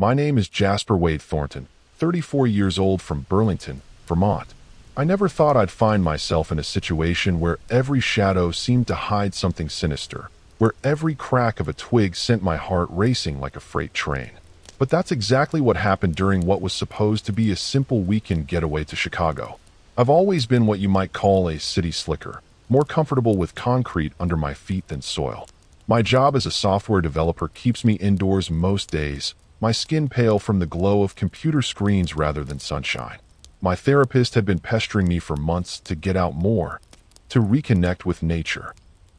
My name is Jasper Wade Thornton, 34 years old from Burlington, Vermont. I never thought I'd find myself in a situation where every shadow seemed to hide something sinister, where every crack of a twig sent my heart racing like a freight train. But that's exactly what happened during what was supposed to be a simple weekend getaway to Chicago. I've always been what you might call a city slicker, more comfortable with concrete under my feet than soil. My job as a software developer keeps me indoors most days, my skin pale from the glow of computer screens rather than sunshine. My therapist had been pestering me for months to get out more, to reconnect with nature.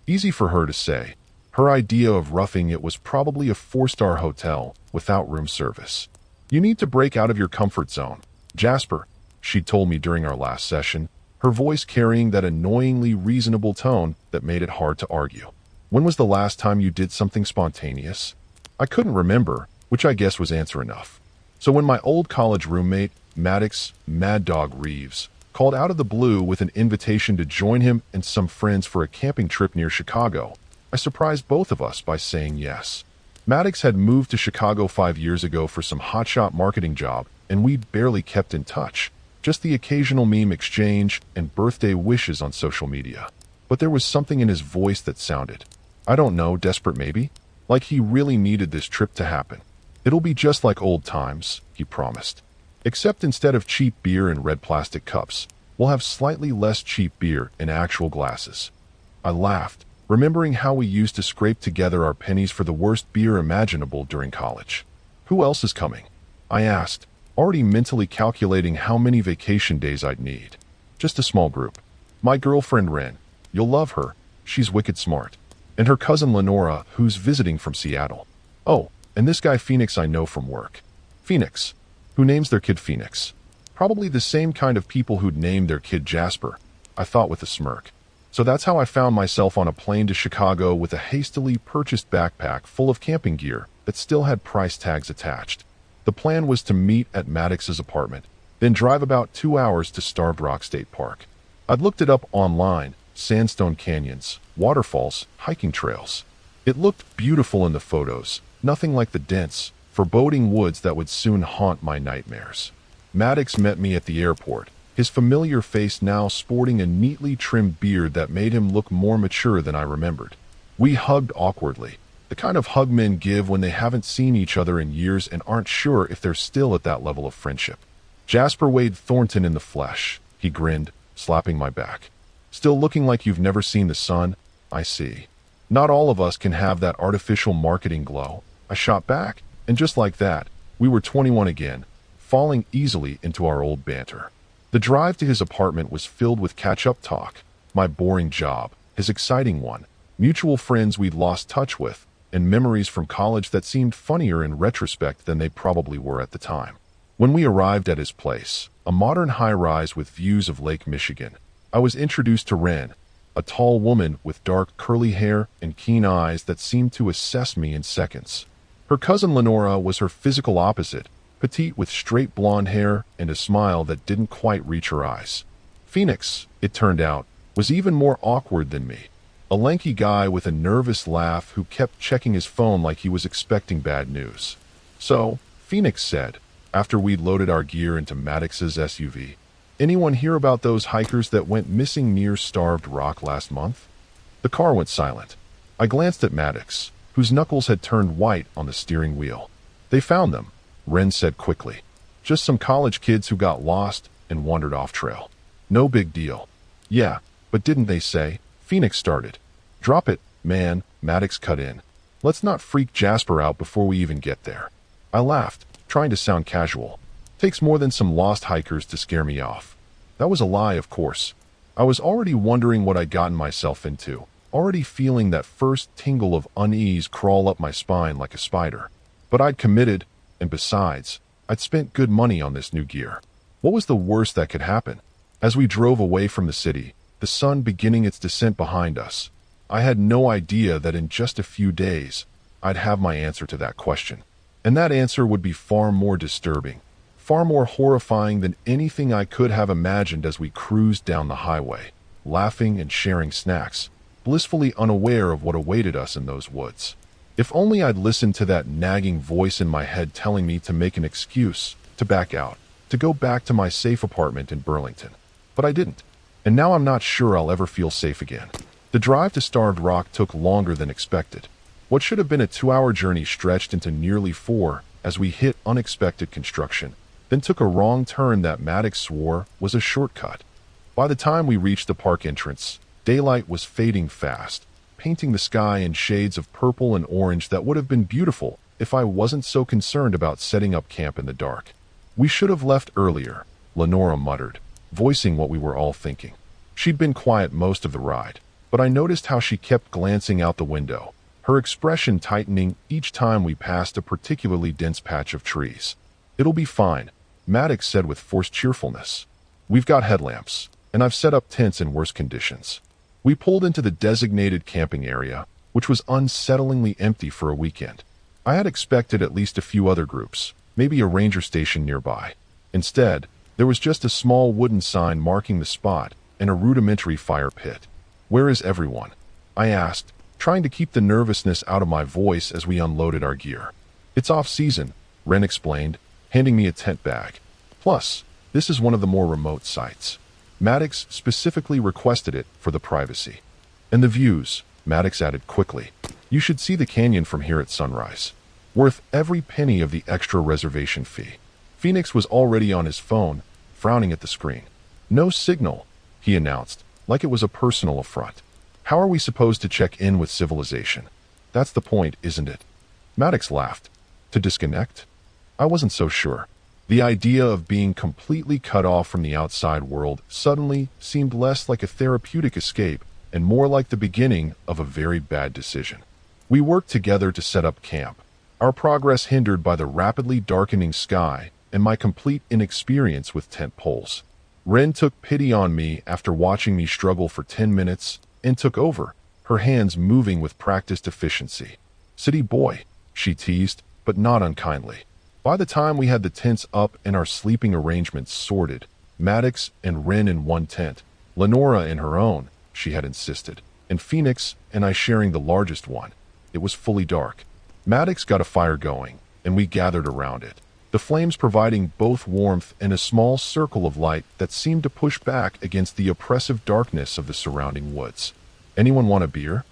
Easy for her to say. Her idea of roughing it was probably a 4-star hotel without room service. You need to break out of your comfort zone, Jasper, she told me during our last session, her voice carrying that annoyingly reasonable tone that made it hard to argue. When was the last time you did something spontaneous? I couldn't remember, which I guess was answer enough. So when my old college roommate, Maddox Mad Dog Reeves, called out of the blue with an invitation to join him and some friends for a camping trip near Chicago, I surprised both of us by saying yes. Maddox had moved to Chicago 5 years ago for some hotshot marketing job, and we'd barely kept in touch, just the occasional meme exchange and birthday wishes on social media. But there was something in his voice that sounded, I don't know, desperate maybe? Like he really needed this trip to happen. It'll be just like old times, he promised. Except instead of cheap beer in red plastic cups, we'll have slightly less cheap beer in actual glasses. I laughed, remembering how we used to scrape together our pennies for the worst beer imaginable during college. Who else is coming? I asked, already mentally calculating how many vacation days I'd need. Just a small group. My girlfriend Ren. You'll love her. She's wicked smart. And her cousin Lenora, who's visiting from Seattle. Oh, and this guy Phoenix I know from work. Phoenix. Who names their kid Phoenix? Probably the same kind of people who'd name their kid Jasper, I thought with a smirk. So that's how I found myself on a plane to Chicago with a hastily purchased backpack full of camping gear that still had price tags attached. The plan was to meet at Maddox's apartment, then drive about 2 hours to Starved Rock State Park. I'd looked it up online, sandstone canyons, waterfalls, hiking trails. It looked beautiful in the photos, nothing like the dense, foreboding woods that would soon haunt my nightmares. Maddox met me at the airport, his familiar face now sporting a neatly trimmed beard that made him look more mature than I remembered. We hugged awkwardly, the kind of hug men give when they haven't seen each other in years and aren't sure if they're still at that level of friendship. Jasper Wade Thornton in the flesh, he grinned, slapping my back. Still looking like you've never seen the sun? I see. Not all of us can have that artificial marketing glow. I shot back, and just like that, we were 21 again, falling easily into our old banter. The drive to his apartment was filled with catch-up talk, my boring job, his exciting one, mutual friends we'd lost touch with, and memories from college that seemed funnier in retrospect than they probably were at the time. When we arrived at his place, a modern high-rise with views of Lake Michigan, I was introduced to Ren, a tall woman with dark curly hair and keen eyes that seemed to assess me in seconds. Her cousin Lenora was her physical opposite, petite with straight blonde hair and a smile that didn't quite reach her eyes. Phoenix, it turned out, was even more awkward than me. A lanky guy with a nervous laugh who kept checking his phone like he was expecting bad news. So, Phoenix said, after we'd loaded our gear into Maddox's SUV, anyone hear about those hikers that went missing near Starved Rock last month? The car went silent. I glanced at Maddox, whose knuckles had turned white on the steering wheel. They found them, Ren said quickly. Just some college kids who got lost and wandered off trail. No big deal. Yeah, but didn't they say? Phoenix started. Drop it, man, Maddox cut in. Let's not freak Jasper out before we even get there. I laughed, trying to sound casual. Takes more than some lost hikers to scare me off. That was a lie, of course. I was already wondering what I'd gotten myself into, already feeling that first tingle of unease crawl up my spine like a spider. But I'd committed, and besides, I'd spent good money on this new gear. What was the worst that could happen? As we drove away from the city, the sun beginning its descent behind us, I had no idea that in just a few days, I'd have my answer to that question. And that answer would be far more disturbing, far more horrifying than anything I could have imagined as we cruised down the highway, laughing and sharing snacks, blissfully unaware of what awaited us in those woods. If only I'd listened to that nagging voice in my head telling me to make an excuse, to back out, to go back to my safe apartment in Burlington. But I didn't. And now I'm not sure I'll ever feel safe again. The drive to Starved Rock took longer than expected. What should have been a 2-hour journey stretched into nearly 4 as we hit unexpected construction, then took a wrong turn that Maddox swore was a shortcut. By the time we reached the park entrance, daylight was fading fast, painting the sky in shades of purple and orange that would have been beautiful if I wasn't so concerned about setting up camp in the dark. We should have left earlier, Lenora muttered, voicing what we were all thinking. She'd been quiet most of the ride, but I noticed how she kept glancing out the window, her expression tightening each time we passed a particularly dense patch of trees. "It'll be fine," Maddox said with forced cheerfulness. "We've got headlamps, and I've set up tents in worse conditions." We pulled into the designated camping area, which was unsettlingly empty for a weekend. I had expected at least a few other groups, maybe a ranger station nearby. Instead, there was just a small wooden sign marking the spot and a rudimentary fire pit. "Where is everyone?" I asked, trying to keep the nervousness out of my voice as we unloaded our gear. "It's off-season," Ren explained, handing me a tent bag. "Plus, this is one of the more remote sites. Maddox specifically requested it for the privacy. And the views," Maddox added quickly. "You should see the canyon from here at sunrise. Worth every penny of the extra reservation fee." Phoenix was already on his phone, frowning at the screen. "No signal," he announced, like it was a personal affront. "How are we supposed to check in with civilization? That's the point, isn't it?" Maddox laughed. "To disconnect?" I wasn't so sure. The idea of being completely cut off from the outside world suddenly seemed less like a therapeutic escape and more like the beginning of a very bad decision. We worked together to set up camp, our progress hindered by the rapidly darkening sky and my complete inexperience with tent poles. Ren took pity on me after watching me struggle for 10 minutes and took over, her hands moving with practiced efficiency. "City boy," she teased, but not unkindly. By the time we had the tents up and our sleeping arrangements sorted, Maddox and Ren in one tent, Lenora in her own, she had insisted, and Phoenix and I sharing the largest one. It was fully dark. Maddox got a fire going, and we gathered around it, the flames providing both warmth and a small circle of light that seemed to push back against the oppressive darkness of the surrounding woods. "Anyone want a beer?"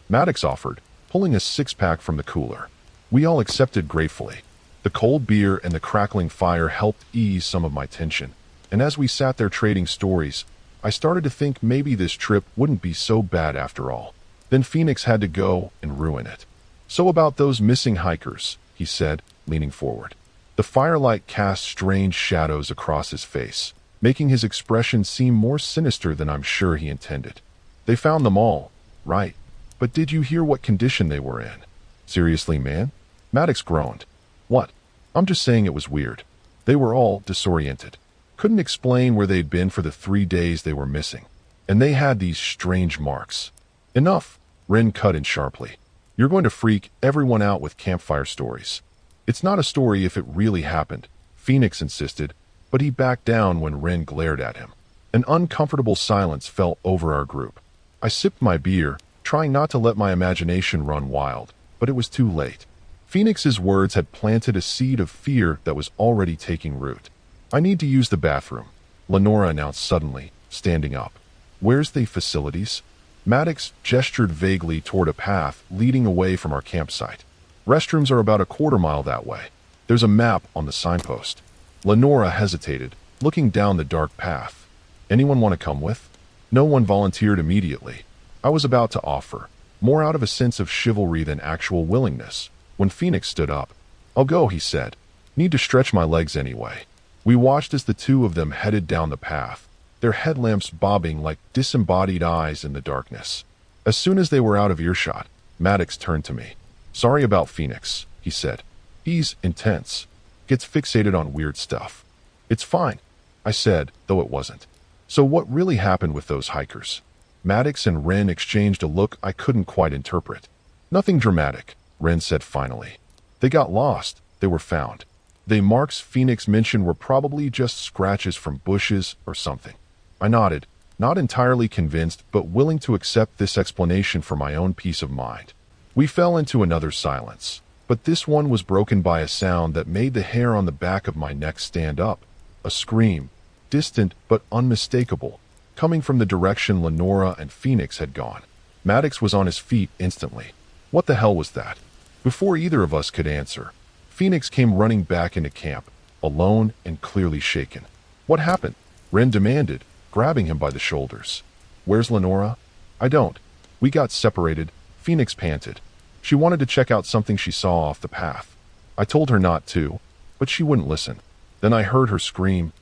Maddox offered, pulling a 6-pack from the cooler. We all accepted gratefully. The cold beer and the crackling fire helped ease some of my tension, and as we sat there trading stories, I started to think maybe this trip wouldn't be so bad after all. Then Phoenix had to go and ruin it. "So about those missing hikers," he said, leaning forward. The firelight cast strange shadows across his face, making his expression seem more sinister than I'm sure he intended. "They found them all, right? But did you hear what condition they were in?" "Seriously, man?" Maddox groaned. "What? I'm just saying it was weird. They were all disoriented. Couldn't explain where they'd been for the 3 days they were missing. And they had these strange marks." "Enough," Ren cut in sharply. "You're going to freak everyone out with campfire stories." "It's not a story if it really happened," Phoenix insisted, but he backed down when Ren glared at him. An uncomfortable silence fell over our group. I sipped my beer, trying not to let my imagination run wild, but it was too late. Phoenix's words had planted a seed of fear that was already taking root. "I need to use the bathroom," Lenora announced suddenly, standing up. "Where's the facilities?" Maddox gestured vaguely toward a path leading away from our campsite. "Restrooms are about a quarter-mile that way. There's a map on the signpost." Lenora hesitated, looking down the dark path. "Anyone want to come with?" No one volunteered immediately. I was about to offer, more out of a sense of chivalry than actual willingness, when Phoenix stood up. "I'll go," he said. "Need to stretch my legs anyway." We watched as the two of them headed down the path, their headlamps bobbing like disembodied eyes in the darkness. As soon as they were out of earshot, Maddox turned to me. "Sorry about Phoenix," he said. "He's intense. Gets fixated on weird stuff." "It's fine," I said, though it wasn't. "So what really happened with those hikers?" Maddox and Ren exchanged a look I couldn't quite interpret. "Nothing dramatic," Ren said finally. "They got lost. They were found. The marks Phoenix mentioned were probably just scratches from bushes or something." I nodded, not entirely convinced but willing to accept this explanation for my own peace of mind. We fell into another silence, but this one was broken by a sound that made the hair on the back of my neck stand up. A scream, distant but unmistakable, coming from the direction Lenora and Phoenix had gone. Maddox was on his feet instantly. What the hell was that? Before either of us could answer, Phoenix came running back into camp, alone and clearly shaken. What happened? Ren demanded, grabbing him by the shoulders. Where's Lenora? I don't. We got separated, Phoenix panted. She wanted to check out something she saw off the path. I told her not to, but she wouldn't listen. Then I heard her scream,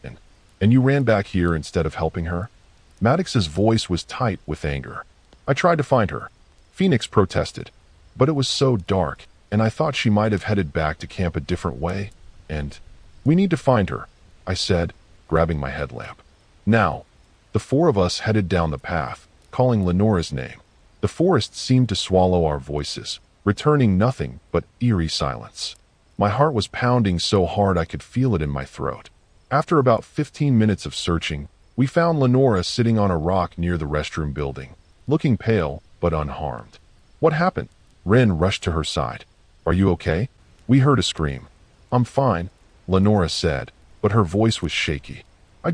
and you ran back here instead of helping her? Maddox's voice was tight with anger. I tried to find her. Phoenix protested, but it was so dark, and I thought she might have headed back to camp a different way, and we need to find her, I said, grabbing my headlamp. Now, the four of us headed down the path, calling Lenora's name. The forest seemed to swallow our voices, returning nothing but eerie silence. My heart was pounding so hard I could feel it in my throat. After about 15 minutes of searching, we found Lenora sitting on a rock near the restroom building, looking pale but unharmed. What happened? Ren rushed to her side. Are you okay? We heard a scream. I'm fine, Lenora said, but her voice was shaky. I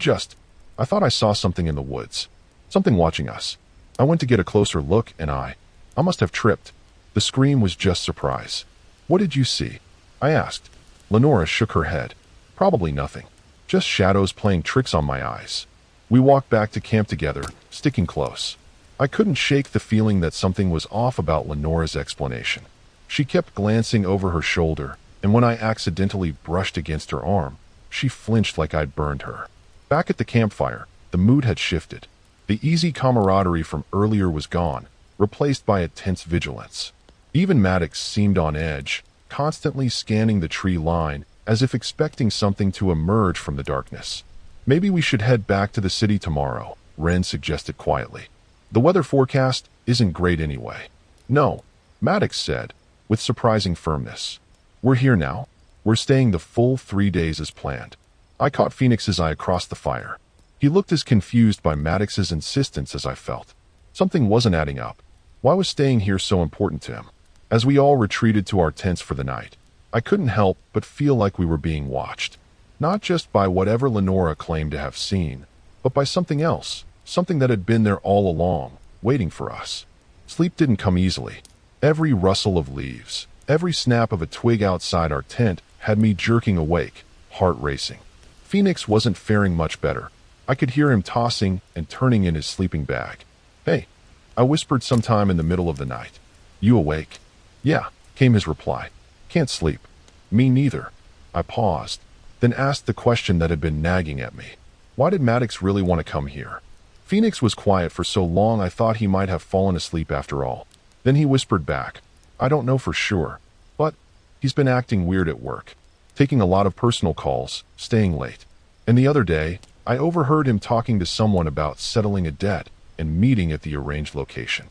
thought I saw something in the woods. Something watching us. I went to get a closer look and I must have tripped. The scream was just surprise. What did you see? I asked. Lenora shook her head. Probably nothing. Just shadows playing tricks on my eyes. We walked back to camp together, sticking close. I couldn't shake the feeling that something was off about Lenora's explanation. She kept glancing over her shoulder, and when I accidentally brushed against her arm, she flinched like I'd burned her. Back at the campfire, the mood had shifted. The easy camaraderie from earlier was gone, replaced by a tense vigilance. Even Maddox seemed on edge, constantly scanning the tree line as if expecting something to emerge from the darkness. Maybe we should head back to the city tomorrow, Ren suggested quietly. The weather forecast isn't great anyway. No, Maddox said, with surprising firmness. We're here now. We're staying the full 3 days as planned. I caught Phoenix's eye across the fire. He looked as confused by Maddox's insistence as I felt. Something wasn't adding up. Why was staying here so important to him? As we all retreated to our tents for the night, I couldn't help but feel like we were being watched. Not just by whatever Lenora claimed to have seen, but by something else, something that had been there all along, waiting for us. Sleep didn't come easily. Every rustle of leaves, every snap of a twig outside our tent had me jerking awake, heart racing. Phoenix wasn't faring much better. I could hear him tossing and turning in his sleeping bag. Hey, I whispered sometime in the middle of the night. You awake? Yeah, came his reply. Can't sleep. Me neither. I paused, then asked the question that had been nagging at me. Why did Maddox really want to come here? Phoenix was quiet for so long I thought he might have fallen asleep after all. Then he whispered back, I don't know for sure, but he's been acting weird at work, taking a lot of personal calls, staying late. And the other day, I overheard him talking to someone about settling a debt and meeting at the arranged location.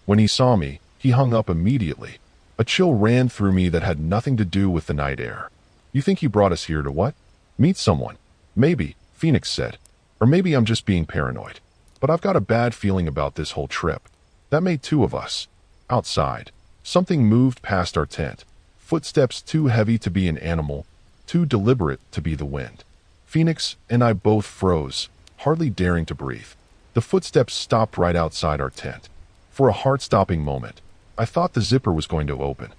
When he saw me, he hung up immediately. A chill ran through me that had nothing to do with the night air. You think he brought us here to what? Meet someone. Maybe, Phoenix said. Or maybe I'm just being paranoid. But I've got a bad feeling about this whole trip. That made two of us. Outside, something moved past our tent. Footsteps too heavy to be an animal, too deliberate to be the wind. Phoenix and I both froze, hardly daring to breathe. The footsteps stopped right outside our tent. For a heart-stopping moment, I thought the zipper was going to open.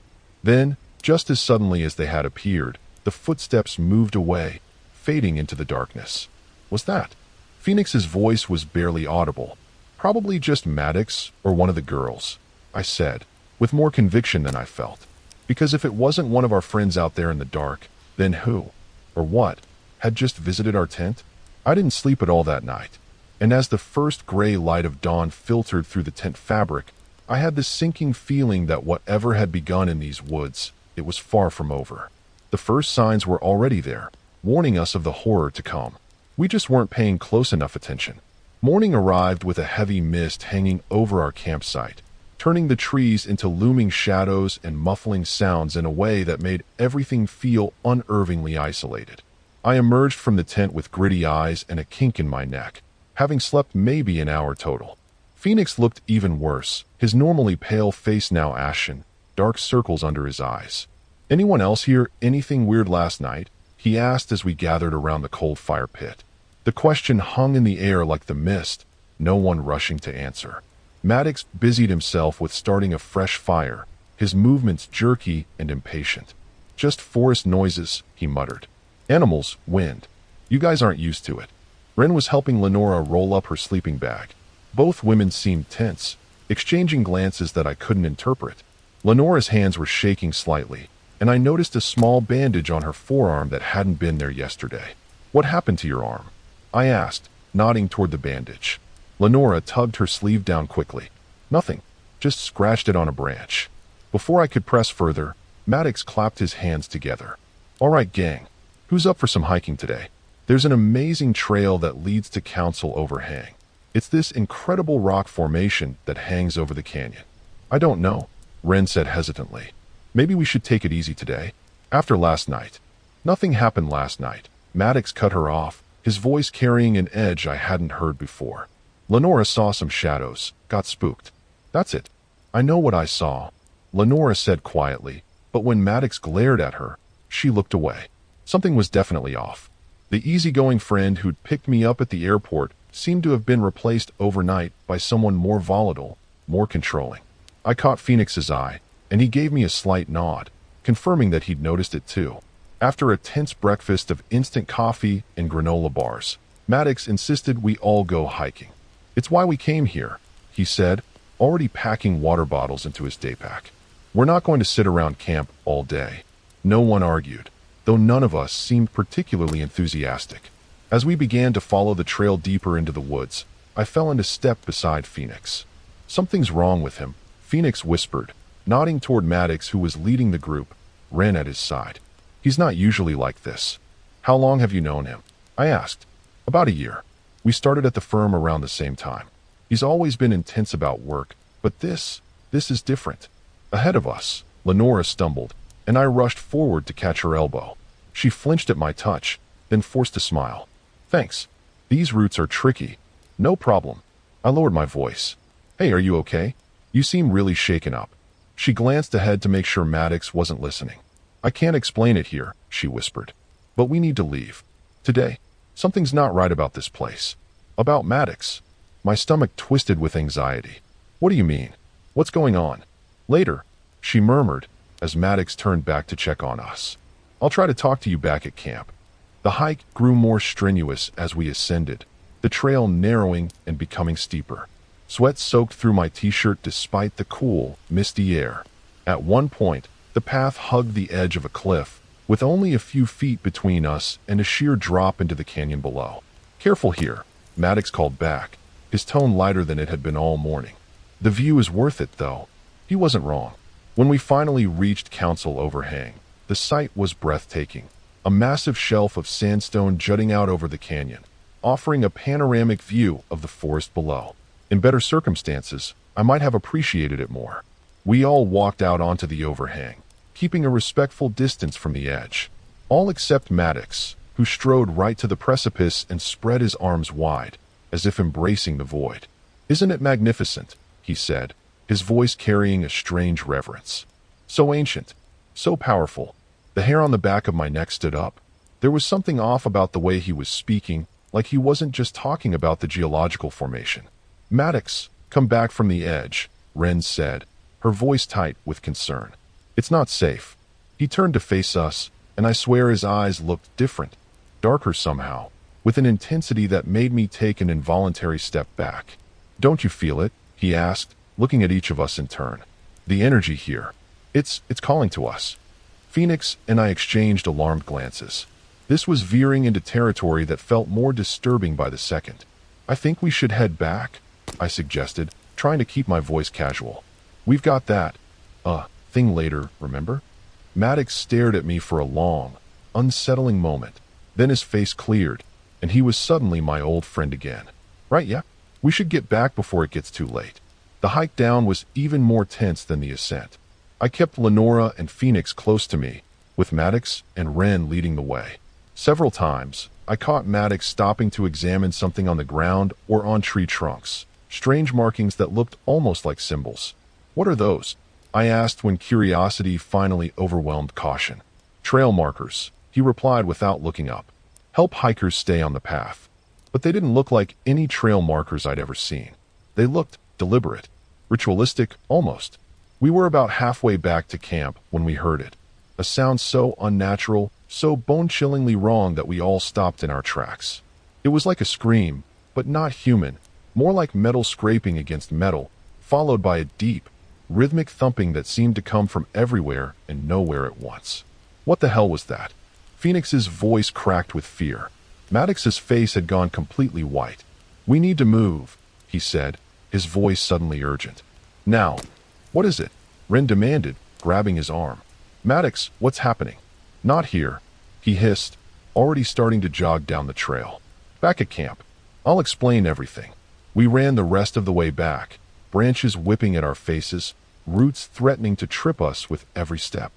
Then, just as suddenly as they had appeared, the footsteps moved away, fading into the darkness. Was that? Phoenix's voice was barely audible. Probably just Maddox or one of the girls, I said, with more conviction than I felt. Because if it wasn't one of our friends out there in the dark, then who, or what, had just visited our tent? I didn't sleep at all that night, and as the first gray light of dawn filtered through the tent fabric, I had this sinking feeling that whatever had begun in these woods, it was far from over. The first signs were already there, warning us of the horror to come. We just weren't paying close enough attention. Morning arrived with a heavy mist hanging over our campsite, turning the trees into looming shadows and muffling sounds in a way that made everything feel unnervingly isolated. I emerged from the tent with gritty eyes and a kink in my neck, having slept maybe an hour total. Phoenix looked even worse, his normally pale face now ashen, dark circles under his eyes. "Anyone else hear anything weird last night?" he asked as we gathered around the cold fire pit. The question hung in the air like the mist, no one rushing to answer. Maddox busied himself with starting a fresh fire, his movements jerky and impatient. "Just forest noises," he muttered. "Animals, wind. You guys aren't used to it." Ren was helping Lenora roll up her sleeping bag. Both women seemed tense, exchanging glances that I couldn't interpret. Lenora's hands were shaking slightly, and I noticed a small bandage on her forearm that hadn't been there yesterday. "What happened to your arm?" I asked, nodding toward the bandage. Lenora tugged her sleeve down quickly. "Nothing. Just scratched it on a branch." Before I could press further, Maddox clapped his hands together. "All right, gang. Who's up for some hiking today? There's an amazing trail that leads to Council Overhang. It's this incredible rock formation that hangs over the canyon." "I don't know," Ren said hesitantly. "Maybe we should take it easy today. After last night." "Nothing happened last night." Maddox cut her off, his voice carrying an edge I hadn't heard before. "Lenora saw some shadows, got spooked. That's it." "I know what I saw," Lenora said quietly, but when Maddox glared at her, she looked away. Something was definitely off. The easygoing friend who'd picked me up at the airport seemed to have been replaced overnight by someone more volatile, more controlling. I caught Phoenix's eye, and he gave me a slight nod, confirming that he'd noticed it too. After a tense breakfast of instant coffee and granola bars, Maddox insisted we all go hiking. "It's why we came here," he said, already packing water bottles into his day pack. "We're not going to sit around camp all day." No one argued, though none of us seemed particularly enthusiastic. As we began to follow the trail deeper into the woods, I fell into step beside Phoenix. "Something's wrong with him," Phoenix whispered, nodding toward Maddox, who was leading the group, Ren at his side. "He's not usually like this." "How long have you known him?" I asked. "About a year. We started at the firm around the same time. He's always been intense about work, but this is different." Ahead of us, Lenora stumbled, and I rushed forward to catch her elbow. She flinched at my touch, then forced a smile. "Thanks. These routes are tricky." "No problem." I lowered my voice. "Hey, are you okay? You seem really shaken up." She glanced ahead to make sure Maddox wasn't listening. "I can't explain it here," she whispered. "But we need to leave. Today. Something's not right about this place." "About Maddox?" My stomach twisted with anxiety. "What do you mean? What's going on?" "Later," she murmured, as Maddox turned back to check on us. "I'll try to talk to you back at camp." The hike grew more strenuous as we ascended, the trail narrowing and becoming steeper. Sweat soaked through my t-shirt despite the cool, misty air. At one point, the path hugged the edge of a cliff, with only a few feet between us and a sheer drop into the canyon below. "Careful here," Maddox called back, his tone lighter than it had been all morning. "The view is worth it, though." He wasn't wrong. When we finally reached Council Overhang, the sight was breathtaking. A massive shelf of sandstone jutting out over the canyon, offering a panoramic view of the forest below. In better circumstances, I might have appreciated it more. We all walked out onto the overhang, keeping a respectful distance from the edge. All except Maddox, who strode right to the precipice and spread his arms wide, as if embracing the void. "Isn't it magnificent?" he said, his voice carrying a strange reverence. "So ancient, so powerful." The hair on the back of my neck stood up. There was something off about the way he was speaking, like he wasn't just talking about the geological formation. "Maddox, come back from the edge," Ren said, her voice tight with concern. "It's not safe." He turned to face us, and I swear his eyes looked different, darker somehow, with an intensity that made me take an involuntary step back. "Don't you feel it?" he asked, looking at each of us in turn. "The energy here. It's calling to us." Phoenix and I exchanged alarmed glances. This was veering into territory that felt more disturbing by the second. "I think we should head back," I suggested, trying to keep my voice casual. "We've got that thing later, remember?" Maddox stared at me for a long, unsettling moment. Then his face cleared, and he was suddenly my old friend again. "Right, yeah? We should get back before it gets too late." The hike down was even more tense than the ascent. I kept Lenora and Phoenix close to me, with Maddox and Ren leading the way. Several times, I caught Maddox stopping to examine something on the ground or on tree trunks, strange markings that looked almost like symbols. "What are those?" I asked when curiosity finally overwhelmed caution. Trail markers, he replied without looking up. Help hikers stay on the path. But they didn't look like any trail markers I'd ever seen. They looked deliberate, ritualistic almost. We were about halfway back to camp when we heard it. A sound so unnatural, so bone-chillingly wrong that we all stopped in our tracks. It was like a scream, but not human, more like metal scraping against metal, followed by a deep, rhythmic thumping that seemed to come from everywhere and nowhere at once. What the hell was that? Phoenix's voice cracked with fear. Maddox's face had gone completely white. We need to move, he said, his voice suddenly urgent. Now. What is it? Ren demanded, grabbing his arm. Maddox, what's happening? Not here, he hissed, already starting to jog down the trail. Back at camp. I'll explain everything. We ran the rest of the way back, branches whipping at our faces, roots threatening to trip us with every step.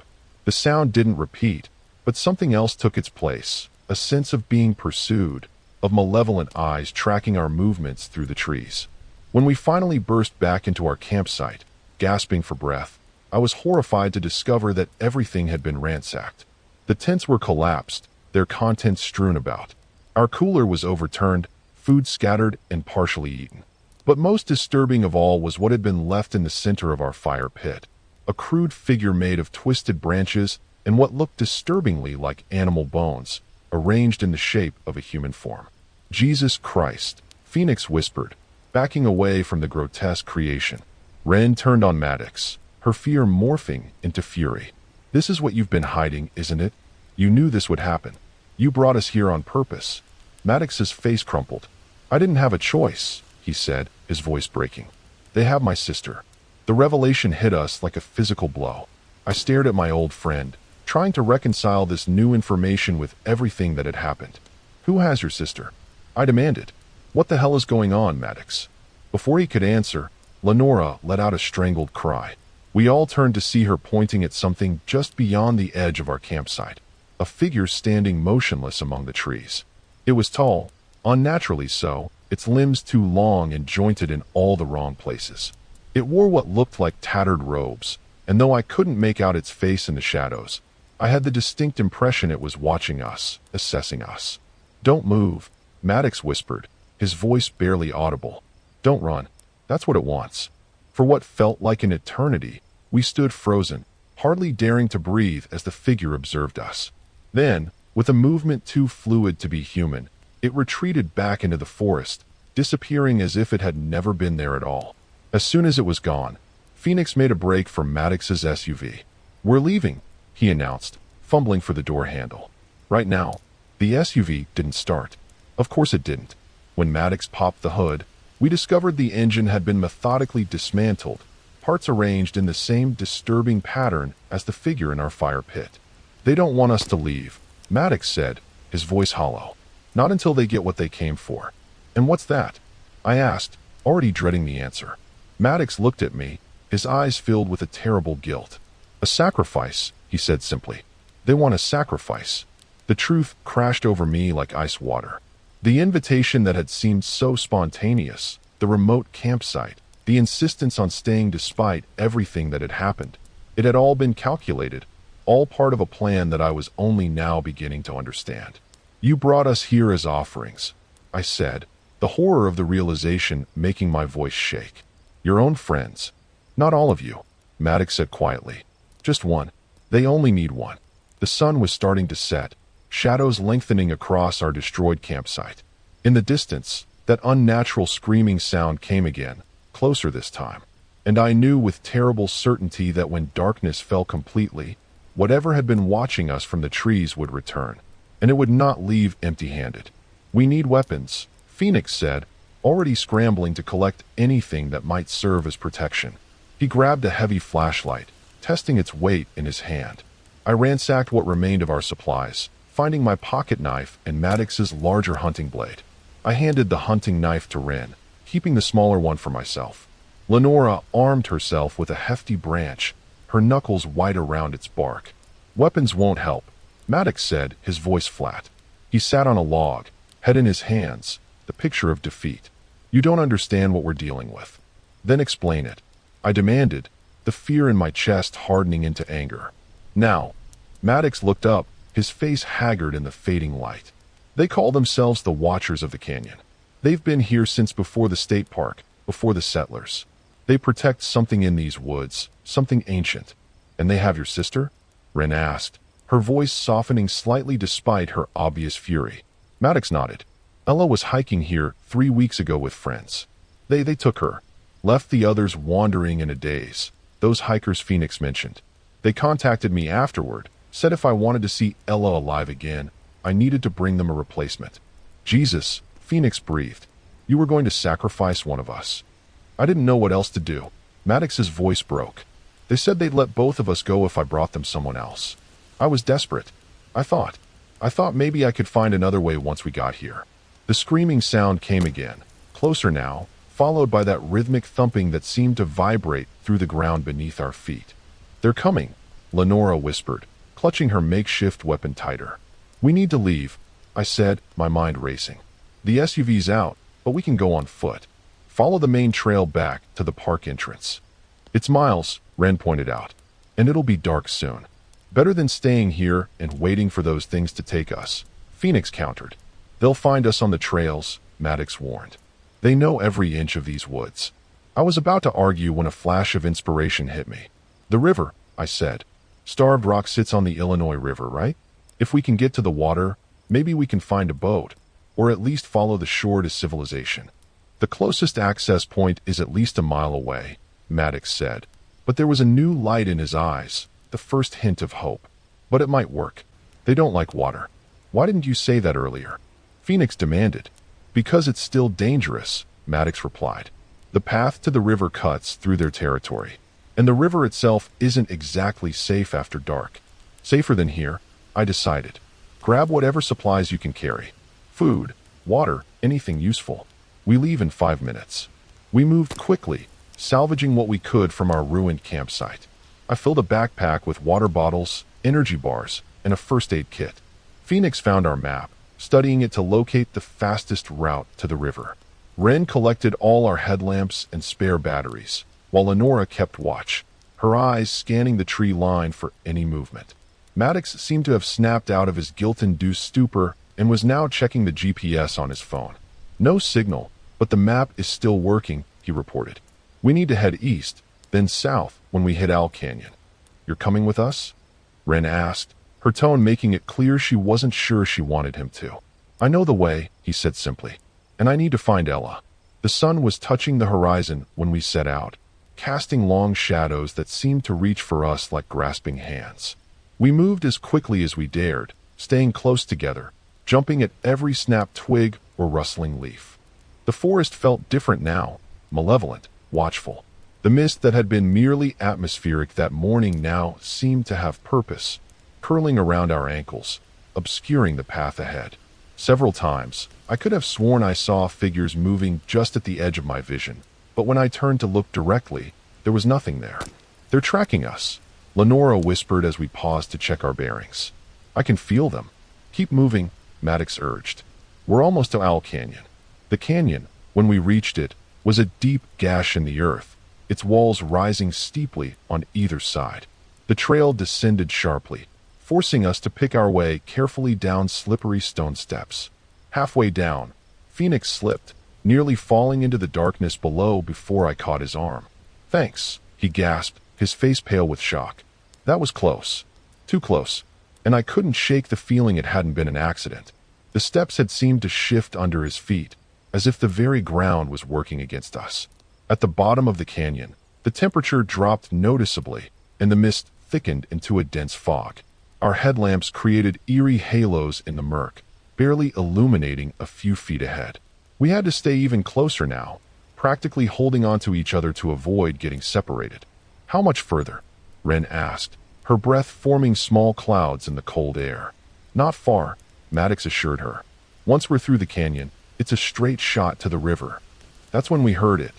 The sound didn't repeat, but something else took its place, a sense of being pursued, of malevolent eyes tracking our movements through the trees. When we finally burst back into our campsite, gasping for breath, I was horrified to discover that everything had been ransacked. The tents were collapsed, their contents strewn about. Our cooler was overturned, food scattered and partially eaten. But most disturbing of all was what had been left in the center of our fire pit. A crude figure made of twisted branches and what looked disturbingly like animal bones, arranged in the shape of a human form. Jesus Christ, Phoenix whispered, backing away from the grotesque creation. Ren turned on Maddox, her fear morphing into fury. This is what you've been hiding, isn't it? You knew this would happen. You brought us here on purpose. Maddox's face crumpled. I didn't have a choice, he said, his voice breaking. They have my sister. The revelation hit us like a physical blow. I stared at my old friend, trying to reconcile this new information with everything that had happened. Who has your sister? I demanded. What the hell is going on, Maddox? Before he could answer, Lenora let out a strangled cry. We all turned to see her pointing at something just beyond the edge of our campsite, a figure standing motionless among the trees. It was tall, unnaturally so, its limbs too long and jointed in all the wrong places. It wore what looked like tattered robes, and though I couldn't make out its face in the shadows, I had the distinct impression it was watching us, assessing us. Don't move, Maddox whispered, his voice barely audible. Don't run. That's what it wants. For what felt like an eternity, we stood frozen, hardly daring to breathe as the figure observed us. Then, with a movement too fluid to be human, it retreated back into the forest, disappearing as if it had never been there at all. As soon as it was gone, Phoenix made a break for Maddox's SUV. We're leaving, he announced, fumbling for the door handle. Right now. The SUV didn't start. Of course it didn't. When Maddox popped the hood, we discovered the engine had been methodically dismantled, parts arranged in the same disturbing pattern as the figure in our fire pit. They don't want us to leave, Maddox said, his voice hollow. Not until they get what they came for. And what's that? I asked, already dreading the answer. Maddox looked at me, his eyes filled with a terrible guilt. A sacrifice, he said simply. They want a sacrifice. The truth crashed over me like ice water. The invitation that had seemed so spontaneous, the remote campsite, the insistence on staying despite everything that had happened. It had all been calculated, all part of a plan that I was only now beginning to understand. You brought us here as offerings, I said, the horror of the realization making my voice shake. Your own friends. Not all of you, Maddox said quietly. Just one. They only need one. The sun was starting to set, shadows lengthening across our destroyed campsite. In the distance, that unnatural screaming sound came again, closer this time. And I knew with terrible certainty that when darkness fell completely, whatever had been watching us from the trees would return, and it would not leave empty-handed. We need weapons, Phoenix said, already scrambling to collect anything that might serve as protection. He grabbed a heavy flashlight, testing its weight in his hand. I ransacked what remained of our supplies, finding my pocket knife and Maddox's larger hunting blade. I handed the hunting knife to Ren, keeping the smaller one for myself. Lenora armed herself with a hefty branch, her knuckles white around its bark. Weapons won't help, Maddox said, his voice flat. He sat on a log, head in his hands, the picture of defeat. You don't understand what we're dealing with. Then explain it, I demanded, the fear in my chest hardening into anger. Now, Maddox looked up, his face haggard in the fading light. They call themselves the Watchers of the Canyon. They've been here since before the state park, before the settlers. They protect something in these woods, something ancient. And they have your sister? Ren asked, her voice softening slightly despite her obvious fury. Maddox nodded. Ella was hiking here 3 weeks ago with friends. They took her, left the others wandering in a daze. Those hikers Phoenix mentioned. They contacted me afterward, said if I wanted to see Ella alive again, I needed to bring them a replacement. Jesus, Phoenix breathed. You were going to sacrifice one of us. I didn't know what else to do. Maddox's voice broke. They said they'd let both of us go if I brought them someone else. I was desperate. I thought maybe I could find another way once we got here. The screaming sound came again, closer now, followed by that rhythmic thumping that seemed to vibrate through the ground beneath our feet. They're coming, Lenora whispered, clutching her makeshift weapon tighter. We need to leave, I said, my mind racing. The SUV's out, but we can go on foot. Follow the main trail back to the park entrance. It's miles, Ren pointed out, and it'll be dark soon. Better than staying here and waiting for those things to take us, Phoenix countered. They'll find us on the trails, Maddox warned. They know every inch of these woods. I was about to argue when a flash of inspiration hit me. The river, I said. Starved Rock sits on the Illinois River, right? If we can get to the water, maybe we can find a boat, or at least follow the shore to civilization. The closest access point is at least a mile away, Maddox said. But there was a new light in his eyes, the first hint of hope. But it might work. They don't like water. Why didn't you say that earlier? Phoenix demanded. Because it's still dangerous, Maddox replied. The path to the river cuts through their territory, and the river itself isn't exactly safe after dark. Safer than here, I decided. Grab whatever supplies you can carry. Food, water, anything useful. We leave in 5 minutes. We moved quickly, salvaging what we could from our ruined campsite. I filled a backpack with water bottles, energy bars, and a first aid kit. Phoenix found our map, studying it to locate the fastest route to the river. Ren collected all our headlamps and spare batteries, while Lenora kept watch, her eyes scanning the tree line for any movement. Maddox seemed to have snapped out of his guilt-induced stupor and was now checking the GPS on his phone. No signal, but the map is still working, he reported. We need to head east, then south when we hit Owl Canyon. You're coming with us? Ren asked, her tone making it clear she wasn't sure she wanted him to. I know the way, he said simply, and I need to find Ella. The sun was touching the horizon when we set out, casting long shadows that seemed to reach for us like grasping hands. We moved as quickly as we dared, staying close together, jumping at every snapped twig or rustling leaf. The forest felt different now, malevolent, watchful. The mist that had been merely atmospheric that morning now seemed to have purpose, curling around our ankles, obscuring the path ahead. Several times, I could have sworn I saw figures moving just at the edge of my vision, but when I turned to look directly, there was nothing there. They're tracking us, Lenora whispered as we paused to check our bearings. I can feel them. Keep moving, Maddox urged. We're almost to Owl Canyon. The canyon, when we reached it, was a deep gash in the earth, its walls rising steeply on either side. The trail descended sharply, forcing us to pick our way carefully down slippery stone steps. Halfway down, Phoenix slipped, nearly falling into the darkness below before I caught his arm. Thanks, he gasped, his face pale with shock. That was close. Too close. And I couldn't shake the feeling it hadn't been an accident. The steps had seemed to shift under his feet, as if the very ground was working against us. At the bottom of the canyon, the temperature dropped noticeably, and the mist thickened into a dense fog. Our headlamps created eerie halos in the murk, barely illuminating a few feet ahead. We had to stay even closer now, practically holding onto each other to avoid getting separated. How much further? Ren asked, her breath forming small clouds in the cold air. Not far, Maddox assured her. Once we're through the canyon, it's a straight shot to the river. That's when we heard it.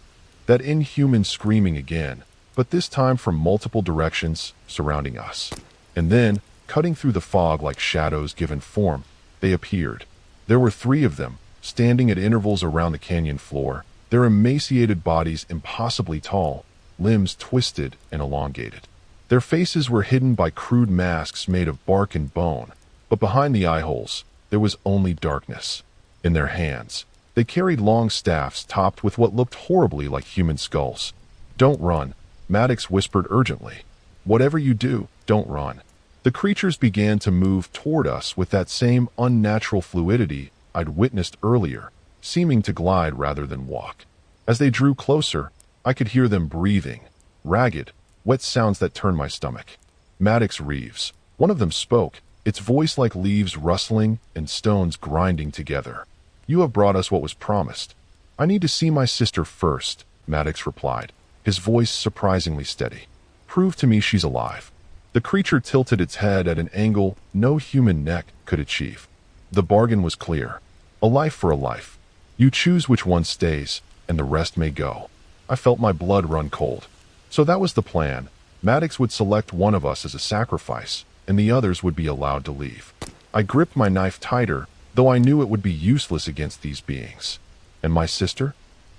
That inhuman screaming again, but this time from multiple directions surrounding us. And then, cutting through the fog like shadows given form, they appeared. There were 3 of them, standing at intervals around the canyon floor, their emaciated bodies impossibly tall, limbs twisted and elongated. Their faces were hidden by crude masks made of bark and bone, but behind the eye holes, there was only darkness. In their hands, they carried long staffs topped with what looked horribly like human skulls. "Don't run," Maddox whispered urgently. "Whatever you do, don't run." The creatures began to move toward us with that same unnatural fluidity I'd witnessed earlier, seeming to glide rather than walk. As they drew closer, I could hear them breathing, ragged, wet sounds that turned my stomach. Maddox Reeves. One of them spoke, its voice like leaves rustling and stones grinding together. "You have brought us what was promised." "I need to see my sister first," Maddox replied, his voice surprisingly steady. "Prove to me she's alive." The creature tilted its head at an angle no human neck could achieve. The bargain was clear. A life for a life. You choose which one stays, and the rest may go. I felt my blood run cold. So that was the plan. Maddox would select one of us as a sacrifice, and the others would be allowed to leave. I gripped my knife tighter, though I knew it would be useless against these beings. "And my sister?"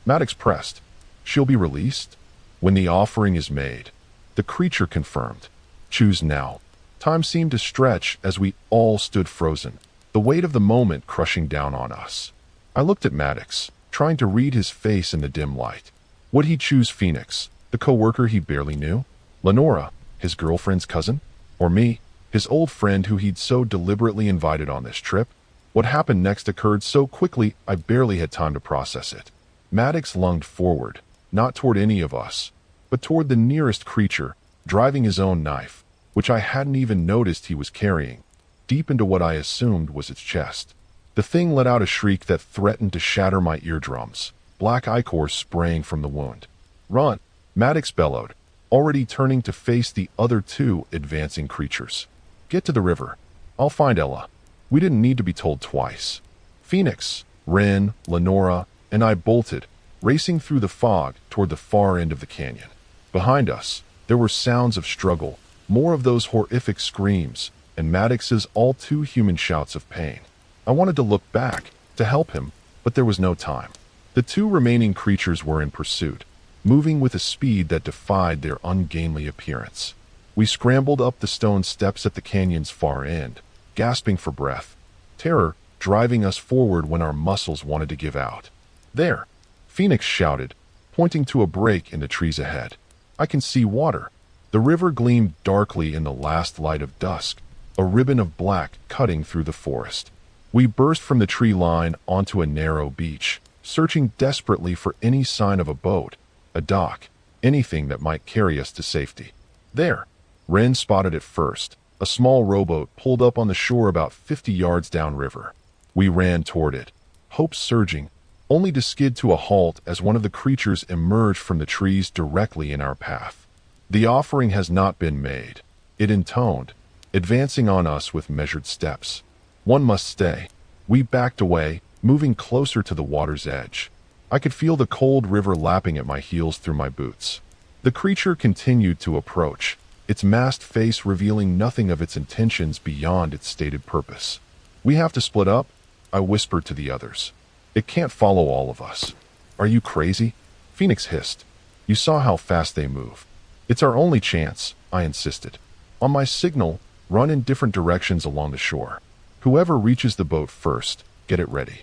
Maddox pressed. "She'll be released when the offering is made." The creature confirmed. "Choose now." Time seemed to stretch as we all stood frozen, the weight of the moment crushing down on us. I looked at Maddox, trying to read his face in the dim light. Would he choose Phoenix, the co-worker he barely knew? Lenora, his girlfriend's cousin? Or me, his old friend who he'd so deliberately invited on this trip? What happened next occurred so quickly I barely had time to process it. Maddox lunged forward, not toward any of us, but toward the nearest creature, driving his own knife, which I hadn't even noticed he was carrying, deep into what I assumed was its chest. The thing let out a shriek that threatened to shatter my eardrums, black ichor spraying from the wound. "Run!" Maddox bellowed, already turning to face the other two advancing creatures. "Get to the river. I'll find Ella." We didn't need to be told twice. Phoenix, Ren, Lenora, and I bolted, racing through the fog toward the far end of the canyon. Behind us, there were sounds of struggle, more of those horrific screams, and Maddox's all too human shouts of pain. I wanted to look back, to help him, but there was no time. The two remaining creatures were in pursuit, moving with a speed that defied their ungainly appearance. We scrambled up the stone steps at the canyon's far end, gasping for breath, terror driving us forward when our muscles wanted to give out. "There!" Phoenix shouted, pointing to a break in the trees ahead. "I can see water." The river gleamed darkly in the last light of dusk, a ribbon of black cutting through the forest. We burst from the tree line onto a narrow beach, searching desperately for any sign of a boat, a dock, anything that might carry us to safety. "There!" Ren spotted it first. A small rowboat pulled up on the shore about 50 yards downriver. We ran toward it, hopes surging, only to skid to a halt as one of the creatures emerged from the trees directly in our path. "The offering has not been made," it intoned, advancing on us with measured steps. "One must stay." We backed away, moving closer to the water's edge. I could feel the cold river lapping at my heels through my boots. The creature continued to approach, its masked face revealing nothing of its intentions beyond its stated purpose. "We have to split up," I whispered to the others. "It can't follow all of us." "Are you crazy?" Phoenix hissed. "You saw how fast they move." "It's our only chance," I insisted. "On my signal, run in different directions along the shore. Whoever reaches the boat first, get it ready."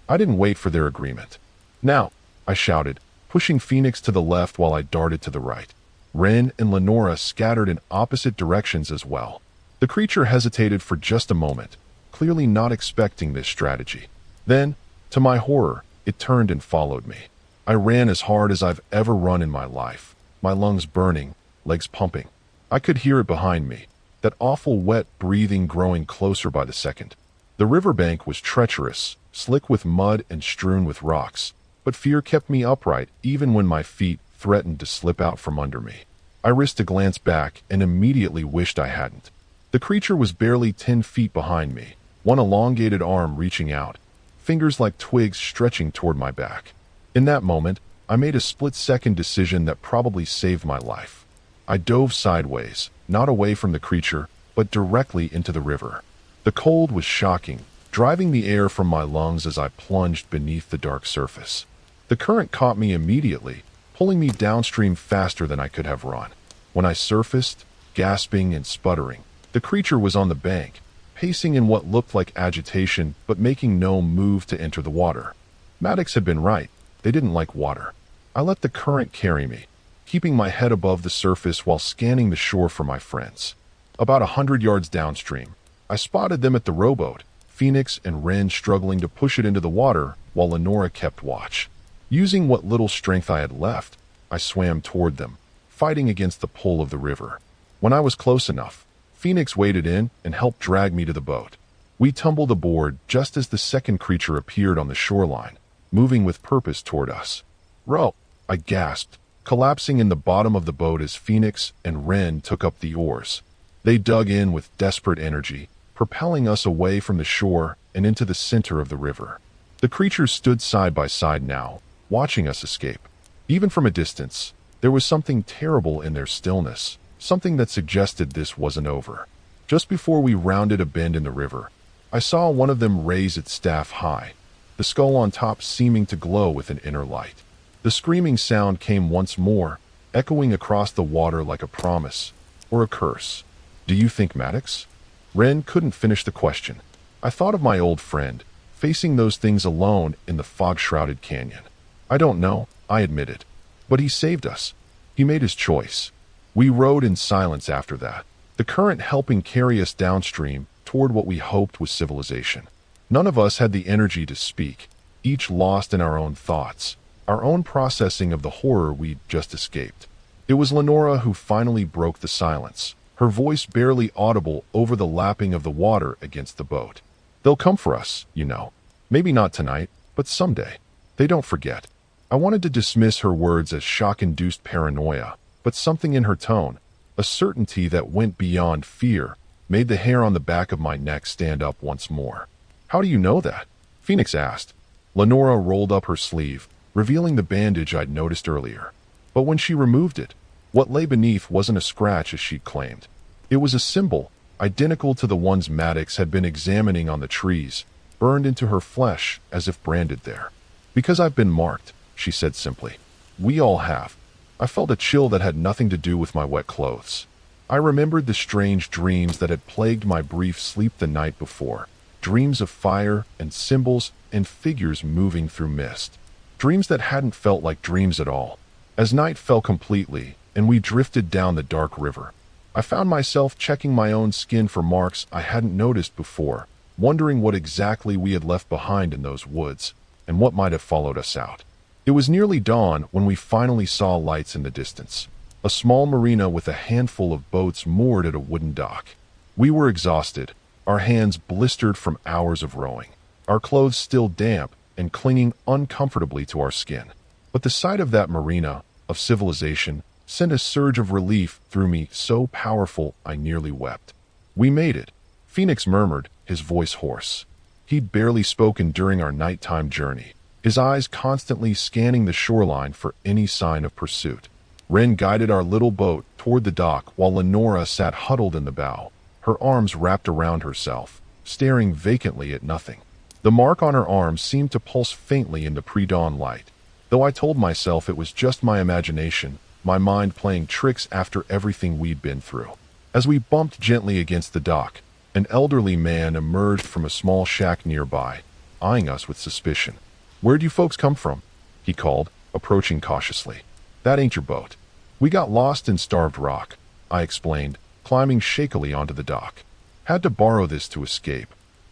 I didn't wait for their agreement. "Now!" I shouted, pushing Phoenix to the left while I darted to the right. Ren and Lenora scattered in opposite directions as well. The creature hesitated for just a moment, clearly not expecting this strategy. Then, to my horror, it turned and followed me. I ran as hard as I've ever run in my life, my lungs burning, legs pumping. I could hear it behind me, that awful wet breathing growing closer by the second. The riverbank was treacherous, slick with mud and strewn with rocks, but fear kept me upright even when my feet threatened to slip out from under me. I risked a glance back and immediately wished I hadn't. The creature was barely 10 feet behind me, one elongated arm reaching out, fingers like twigs stretching toward my back. In that moment, I made a split-second decision that probably saved my life. I dove sideways, not away from the creature, but directly into the river. The cold was shocking, driving the air from my lungs as I plunged beneath the dark surface. The current caught me immediately, pulling me downstream faster than I could have run. When I surfaced, gasping and sputtering, the creature was on the bank, pacing in what looked like agitation but making no move to enter the water. Maddox had been right. They didn't like water. I let the current carry me, keeping my head above the surface while scanning the shore for my friends. About 100 yards downstream, I spotted them at the rowboat, Phoenix and Ren struggling to push it into the water while Lenora kept watch. Using what little strength I had left, I swam toward them, fighting against the pull of the river. When I was close enough, Phoenix waded in and helped drag me to the boat. We tumbled aboard just as the second creature appeared on the shoreline, moving with purpose toward us. "Row!" I gasped, collapsing in the bottom of the boat as Phoenix and Ren took up the oars. They dug in with desperate energy, propelling us away from the shore and into the center of the river. The creatures stood side by side now, watching us escape. Even from a distance, there was something terrible in their stillness, something that suggested this wasn't over. Just before we rounded a bend in the river, I saw one of them raise its staff high, the skull on top seeming to glow with an inner light. The screaming sound came once more, echoing across the water like a promise or a curse. "Do you think Maddox?" Ren couldn't finish the question. I thought of my old friend, facing those things alone in the fog-shrouded canyon. "I don't know," I admitted. "But he saved us. He made his choice." We rowed in silence after that, the current helping carry us downstream toward what we hoped was civilization. None of us had the energy to speak, each lost in our own thoughts, our own processing of the horror we'd just escaped. It was Lenora who finally broke the silence, her voice barely audible over the lapping of the water against the boat. "They'll come for us, you know. Maybe not tonight, but someday. They don't forget." I wanted to dismiss her words as shock-induced paranoia, but something in her tone, a certainty that went beyond fear, made the hair on the back of my neck stand up once more. "How do you know that?" Phoenix asked. Lenora rolled up her sleeve, revealing the bandage I'd noticed earlier. But when she removed it, what lay beneath wasn't a scratch as she'd claimed. It was a symbol, identical to the ones Maddox had been examining on the trees, burned into her flesh as if branded there. "Because I've been marked," she said simply. "We all have." I felt a chill that had nothing to do with my wet clothes. I remembered the strange dreams that had plagued my brief sleep the night before. Dreams of fire and symbols and figures moving through mist. Dreams that hadn't felt like dreams at all. As night fell completely and we drifted down the dark river, I found myself checking my own skin for marks I hadn't noticed before, wondering what exactly we had left behind in those woods and what might have followed us out. It was nearly dawn when we finally saw lights in the distance. A small marina with a handful of boats moored at a wooden dock. We were exhausted, our hands blistered from hours of rowing, our clothes still damp and clinging uncomfortably to our skin. But the sight of that marina, of civilization, sent a surge of relief through me so powerful I nearly wept. "We made it," Phoenix murmured, his voice hoarse. He'd barely spoken during our nighttime journey, his eyes constantly scanning the shoreline for any sign of pursuit. Ren guided our little boat toward the dock while Lenora sat huddled in the bow, her arms wrapped around herself, staring vacantly at nothing. The mark on her arm seemed to pulse faintly in the pre-dawn light, though I told myself it was just my imagination, my mind playing tricks after everything we'd been through. As we bumped gently against the dock, an elderly man emerged from a small shack nearby, eyeing us with suspicion. "Where'd you folks come from?" he called, approaching cautiously. "That ain't your boat. We got lost in Starved Rock," I explained, climbing shakily onto the dock. "Had to borrow this to escape.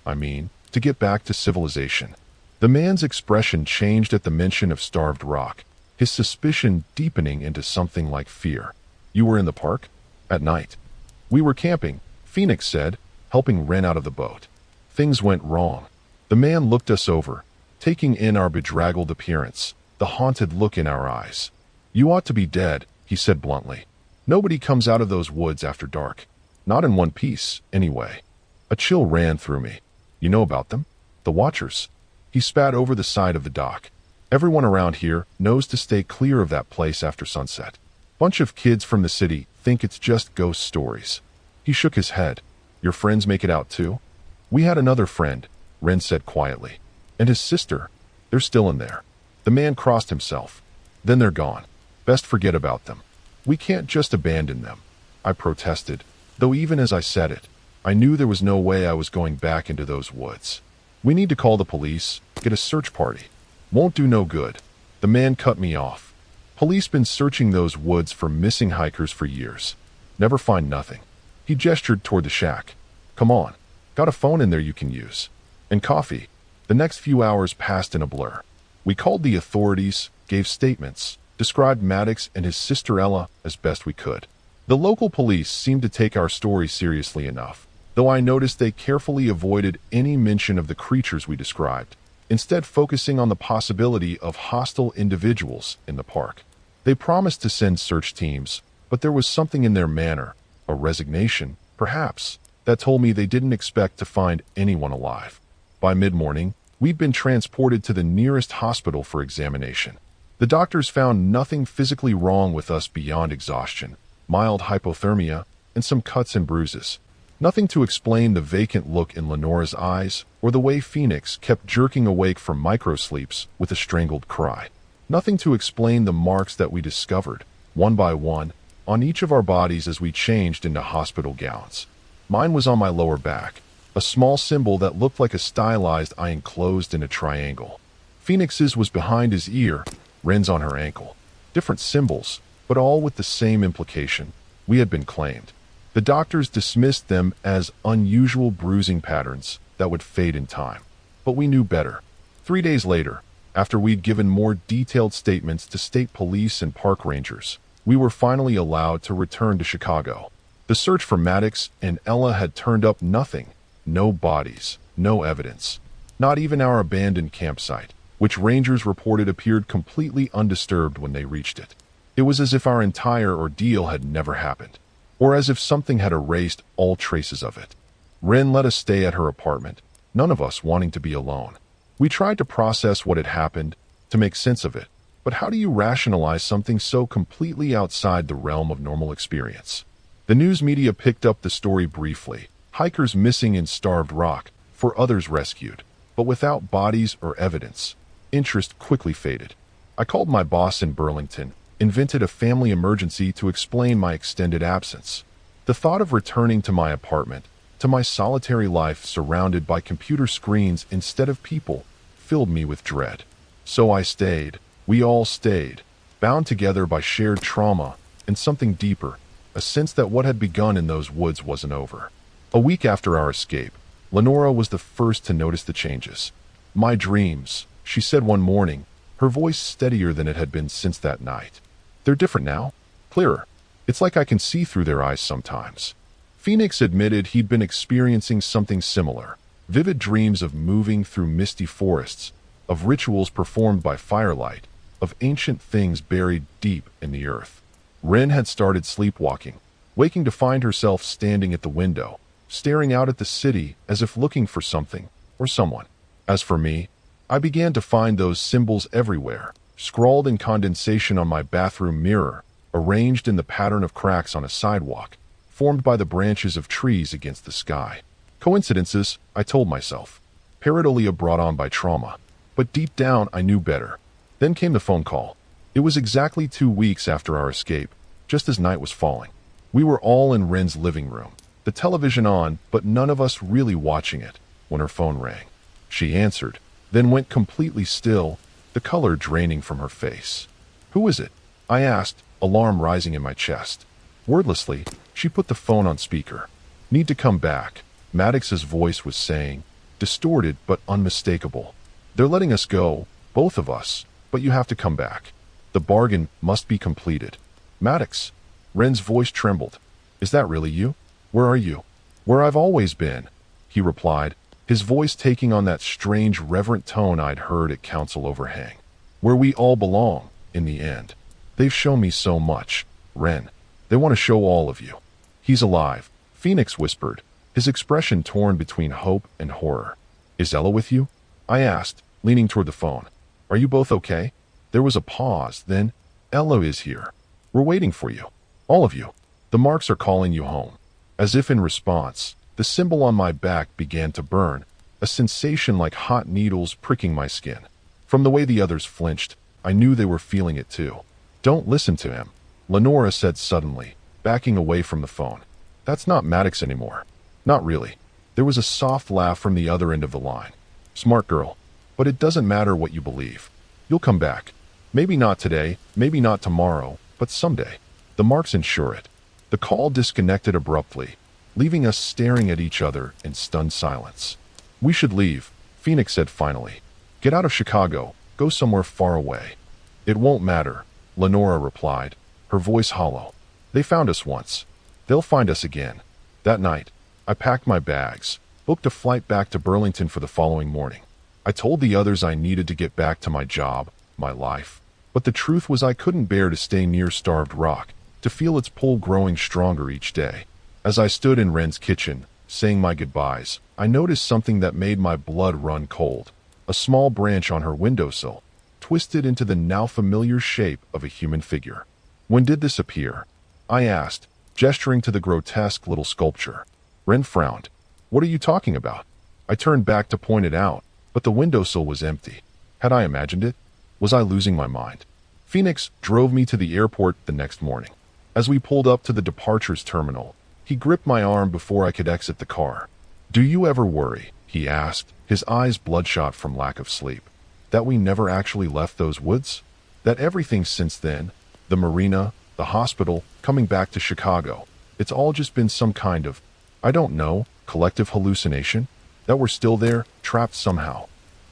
To get back to civilization." The man's expression changed at the mention of Starved Rock, his suspicion deepening into something like fear. "You were in the park? At night?" "We were camping," Phoenix said, helping Ren out of the boat. "Things went wrong." The man looked us over, taking in our bedraggled appearance, the haunted look in our eyes. "You ought to be dead," he said bluntly. "Nobody comes out of those woods after dark. Not in one piece, anyway." A chill ran through me. "You know about them? The Watchers." He spat over the side of the dock. "Everyone around here knows to stay clear of that place after sunset. Bunch of kids from the city think it's just ghost stories." He shook his head. "Your friends make it out too?" "We had another friend," Ren said quietly. "And his sister. They're still in there." The man crossed himself. "Then they're gone." Best forget about them. We can't just abandon them, I protested, though even as I said it, I knew there was no way I was going back into those woods. We need to call the police, get a search party. Won't do no good. The man cut me off. Police been searching those woods for missing hikers for years. Never find nothing. He gestured toward the shack. Come on. Got a phone in there you can use. And coffee. The next few hours passed in a blur. We called the authorities, gave statements, described Maddox and his sister Ella as best we could. The local police seemed to take our story seriously enough, though I noticed they carefully avoided any mention of the creatures we described, instead focusing on the possibility of hostile individuals in the park. They promised to send search teams, but there was something in their manner, a resignation, perhaps, that told me they didn't expect to find anyone alive. By mid-morning, we'd been transported to the nearest hospital for examination. The doctors found nothing physically wrong with us beyond exhaustion, mild hypothermia, and some cuts and bruises. Nothing to explain the vacant look in Lenora's eyes or the way Phoenix kept jerking awake from microsleeps with a strangled cry. Nothing to explain the marks that we discovered, one by one, on each of our bodies as we changed into hospital gowns. Mine was on my lower back, a small symbol that looked like a stylized eye enclosed in a triangle. Phoenix's was behind his ear, Ren's on her ankle. Different symbols, but all with the same implication. We had been claimed. The doctors dismissed them as unusual bruising patterns that would fade in time. But we knew better. 3 days later, after we'd given more detailed statements to state police and park rangers, we were finally allowed to return to Chicago. The search for Maddox and Ella had turned up nothing. No bodies, no evidence. Not even our abandoned campsite, which rangers reported appeared completely undisturbed when they reached it. It was as if our entire ordeal had never happened, or as if something had erased all traces of it. Ren let us stay at her apartment, none of us wanting to be alone. We tried to process what had happened, to make sense of it, but how do you rationalize something so completely outside the realm of normal experience? The news media picked up the story briefly. Hikers missing in Starved Rock, 4 others rescued, but without bodies or evidence. Interest quickly faded. I called my boss in Burlington, invented a family emergency to explain my extended absence. The thought of returning to my apartment, to my solitary life surrounded by computer screens instead of people, filled me with dread. So I stayed. We all stayed, bound together by shared trauma and something deeper, a sense that what had begun in those woods wasn't over. A week after our escape, Lenora was the first to notice the changes. My dreams, she said one morning, her voice steadier than it had been since that night. They're different now, clearer. It's like I can see through their eyes sometimes. Phoenix admitted he'd been experiencing something similar. Vivid dreams of moving through misty forests, of rituals performed by firelight, of ancient things buried deep in the earth. Ren had started sleepwalking, waking to find herself standing at the window, staring out at the city as if looking for something or someone. As for me, I began to find those symbols everywhere, scrawled in condensation on my bathroom mirror, arranged in the pattern of cracks on a sidewalk, formed by the branches of trees against the sky. Coincidences, I told myself. Pareidolia brought on by trauma. But deep down, I knew better. Then came the phone call. It was exactly 2 weeks after our escape, just as night was falling. We were all in Ren's living room, the television on, but none of us really watching it, when her phone rang. She answered, then went completely still, the color draining from her face. Who is it? I asked, alarm rising in my chest. Wordlessly, she put the phone on speaker. Need to come back, Maddox's voice was saying, distorted but unmistakable. They're letting us go, both of us, but you have to come back. The bargain must be completed. Maddox. Ren's voice trembled. Is that really you? Where are you? Where I've always been, he replied, his voice taking on that strange reverent tone I'd heard at Council Overhang. Where we all belong, in the end. They've shown me so much, Ren. They want to show all of you. He's alive, Phoenix whispered, his expression torn between hope and horror. Is Ella with you? I asked, leaning toward the phone. Are you both okay? There was a pause, then, Ella is here. We're waiting for you. All of you. The marks are calling you home. As if in response, the symbol on my back began to burn, a sensation like hot needles pricking my skin. From the way the others flinched, I knew they were feeling it too. Don't listen to him, Lenora said suddenly, backing away from the phone. That's not Maddox anymore. Not really. There was a soft laugh from the other end of the line. Smart girl. But it doesn't matter what you believe. You'll come back. Maybe not today, maybe not tomorrow, but someday. The marks ensure it. The call disconnected abruptly, leaving us staring at each other in stunned silence. We should leave, Phoenix said finally. Get out of Chicago. Go somewhere far away. It won't matter, Lenora replied, her voice hollow. They found us once. They'll find us again. That night, I packed my bags, booked a flight back to Burlington for the following morning. I told the others I needed to get back to my job, my life. But the truth was I couldn't bear to stay near Starved Rock, to feel its pull growing stronger each day. As I stood in Wren's kitchen, saying my goodbyes, I noticed something that made my blood run cold. A small branch on her windowsill, twisted into the now familiar shape of a human figure. When did this appear? I asked, gesturing to the grotesque little sculpture. Wren frowned. What are you talking about? I turned back to point it out, but the windowsill was empty. Had I imagined it? Was I losing my mind? Phoenix drove me to the airport the next morning. As we pulled up to the departures terminal, he gripped my arm before I could exit the car. Do you ever worry, he asked, his eyes bloodshot from lack of sleep, that we never actually left those woods? That everything since then, the marina, the hospital, coming back to Chicago, it's all just been some kind of, I don't know, collective hallucination? That we're still there, trapped somehow.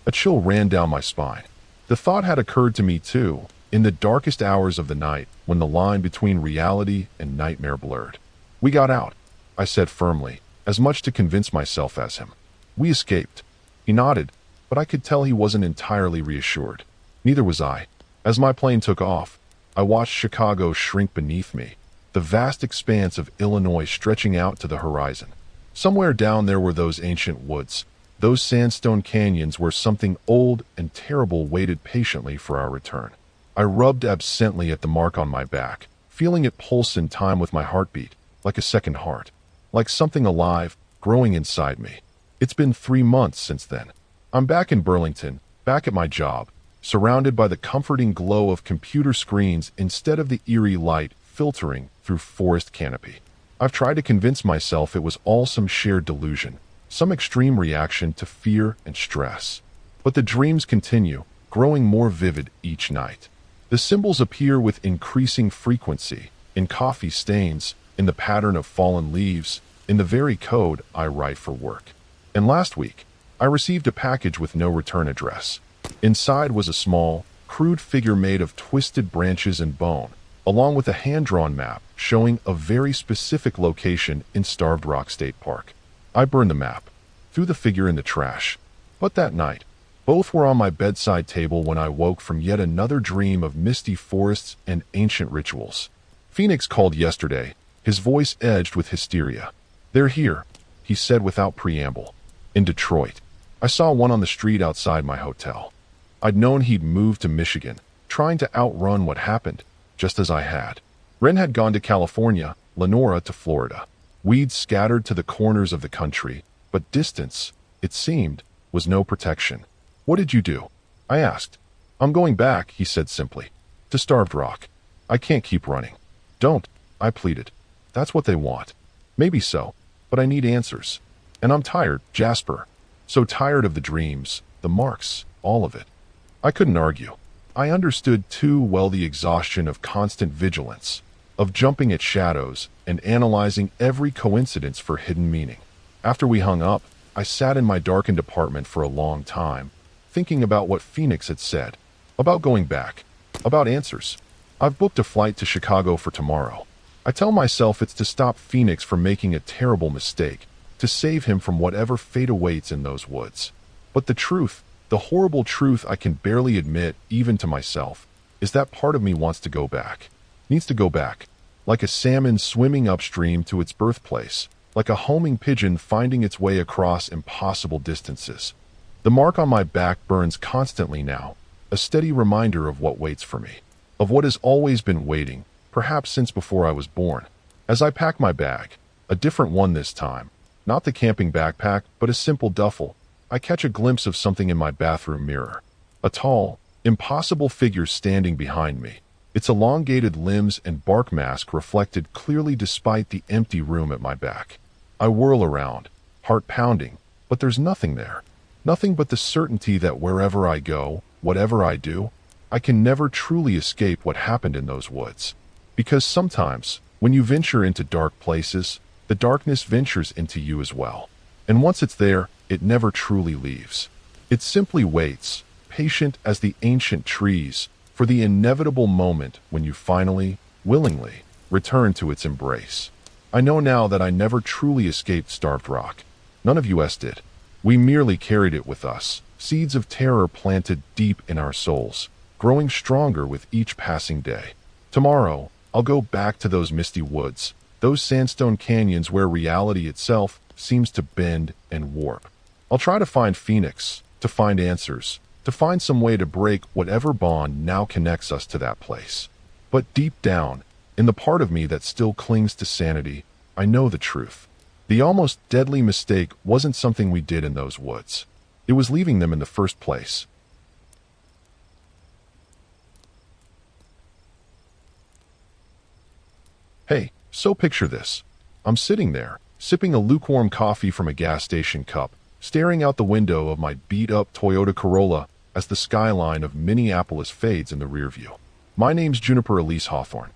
A chill ran down my spine. The thought had occurred to me too, in the darkest hours of the night, when the line between reality and nightmare blurred. We got out, I said firmly, as much to convince myself as him. We escaped. He nodded, but I could tell he wasn't entirely reassured. Neither was I. As my plane took off, I watched Chicago shrink beneath me, the vast expanse of Illinois stretching out to the horizon. Somewhere down there were those ancient woods, those sandstone canyons where something old and terrible waited patiently for our return. I rubbed absently at the mark on my back, feeling it pulse in time with my heartbeat, like a second heart, like something alive, growing inside me. It's been 3 months since then. I'm back in Burlington, back at my job, surrounded by the comforting glow of computer screens instead of the eerie light filtering through forest canopy. I've tried to convince myself it was all some shared delusion, some extreme reaction to fear and stress. But the dreams continue, growing more vivid each night. The symbols appear with increasing frequency, in coffee stains, in the pattern of fallen leaves, in the very code I write for work. And last week, I received a package with no return address. Inside was a small, crude figure made of twisted branches and bone, along with a hand-drawn map showing a very specific location in Starved Rock State Park. I burned the map, threw the figure in the trash. But that night, both were on my bedside table when I woke from yet another dream of misty forests and ancient rituals. Phoenix called yesterday, his voice edged with hysteria. They're here, he said without preamble. In Detroit. I saw one on the street outside my hotel. I'd known he'd moved to Michigan, trying to outrun what happened, just as I had. Wren had gone to California, Lenora to Florida. Weeds scattered to the corners of the country, but distance, it seemed, was no protection. What did you do? I asked. I'm going back, he said simply. To Starved Rock. I can't keep running. Don't, I pleaded. That's what they want. Maybe so, but I need answers. And I'm tired, Jasper. So tired of the dreams, the marks, all of it. I couldn't argue. I understood too well the exhaustion of constant vigilance, of jumping at shadows and analyzing every coincidence for hidden meaning. After we hung up, I sat in my darkened apartment for a long time, thinking about what Phoenix had said, about going back, about answers. I've booked a flight to Chicago for tomorrow. I tell myself it's to stop Phoenix from making a terrible mistake, to save him from whatever fate awaits in those woods. But the truth, the horrible truth I can barely admit even to myself, is that part of me wants to go back. Needs to go back. Like a salmon swimming upstream to its birthplace, like a homing pigeon finding its way across impossible distances. The mark on my back burns constantly now, a steady reminder of what waits for me, of what has always been waiting, perhaps since before I was born. As I pack my bag, a different one this time, not the camping backpack, but a simple duffel, I catch a glimpse of something in my bathroom mirror. A tall, impossible figure standing behind me, Its elongated limbs and bark mask reflected clearly despite the empty room at my back. I whirl around, heart pounding, but there's nothing there. Nothing but the certainty that wherever I go, whatever I do, I can never truly escape what happened in those woods. Because sometimes, when you venture into dark places, the darkness ventures into you as well. And once it's there, it never truly leaves. It simply waits, patient as the ancient trees, for the inevitable moment when you finally, willingly, return to its embrace. I know now that I never truly escaped Starved Rock. None of us did. We merely carried it with us, seeds of terror planted deep in our souls, growing stronger with each passing day. Tomorrow, I'll go back to those misty woods, those sandstone canyons where reality itself seems to bend and warp. I'll try to find Phoenix, to find answers, to find some way to break whatever bond now connects us to that place. But deep down, in the part of me that still clings to sanity, I know the truth. The almost deadly mistake wasn't something we did in those woods. It was leaving them in the first place. Hey, so picture this. I'm sitting there, sipping a lukewarm coffee from a gas station cup, staring out the window of my beat-up Toyota Corolla as the skyline of Minneapolis fades in the rear view. My name's Juniper Elise Hawthorne.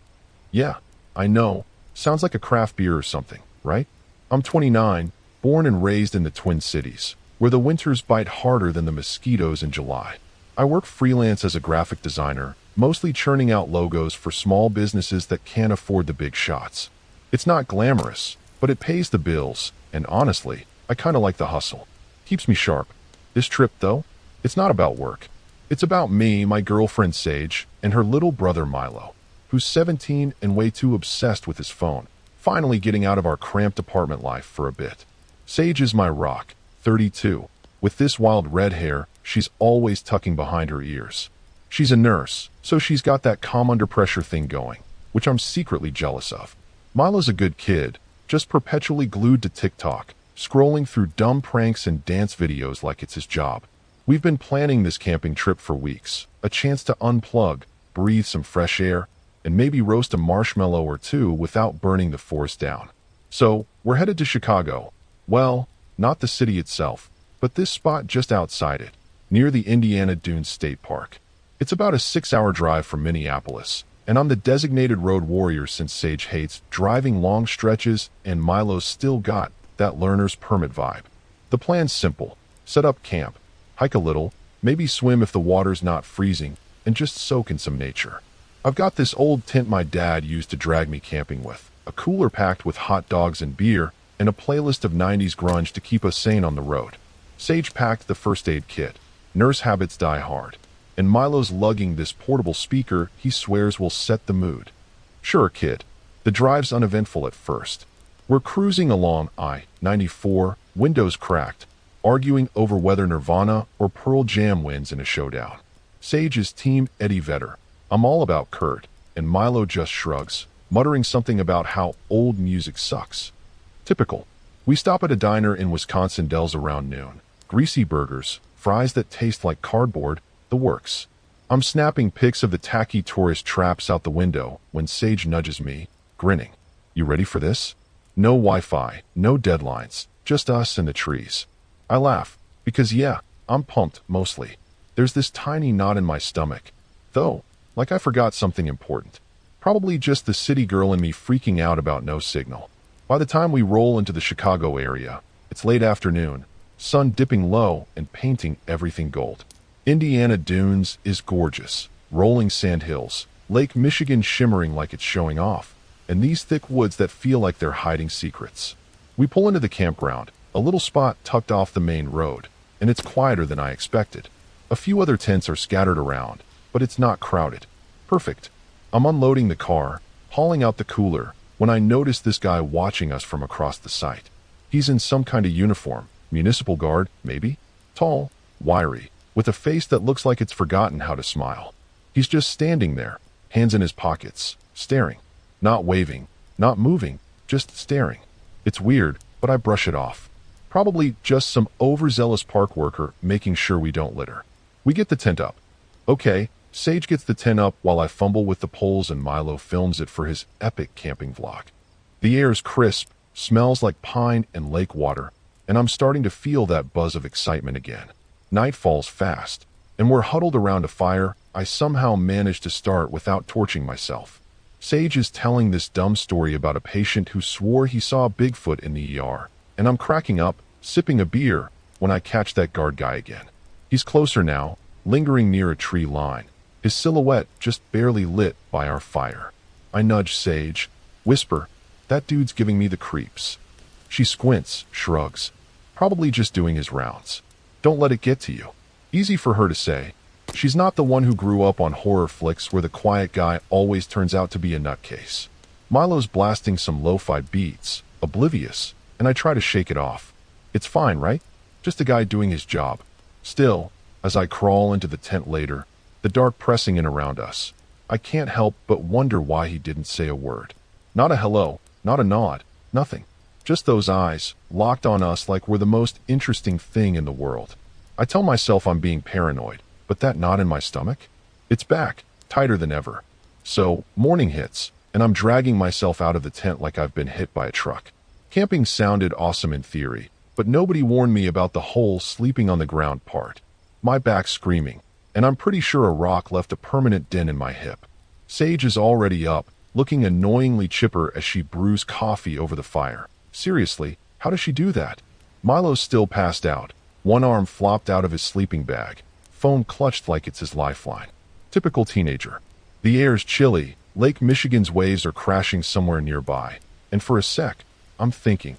Yeah, I know. Sounds like a craft beer or something, right? I'm 29, born and raised in the Twin Cities, where the winters bite harder than the mosquitoes in July. I work freelance as a graphic designer, mostly churning out logos for small businesses that can't afford the big shots. It's not glamorous, but it pays the bills, and honestly, I kinda like the hustle. Keeps me sharp. This trip, though, it's not about work. It's about me, my girlfriend Sage, and her little brother Milo, who's 17 and way too obsessed with his phone, finally getting out of our cramped apartment life for a bit. Sage is my rock, 32. With this wild red hair, she's always tucking behind her ears. She's a nurse, so she's got that calm under pressure thing going, which I'm secretly jealous of. Milo's a good kid, just perpetually glued to TikTok, scrolling through dumb pranks and dance videos like it's his job. We've been planning this camping trip for weeks, a chance to unplug, breathe some fresh air, and maybe roast a marshmallow or two without burning the forest down. So, we're headed to Chicago. Well, not the city itself, but this spot just outside it, near the Indiana Dunes State Park. It's about a 6-hour drive from Minneapolis, and I'm the designated road warrior since Sage hates driving long stretches and Milo's still got that learner's permit vibe. The plan's simple. Set up camp, hike a little, maybe swim if the water's not freezing, and just soak in some nature. I've got this old tent my dad used to drag me camping with, a cooler packed with hot dogs and beer, and a playlist of 90s grunge to keep us sane on the road. Sage packed the first aid kit. Nurse habits die hard. And Milo's lugging this portable speaker he swears will set the mood. Sure, kid. The drive's uneventful at first. We're cruising along I-94, windows cracked, arguing over whether Nirvana or Pearl Jam wins in a showdown. Sage is Team Eddie Vedder. I'm all about Kurt, and Milo just shrugs, muttering something about how old music sucks. Typical. We stop at a diner in Wisconsin Dells around noon. Greasy burgers, fries that taste like cardboard, the works. I'm snapping pics of the tacky tourist traps out the window when Sage nudges me, grinning. You ready for this? No Wi-Fi, no deadlines, just us and the trees. I laugh, because yeah, I'm pumped, mostly. There's this tiny knot in my stomach. Though, like I forgot something important. Probably just the city girl in me freaking out about no signal. By the time we roll into the Chicago area, it's late afternoon, sun dipping low and painting everything gold. Indiana Dunes is gorgeous, rolling sand hills, Lake Michigan shimmering like it's showing off, and these thick woods that feel like they're hiding secrets. We pull into the campground, a little spot tucked off the main road, and it's quieter than I expected. A few other tents are scattered around, but it's not crowded. Perfect. I'm unloading the car, hauling out the cooler, when I notice this guy watching us from across the site. He's in some kind of uniform, municipal guard, maybe? Tall, wiry, with a face that looks like it's forgotten how to smile. He's just standing there, hands in his pockets, staring. Not waving, not moving, just staring. It's weird, but I brush it off. Probably just some overzealous park worker making sure we don't litter. We get the tent up. Okay, Sage gets the tent up while I fumble with the poles and Milo films it for his epic camping vlog. The air is crisp, smells like pine and lake water, and I'm starting to feel that buzz of excitement again. Night falls fast, and we're huddled around a fire I somehow manage to start without torching myself. Sage is telling this dumb story about a patient who swore he saw Bigfoot in the ER, and I'm cracking up, sipping a beer, when I catch that guard guy again. He's closer now, lingering near a tree line, his silhouette just barely lit by our fire. I nudge Sage, whisper, "That dude's giving me the creeps." She squints, shrugs, probably just doing his rounds. Don't let it get to you. Easy for her to say. She's not the one who grew up on horror flicks where the quiet guy always turns out to be a nutcase. Milo's blasting some lo-fi beats, oblivious, and I try to shake it off. It's fine, right? Just a guy doing his job. Still, as I crawl into the tent later, the dark pressing in around us, I can't help but wonder why he didn't say a word. Not a hello, not a nod, nothing. Just those eyes, locked on us like we're the most interesting thing in the world. I tell myself I'm being paranoid, but that knot in my stomach? It's back, tighter than ever. So, morning hits, and I'm dragging myself out of the tent like I've been hit by a truck. Camping sounded awesome in theory, but nobody warned me about the whole sleeping on the ground part. My back's screaming, and I'm pretty sure a rock left a permanent dent in my hip. Sage is already up, looking annoyingly chipper as she brews coffee over the fire. Seriously, how does she do that? Milo's still passed out, one arm flopped out of his sleeping bag, phone clutched like it's his lifeline. Typical teenager. The air's chilly, Lake Michigan's waves are crashing somewhere nearby, and for a sec, I'm thinking,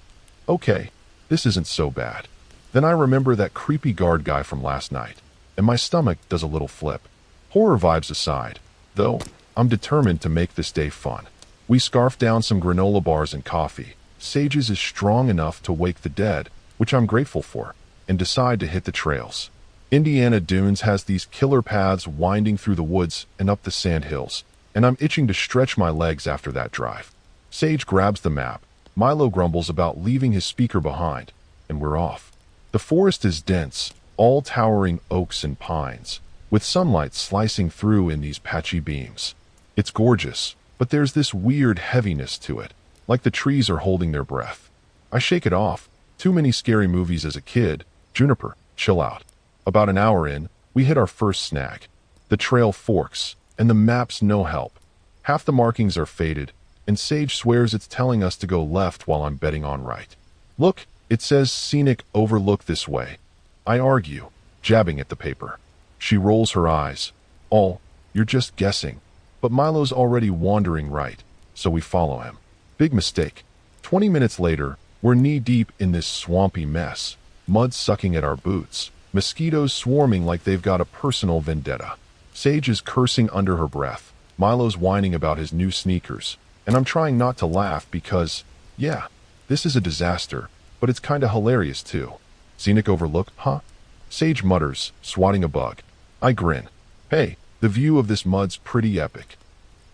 okay, this isn't so bad. Then I remember that creepy guard guy from last night, and my stomach does a little flip. Horror vibes aside, though, I'm determined to make this day fun. We scarf down some granola bars and coffee. Sage's is strong enough to wake the dead, which I'm grateful for, and decide to hit the trails. Indiana Dunes has these killer paths winding through the woods and up the sand hills, and I'm itching to stretch my legs after that drive. Sage grabs the map. Milo grumbles about leaving his speaker behind, and we're off. The forest is dense, all towering oaks and pines, with sunlight slicing through in these patchy beams. It's gorgeous, but there's this weird heaviness to it, like the trees are holding their breath. I shake it off. Too many scary movies as a kid. Juniper, chill out. About an hour in, we hit our first snag. The trail forks, and the map's no help. Half the markings are faded, and Sage swears it's telling us to go left while I'm betting on right. Look, it says scenic overlook this way. I argue, jabbing at the paper. She rolls her eyes. You're just guessing. But Milo's already wandering right, so we follow him. Big mistake. 20 minutes later, we're knee-deep in this swampy mess, mud sucking at our boots, mosquitoes swarming like they've got a personal vendetta. Sage is cursing under her breath. Milo's whining about his new sneakers, and I'm trying not to laugh because, yeah, this is a disaster, but it's kinda hilarious too. Scenic overlook, huh? Sage mutters, swatting a bug. I grin. Hey, the view of this mud's pretty epic.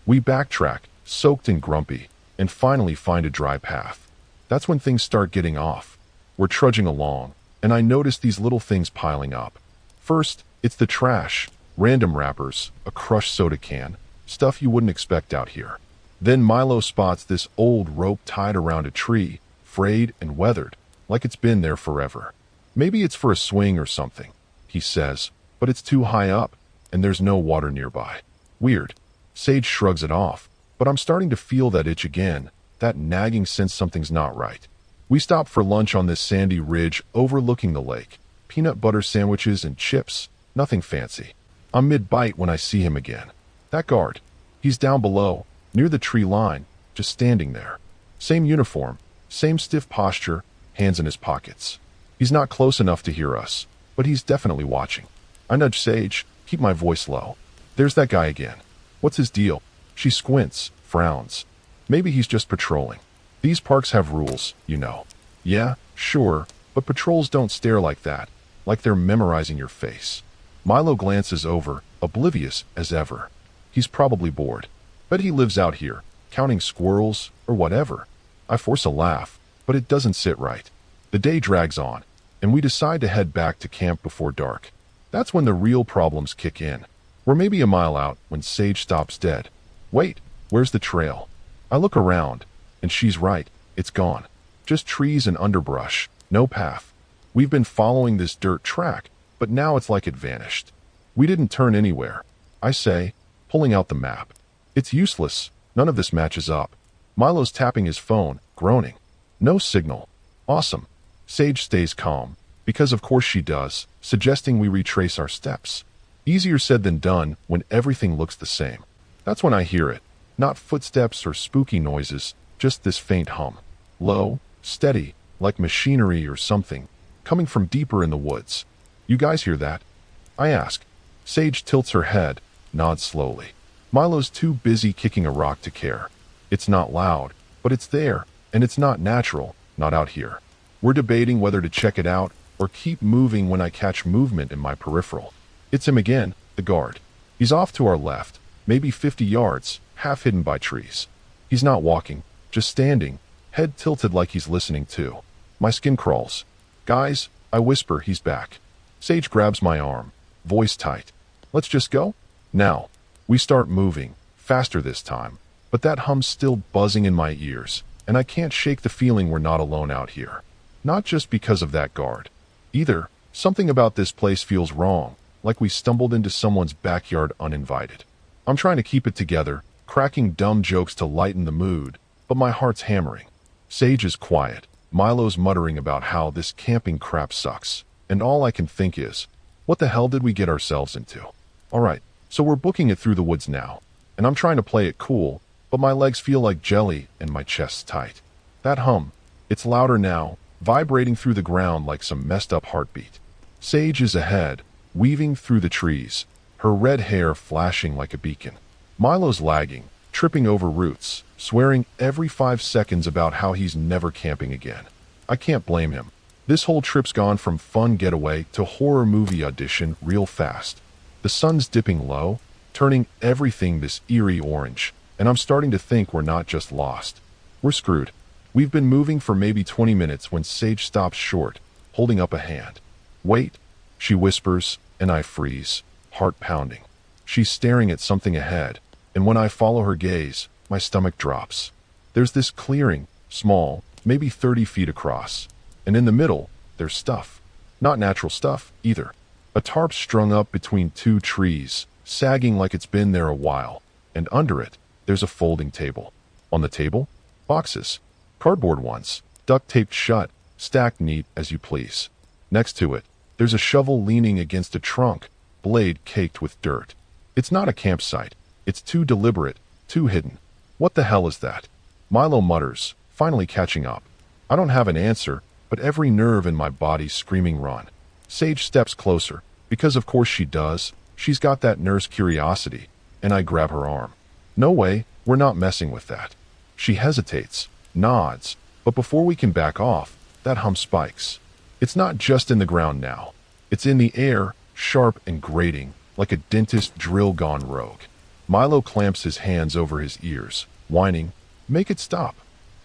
We backtrack, soaked and grumpy, and finally find a dry path. That's when things start getting off. We're trudging along, and I notice these little things piling up. First, it's the trash, random wrappers, a crushed soda can, stuff you wouldn't expect out here. Then Milo spots this old rope tied around a tree, frayed and weathered, like it's been there forever. Maybe it's for a swing or something, he says, but it's too high up, and there's no water nearby. Weird. Sage shrugs it off, but I'm starting to feel that itch again, that nagging sense something's not right. We stop for lunch on this sandy ridge overlooking the lake. Peanut butter sandwiches and chips, nothing fancy. I'm mid-bite when I see him again. That guard. He's down below, near the tree line, just standing there. Same uniform, same stiff posture, hands in his pockets. He's not close enough to hear us, but he's definitely watching. I nudge Sage, keep my voice low. There's that guy again. What's his deal? She squints, frowns. Maybe he's just patrolling. These parks have rules, you know. Yeah, sure, but patrols don't stare like that, like they're memorizing your face. Milo glances over, oblivious as ever. He's probably bored. Bet he lives out here, counting squirrels or whatever. I force a laugh, but it doesn't sit right. The day drags on, and we decide to head back to camp before dark. That's when the real problems kick in. We're maybe a mile out when Sage stops dead. Wait, where's the trail? I look around, and she's right, it's gone. Just trees and underbrush, no path. We've been following this dirt track, but now it's like it vanished. We didn't turn anywhere. I say, pulling out the map. It's useless, none of this matches up. Milo's tapping his phone, groaning. No signal. Awesome. Sage stays calm, because of course she does, suggesting we retrace our steps. Easier said than done when everything looks the same. That's when I hear it. Not footsteps or spooky noises, just this faint hum. Low, steady, like machinery or something, coming from deeper in the woods. You guys hear that? I ask. Sage tilts her head, nods slowly. Milo's too busy kicking a rock to care. It's not loud, but it's there, and it's not natural, not out here. We're debating whether to check it out or keep moving when I catch movement in my peripheral. It's him again, the guard. He's off to our left, maybe 50 yards, half hidden by trees. He's not walking, just standing, head tilted like he's listening too. My skin crawls. Guys, I whisper, he's back. Sage grabs my arm, voice tight. Let's just go? Now. We start moving, faster this time, but that hum's still buzzing in my ears, and I can't shake the feeling we're not alone out here. Not just because of that guard. Either, something about this place feels wrong, like we stumbled into someone's backyard uninvited. I'm trying to keep it together, cracking dumb jokes to lighten the mood, but my heart's hammering. Sage is quiet. Milo's muttering about how this camping crap sucks, and all I can think is, what the hell did we get ourselves into? Alright, so we're booking it through the woods now, and I'm trying to play it cool, but my legs feel like jelly and my chest's tight. That hum, it's louder now, vibrating through the ground like some messed up heartbeat. Sage is ahead, weaving through the trees, her red hair flashing like a beacon. Milo's lagging, tripping over roots, swearing every 5 seconds about how he's never camping again. I can't blame him. This whole trip's gone from fun getaway to horror movie audition real fast. The sun's dipping low, turning everything this eerie orange, and I'm starting to think we're not just lost. We're screwed. We've been moving for maybe 20 minutes when Sage stops short, holding up a hand. Wait, she whispers, and I freeze, heart pounding. She's staring at something ahead, and when I follow her gaze, my stomach drops. There's this clearing, small, maybe 30 feet across, and in the middle, there's stuff. Not natural stuff, either. A tarp strung up between 2 trees, sagging like it's been there a while, and under it, there's a folding table. On the table, boxes. Cardboard ones, duct-taped shut, stacked neat as you please. Next to it, there's a shovel leaning against a trunk, blade caked with dirt. It's not a campsite. It's too deliberate, too hidden. What the hell is that? Milo mutters, finally catching up. I don't have an answer, but every nerve in my body's screaming run. Sage steps closer, because of course she does. She's got that nurse curiosity, and I grab her arm. No way, we're not messing with that. She hesitates, nods, but before we can back off, that hum spikes. It's not just in the ground now. It's in the air, sharp and grating, like a dentist drill gone rogue. Milo clamps his hands over his ears, whining, "Make it stop."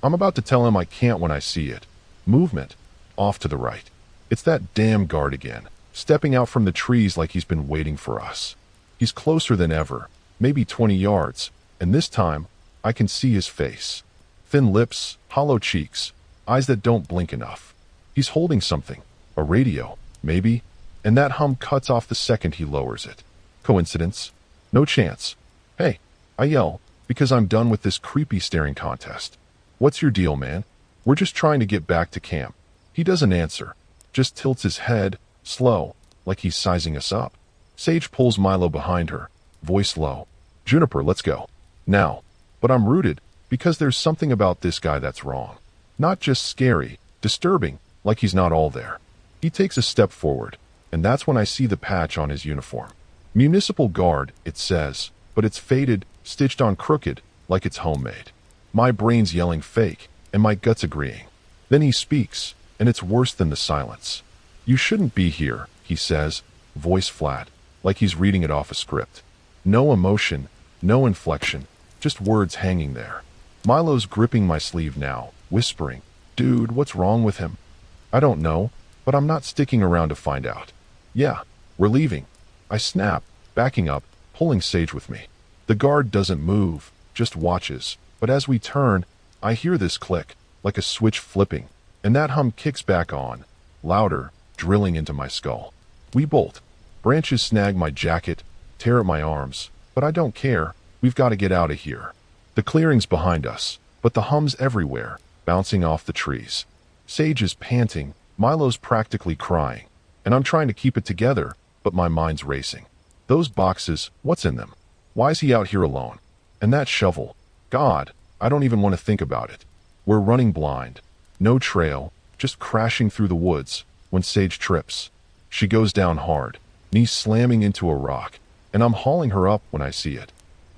I'm about to tell him I can't when I see it. Movement. Off to the right. It's that damn guard again, stepping out from the trees like he's been waiting for us. He's closer than ever, maybe 20 yards, and this time, I can see his face. Thin lips, hollow cheeks, eyes that don't blink enough. He's holding something, a radio, maybe, and that hum cuts off the second he lowers it. Coincidence? No chance. Hey, I yell, because I'm done with this creepy staring contest. What's your deal, man? We're just trying to get back to camp. He doesn't answer, just tilts his head, slow, like he's sizing us up. Sage pulls Milo behind her, voice low. Juniper, let's go. Now. But I'm rooted, because there's something about this guy that's wrong. Not just scary, disturbing, like he's not all there. He takes a step forward, and that's when I see the patch on his uniform. Municipal Guard, it says, but it's faded, stitched on crooked, like it's homemade. My brain's yelling fake, and my gut's agreeing. Then he speaks, and it's worse than the silence. You shouldn't be here, he says, voice flat, like he's reading it off a script. No emotion, no inflection, just words hanging there. Milo's gripping my sleeve now, whispering, "Dude, what's wrong with him?" I don't know, but I'm not sticking around to find out. Yeah, we're leaving. I snap, backing up, pulling Sage with me. The guard doesn't move, just watches, but as we turn, I hear this click, like a switch flipping, and that hum kicks back on, louder, drilling into my skull. We bolt. Branches snag my jacket, tear at my arms, but I don't care. We've got to get out of here. The clearing's behind us, but the hum's everywhere, bouncing off the trees. Sage is panting, Milo's practically crying, and I'm trying to keep it together, but my mind's racing. Those boxes, what's in them? Why is he out here alone? And that shovel? God, I don't even want to think about it. We're running blind. No trail, just crashing through the woods, when Sage trips. She goes down hard, knees slamming into a rock, and I'm hauling her up when I see it.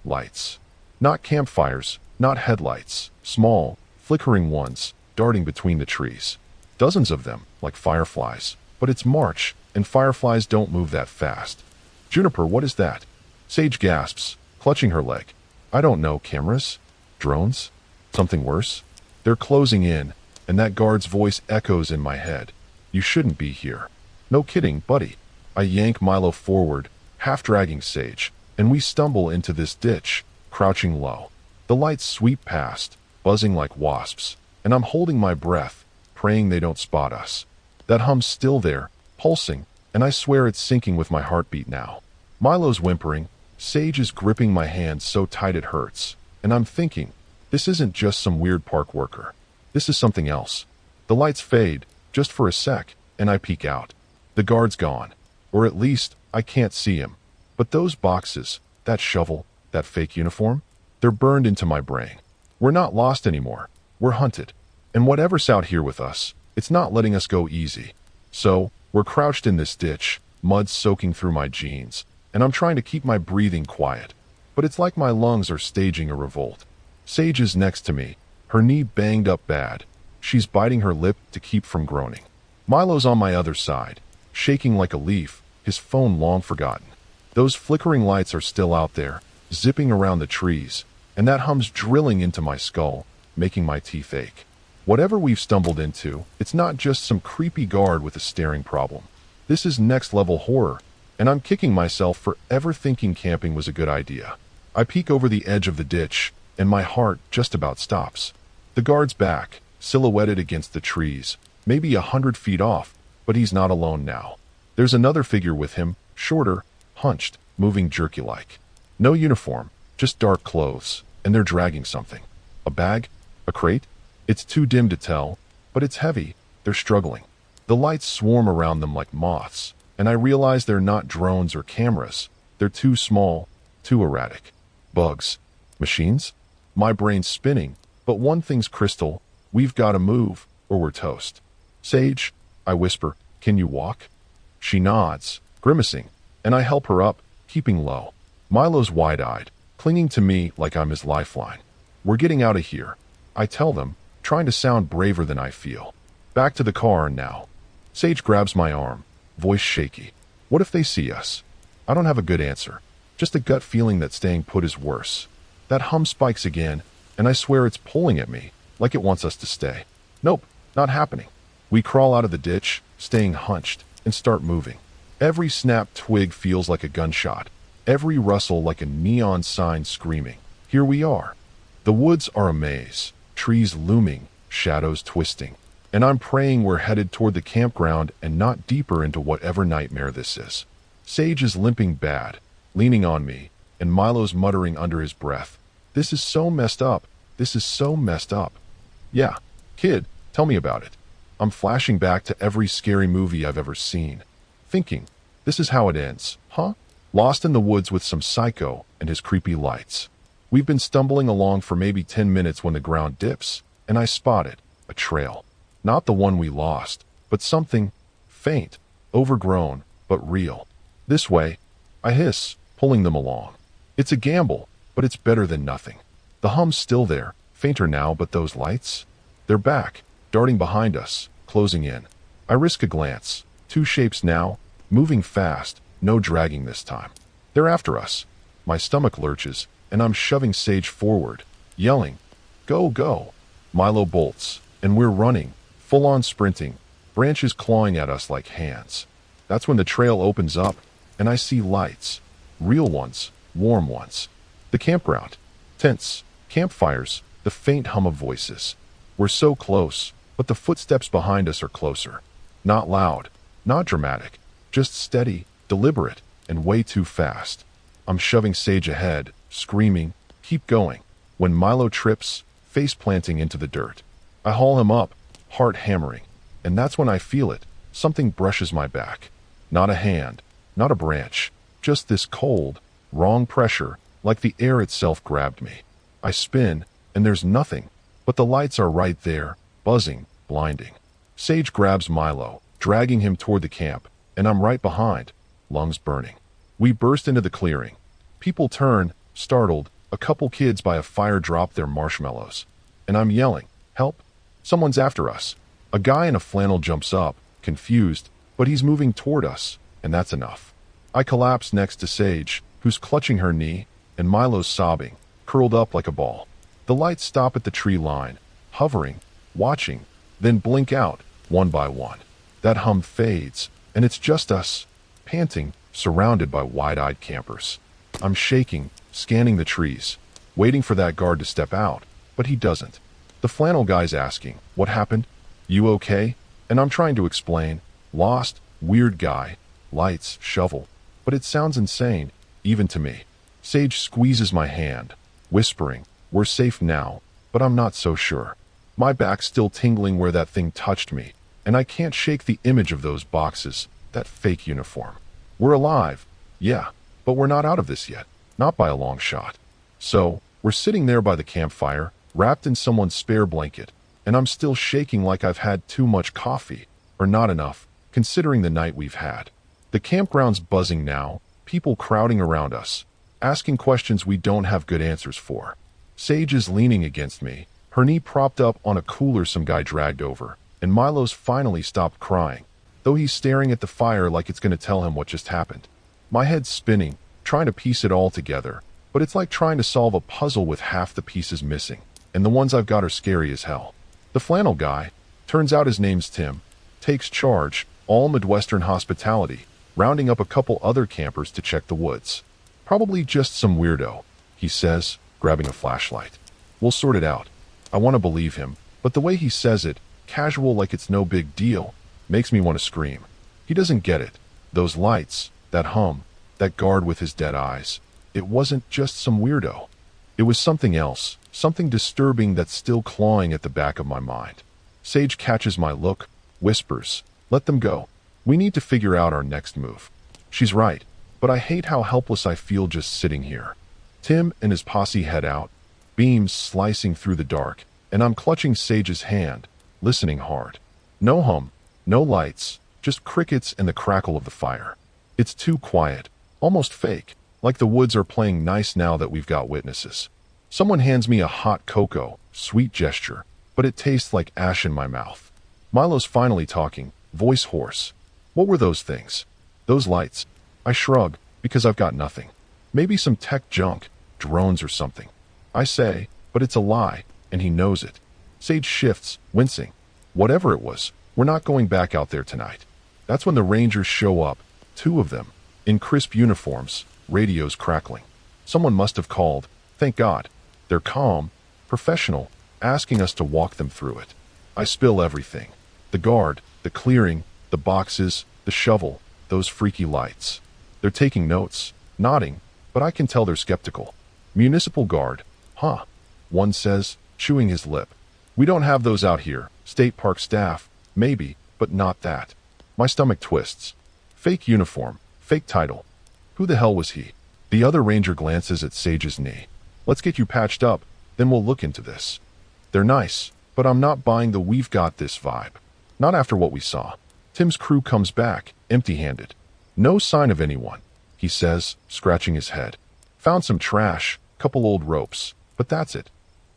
Lights. Not campfires, not headlights, small, flickering ones, darting between the trees. Dozens of them, like fireflies. But it's March, and fireflies don't move that fast. Juniper, what is that? Sage gasps, clutching her leg. I don't know, cameras? Drones? Something worse? They're closing in, and that guard's voice echoes in my head. You shouldn't be here. No kidding, buddy. I yank Milo forward, half dragging Sage, and we stumble into this ditch, crouching low. The lights sweep past, buzzing like wasps, and I'm holding my breath, praying they don't spot us. That hum's still there, pulsing, and I swear it's syncing with my heartbeat now. Milo's whimpering, Sage is gripping my hand so tight it hurts, and I'm thinking, this isn't just some weird park worker. This is something else. The lights fade, just for a sec, and I peek out. The guard's gone. Or at least, I can't see him. But those boxes, that shovel, that fake uniform, they're burned into my brain. We're not lost anymore. We're hunted. And whatever's out here with us, it's not letting us go easy. So, we're crouched in this ditch, mud soaking through my jeans, and I'm trying to keep my breathing quiet. But it's like my lungs are staging a revolt. Sage is next to me, her knee banged up bad. She's biting her lip to keep from groaning. Milo's on my other side, shaking like a leaf, his phone long forgotten. Those flickering lights are still out there, zipping around the trees, and that hum's drilling into my skull, making my teeth ache. Whatever we've stumbled into, it's not just some creepy guard with a staring problem. This is next-level horror, and I'm kicking myself for ever thinking camping was a good idea. I peek over the edge of the ditch, and my heart just about stops. The guard's back, silhouetted against the trees, maybe 100 feet off, but he's not alone now. There's another figure with him, shorter, hunched, moving jerky-like. No uniform, just dark clothes, and they're dragging something. A bag? A crate? It's too dim to tell, but it's heavy. They're struggling. The lights swarm around them like moths, and I realize they're not drones or cameras. They're too small, too erratic. Bugs. Machines? My brain's spinning, but one thing's crystal. We've got to move, or we're toast. Sage, I whisper, can you walk? She nods, grimacing, and I help her up, keeping low. Milo's wide-eyed, clinging to me like I'm his lifeline. We're getting out of here, I tell them, trying to sound braver than I feel. Back to the car now. Sage grabs my arm, voice shaky. What if they see us? I don't have a good answer. Just a gut feeling that staying put is worse. That hum spikes again, and I swear it's pulling at me, like it wants us to stay. Nope, not happening. We crawl out of the ditch, staying hunched, and start moving. Every snapped twig feels like a gunshot. Every rustle like a neon sign screaming. Here we are. The woods are a maze, trees looming, shadows twisting. And I'm praying we're headed toward the campground and not deeper into whatever nightmare this is. Sage is limping bad, leaning on me, and Milo's muttering under his breath. This is so messed up. This is so messed up. Yeah, kid, tell me about it. I'm flashing back to every scary movie I've ever seen, thinking, this is how it ends, huh? Lost in the woods with some psycho and his creepy lights. We've been stumbling along for maybe 10 minutes when the ground dips, and I spot it, a trail. Not the one we lost, but something faint, overgrown, but real. This way, I hiss, pulling them along. It's a gamble, but it's better than nothing. The hum's still there, fainter now, but those lights? They're back, darting behind us, closing in. I risk a glance. Two shapes now, moving fast, no dragging this time. They're after us. My stomach lurches, and I'm shoving Sage forward, yelling, "Go, go!" Milo bolts, and we're running, full-on sprinting, branches clawing at us like hands. That's when the trail opens up, and I see lights. Real ones, warm ones. The campground. Tents, campfires, the faint hum of voices. We're so close, but the footsteps behind us are closer. Not loud, not dramatic, just steady, deliberate, and way too fast. I'm shoving Sage ahead, screaming, "Keep going," when Milo trips, face planting into the dirt. I haul him up, heart hammering, and that's when I feel it. Something brushes my back. Not a hand, not a branch, just this cold, wrong pressure, like the air itself grabbed me. I spin, and there's nothing, but the lights are right there, buzzing, blinding. Sage grabs Milo, dragging him toward the camp, and I'm right behind, lungs burning. We burst into the clearing. People turn, startled. A couple kids by a fire drop their marshmallows. And I'm yelling, "Help! Someone's after us!" A guy in a flannel jumps up, confused, but he's moving toward us, and that's enough. I collapse next to Sage, who's clutching her knee, and Milo's sobbing, curled up like a ball. The lights stop at the tree line, hovering, watching, then blink out, one by one. That hum fades, and it's just us, panting, surrounded by wide-eyed campers. I'm shaking, scanning the trees, waiting for that guard to step out, but he doesn't. The flannel guy's asking, "What happened? You okay?" And I'm trying to explain, "Lost, weird guy, lights, shovel," but it sounds insane, even to me. Sage squeezes my hand, whispering, "We're safe now," but I'm not so sure. My back's still tingling where that thing touched me, and I can't shake the image of those boxes, that fake uniform. We're alive, yeah, but we're not out of this yet, not by a long shot. So, we're sitting there by the campfire, wrapped in someone's spare blanket, and I'm still shaking like I've had too much coffee, or not enough, considering the night we've had. The campground's buzzing now, people crowding around us, asking questions we don't have good answers for. Sage is leaning against me, her knee propped up on a cooler some guy dragged over, and Milo's finally stopped crying, though he's staring at the fire like it's going to tell him what just happened. My head's spinning, trying to piece it all together, but it's like trying to solve a puzzle with half the pieces missing, and the ones I've got are scary as hell. The flannel guy, turns out his name's Tim, takes charge, all Midwestern hospitality, rounding up a couple other campers to check the woods. "Probably just some weirdo," he says, grabbing a flashlight. "We'll sort it out." I want to believe him, but the way he says it, casual like it's no big deal, makes me want to scream. He doesn't get it. Those lights, that hum, that guard with his dead eyes. It wasn't just some weirdo. It was something else, something disturbing that's still clawing at the back of my mind. Sage catches my look, whispers, "Let them go. We need to figure out our next move." She's right, but I hate how helpless I feel just sitting here. Tim and his posse head out, beams slicing through the dark, and I'm clutching Sage's hand, listening hard. No hum, no lights, just crickets and the crackle of the fire. It's too quiet, almost fake, like the woods are playing nice now that we've got witnesses. Someone hands me a hot cocoa, sweet gesture, but it tastes like ash in my mouth. Milo's finally talking, voice hoarse. "What were those things? Those lights?" I shrug, because I've got nothing. "Maybe some tech junk, drones or something," I say, but it's a lie, and he knows it. Sage shifts, wincing. "Whatever it was, we're not going back out there tonight." That's when the Rangers show up, 2 of them, in crisp uniforms, radios crackling. Someone must have called, thank God. They're calm, professional, asking us to walk them through it. I spill everything. The guard, the clearing, the boxes, the shovel, those freaky lights. They're taking notes, nodding, but I can tell they're skeptical. "Municipal guard, huh?" one says, chewing his lip. "We don't have those out here. State park staff, maybe, but not that." My stomach twists. Fake uniform, fake title. Who the hell was he? The other ranger glances at Sage's knee. "Let's get you patched up, then we'll look into this." They're nice, but I'm not buying the "we've got this" vibe. Not after what we saw. Tim's crew comes back, empty-handed. "No sign of anyone," he says, scratching his head. "Found some trash, couple old ropes, but that's it."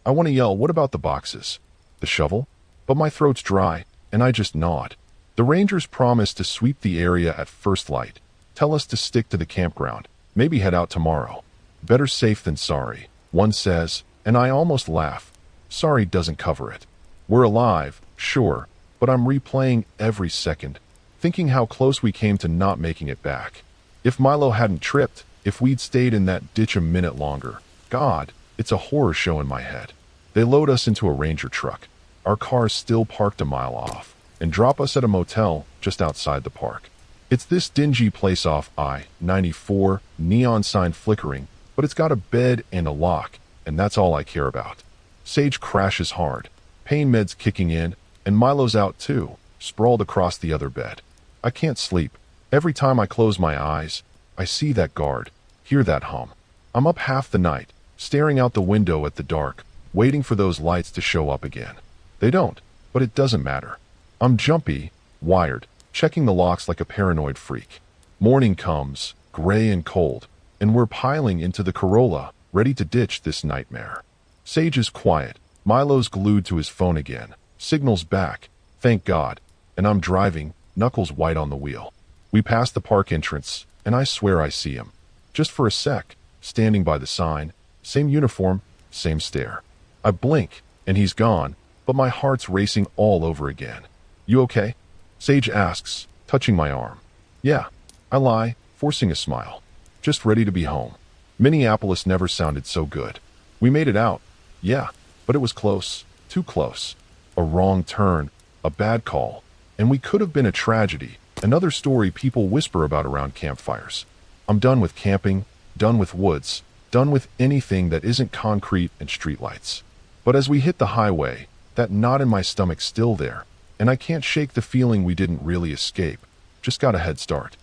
I want to yell, "What about the boxes? The shovel?" But my throat's dry, and I just nod. The Rangers promise to sweep the area at first light, tell us to stick to the campground, maybe head out tomorrow. "Better safe than sorry," one says, and I almost laugh. Sorry doesn't cover it. We're alive, sure, but I'm replaying every second, thinking how close we came to not making it back. If Milo hadn't tripped, If we'd stayed in that ditch a minute longer, God, it's a horror show in my head. They load us into a Ranger truck, our car's still parked a mile off, and drop us at a motel just outside the park. It's this dingy place off I-94, neon sign flickering, but it's got a bed and a lock, and that's all I care about. Sage crashes hard, pain meds kicking in, and Milo's out too, sprawled across the other bed. I can't sleep. Every time I close my eyes, I see that guard, hear that hum. I'm up half the night, staring out the window at the dark, waiting for those lights to show up again. They don't, but it doesn't matter. I'm jumpy, wired, checking the locks like a paranoid freak. Morning comes, gray and cold, and we're piling into the Corolla, ready to ditch this nightmare. Sage is quiet. Milo's glued to his phone again. Signals back, thank God, and I'm driving, knuckles white on the wheel. We pass the park entrance, and I swear I see him. Just for a sec, standing by the sign, same uniform, same stare. I blink, and he's gone, but my heart's racing all over again. You okay? Sage asks, touching my arm. Yeah, I lie, forcing a smile. Just ready to be home. Minneapolis never sounded so good. We made it out. Yeah, but it was close, too close. A wrong turn, a bad call, and we could have been a tragedy, another story people whisper about around campfires. I'm done with camping, done with woods, done with anything that isn't concrete and streetlights. But as we hit the highway, that knot in my stomach's still there, and I can't shake the feeling we didn't really escape, just got a head start.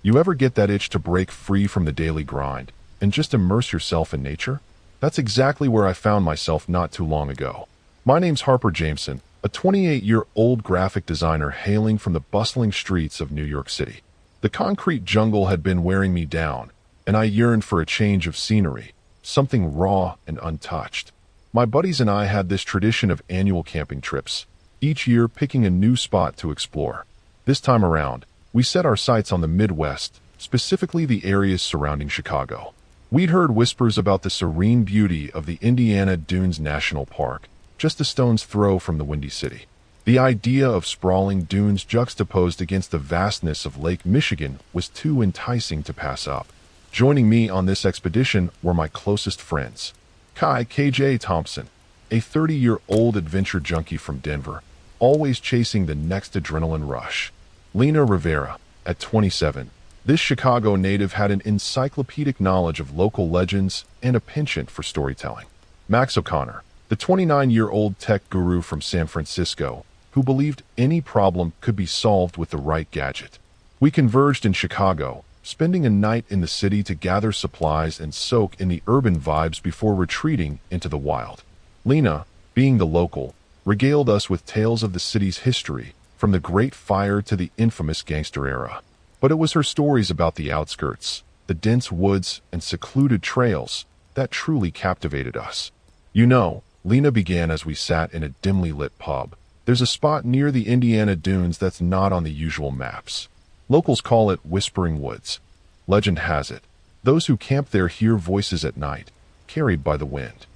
You ever get that itch to break free from the daily grind and just immerse yourself in nature? That's exactly where I found myself not too long ago. My name's Harper Jameson, a 28-year-old graphic designer hailing from the bustling streets of New York City. The concrete jungle had been wearing me down, and I yearned for a change of scenery, something raw and untouched. My buddies and I had this tradition of annual camping trips, each year picking a new spot to explore. This time around, we set our sights on the Midwest, specifically the areas surrounding Chicago. We'd heard whispers about the serene beauty of the Indiana Dunes National Park, just a stone's throw from the Windy City. The idea of sprawling dunes juxtaposed against the vastness of Lake Michigan was too enticing to pass up. Joining me on this expedition were my closest friends. Kai KJ Thompson, a 30-year-old adventure junkie from Denver, always chasing the next adrenaline rush. Lena Rivera, at 27, this Chicago native had an encyclopedic knowledge of local legends and a penchant for storytelling. Max O'Connor, the 29-year-old tech guru from San Francisco, who believed any problem could be solved with the right gadget. We converged in Chicago, spending a night in the city to gather supplies and soak in the urban vibes before retreating into the wild. Lena, being the local, regaled us with tales of the city's history, from the Great Fire to the infamous gangster era. But it was her stories about the outskirts, the dense woods and secluded trails, that truly captivated us. You know, Lena began as we sat in a dimly lit pub. There's a spot near the Indiana Dunes that's not on the usual maps. Locals call it Whispering Woods. Legend has it, those who camp there hear voices at night, carried by the wind.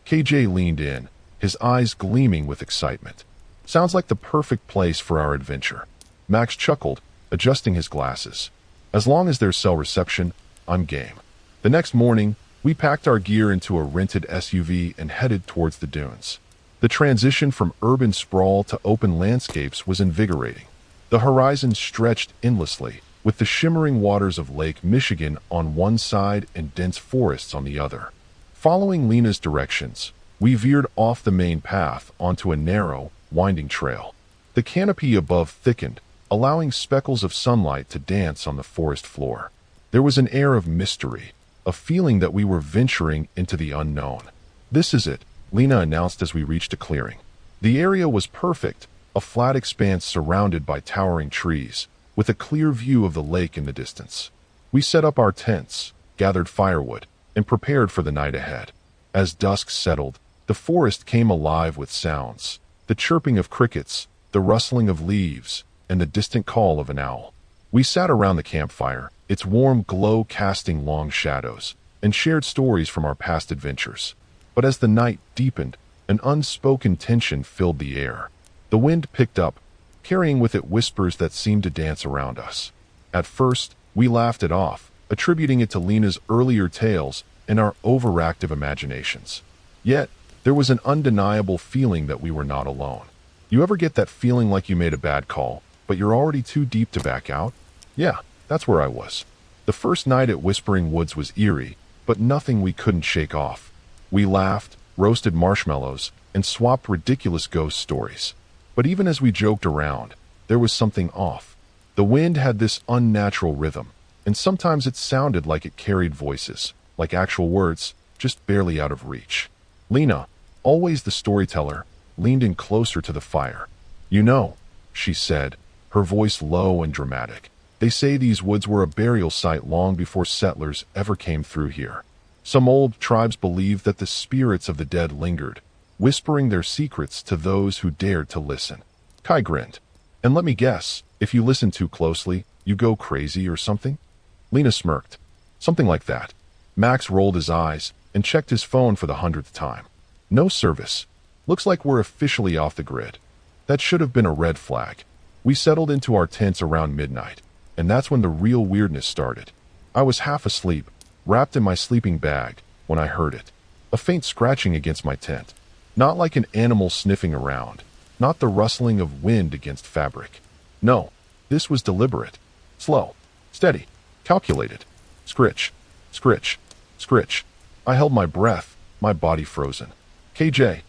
KJ leaned in, his eyes gleaming with excitement. Sounds like the perfect place for our adventure. Max chuckled, adjusting his glasses. As long as there's cell reception, I'm game. The next morning, we packed our gear into a rented SUV and headed towards the dunes. The transition from urban sprawl to open landscapes was invigorating. The horizon stretched endlessly, with the shimmering waters of Lake Michigan on one side and dense forests on the other. Following Lena's directions, we veered off the main path onto a narrow, winding trail. The canopy above thickened, allowing speckles of sunlight to dance on the forest floor. There was an air of mystery, a feeling that we were venturing into the unknown. This is it, Lena announced as we reached a clearing. The area was perfect, a flat expanse surrounded by towering trees, with a clear view of the lake in the distance. We set up our tents, gathered firewood, and prepared for the night ahead. As dusk settled, the forest came alive with sounds, the chirping of crickets, the rustling of leaves, and the distant call of an owl. We sat around the campfire, its warm glow casting long shadows, and shared stories from our past adventures. But as the night deepened, an unspoken tension filled the air. The wind picked up, carrying with it whispers that seemed to dance around us. At first, we laughed it off, attributing it to Lena's earlier tales and our overactive imaginations. Yet, there was an undeniable feeling that we were not alone. You ever get that feeling like you made a bad call, but you're already too deep to back out? Yeah, that's where I was. The first night at Whispering Woods was eerie, but nothing we couldn't shake off. We laughed, roasted marshmallows, and swapped ridiculous ghost stories. But even as we joked around, there was something off. The wind had this unnatural rhythm, and sometimes it sounded like it carried voices, like actual words, just barely out of reach. Lena, always the storyteller, leaned in closer to the fire. "You know," she said, her voice low and dramatic, "they say these woods were a burial site long before settlers ever came through here. Some old tribes believed that the spirits of the dead lingered, whispering their secrets to those who dared to listen." Kai grinned. "And let me guess, if you listen too closely, you go crazy or something?" Lena smirked. "Something like that." Max rolled his eyes and checked his phone for the 100th time. "No service. Looks like we're officially off the grid." That should have been a red flag. We settled into our tents around midnight, and that's when the real weirdness started. I was half asleep, wrapped in my sleeping bag, when I heard it. A faint scratching against my tent. Not like an animal sniffing around. Not the rustling of wind against fabric. No, this was deliberate. Slow. Steady. Calculated. Scritch. Scritch. Scritch. I held my breath, my body frozen. "KJ,"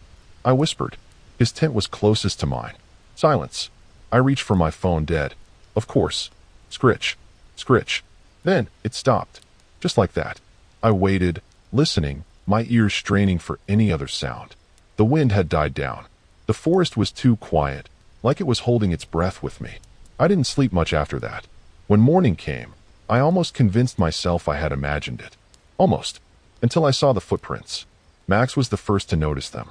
I whispered. His tent was closest to mine. Silence. I reached for my phone dead. Of course. Scritch. Scritch. Then it stopped. Just like that. I waited, listening, my ears straining for any other sound. The wind had died down. The forest was too quiet, like it was holding its breath with me. I didn't sleep much after that. When morning came, I almost convinced myself I had imagined it. Almost. Until I saw the footprints. Max was the first to notice them.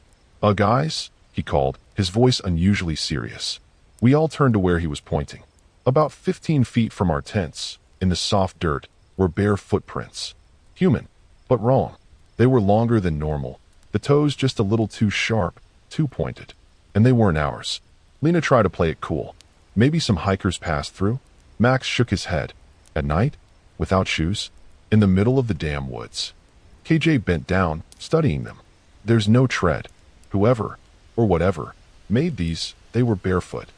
Guys," he called, his voice unusually serious. We all turned to where he was pointing. About 15 feet from our tents, in the soft dirt, were bare footprints. Human, but wrong. They were longer than normal, the toes just a little too sharp, too pointed. And they weren't ours. Lena tried to play it cool. "Maybe some hikers passed through?" Max shook his head. "At night? Without shoes? In the middle of the damn woods." KJ bent down, studying them. "There's no tread. Whoever, or whatever, made these, they were barefoot."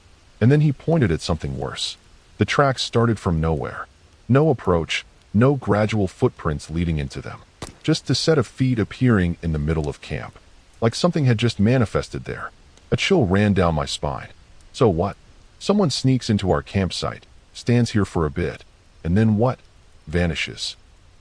And then he pointed at something worse. The tracks started from nowhere. No approach, no gradual footprints leading into them. Just a set of feet appearing in the middle of camp. Like something had just manifested there. A chill ran down my spine. So what? Someone sneaks into our campsite, stands here for a bit, and then what? Vanishes.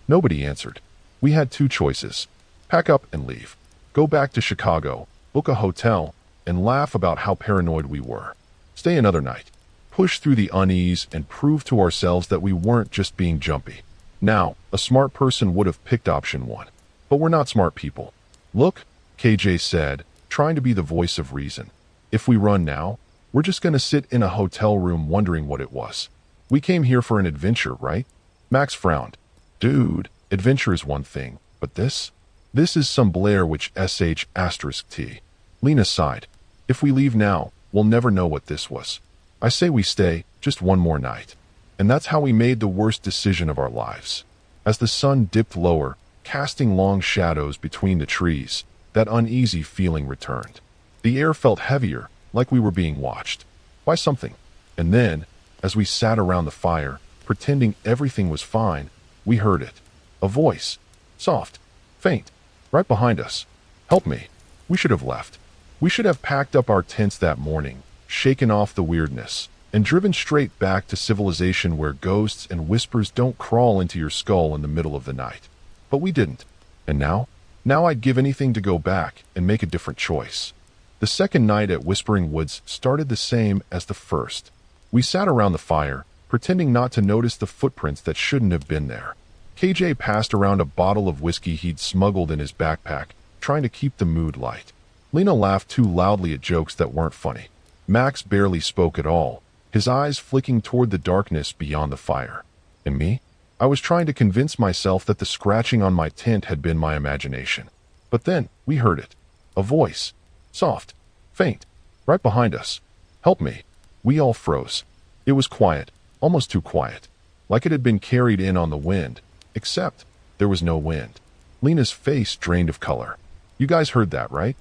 Nobody answered. We had two choices. Pack up and leave. Go back to Chicago, book a hotel, and laugh about how paranoid we were. Stay another night. Push through the unease and prove to ourselves that we weren't just being jumpy. Now, a smart person would have picked option one. But we're not smart people. "Look," KJ said, trying to be the voice of reason. "If we run now, we're just going to sit in a hotel room wondering what it was. We came here for an adventure, right?" Max frowned. "Dude, adventure is one thing, but this? This is some Blair Witch **T. Lena sighed. "If we leave now, we'll never know what this was. I say we stay, just one more night." And that's how we made the worst decision of our lives. As the sun dipped lower, casting long shadows between the trees, that uneasy feeling returned. The air felt heavier, like we were being watched. By something. And then, as we sat around the fire, pretending everything was fine, we heard it. A voice. Soft. Faint. Right behind us. "Help me. We should have left. We should have packed up our tents that morning, shaken off the weirdness, and driven straight back to civilization where ghosts and whispers don't crawl into your skull in the middle of the night. But we didn't. And now? Now I'd give anything to go back and make a different choice." The second night at Whispering Woods started the same as the first. We sat around the fire, pretending not to notice the footprints that shouldn't have been there. KJ passed around a bottle of whiskey he'd smuggled in his backpack, trying to keep the mood light. Lena laughed too loudly at jokes that weren't funny. Max barely spoke at all, his eyes flicking toward the darkness beyond the fire. And me? I was trying to convince myself that the scratching on my tent had been my imagination. But then, we heard it. A voice. Soft. Faint. Right behind us. Help me. We all froze. It was quiet, almost too quiet, like it had been carried in on the wind, except there was no wind. Lena's face drained of color. You guys heard that, right?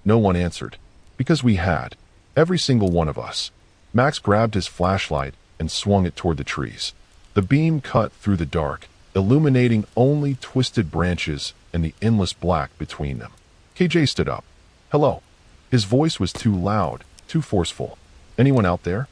No one answered. Because we had. Every single one of us. Max grabbed his flashlight and swung it toward the trees. The beam cut through the dark, illuminating only twisted branches and the endless black between them. KJ stood up. Hello. His voice was too loud, too forceful. Anyone out there?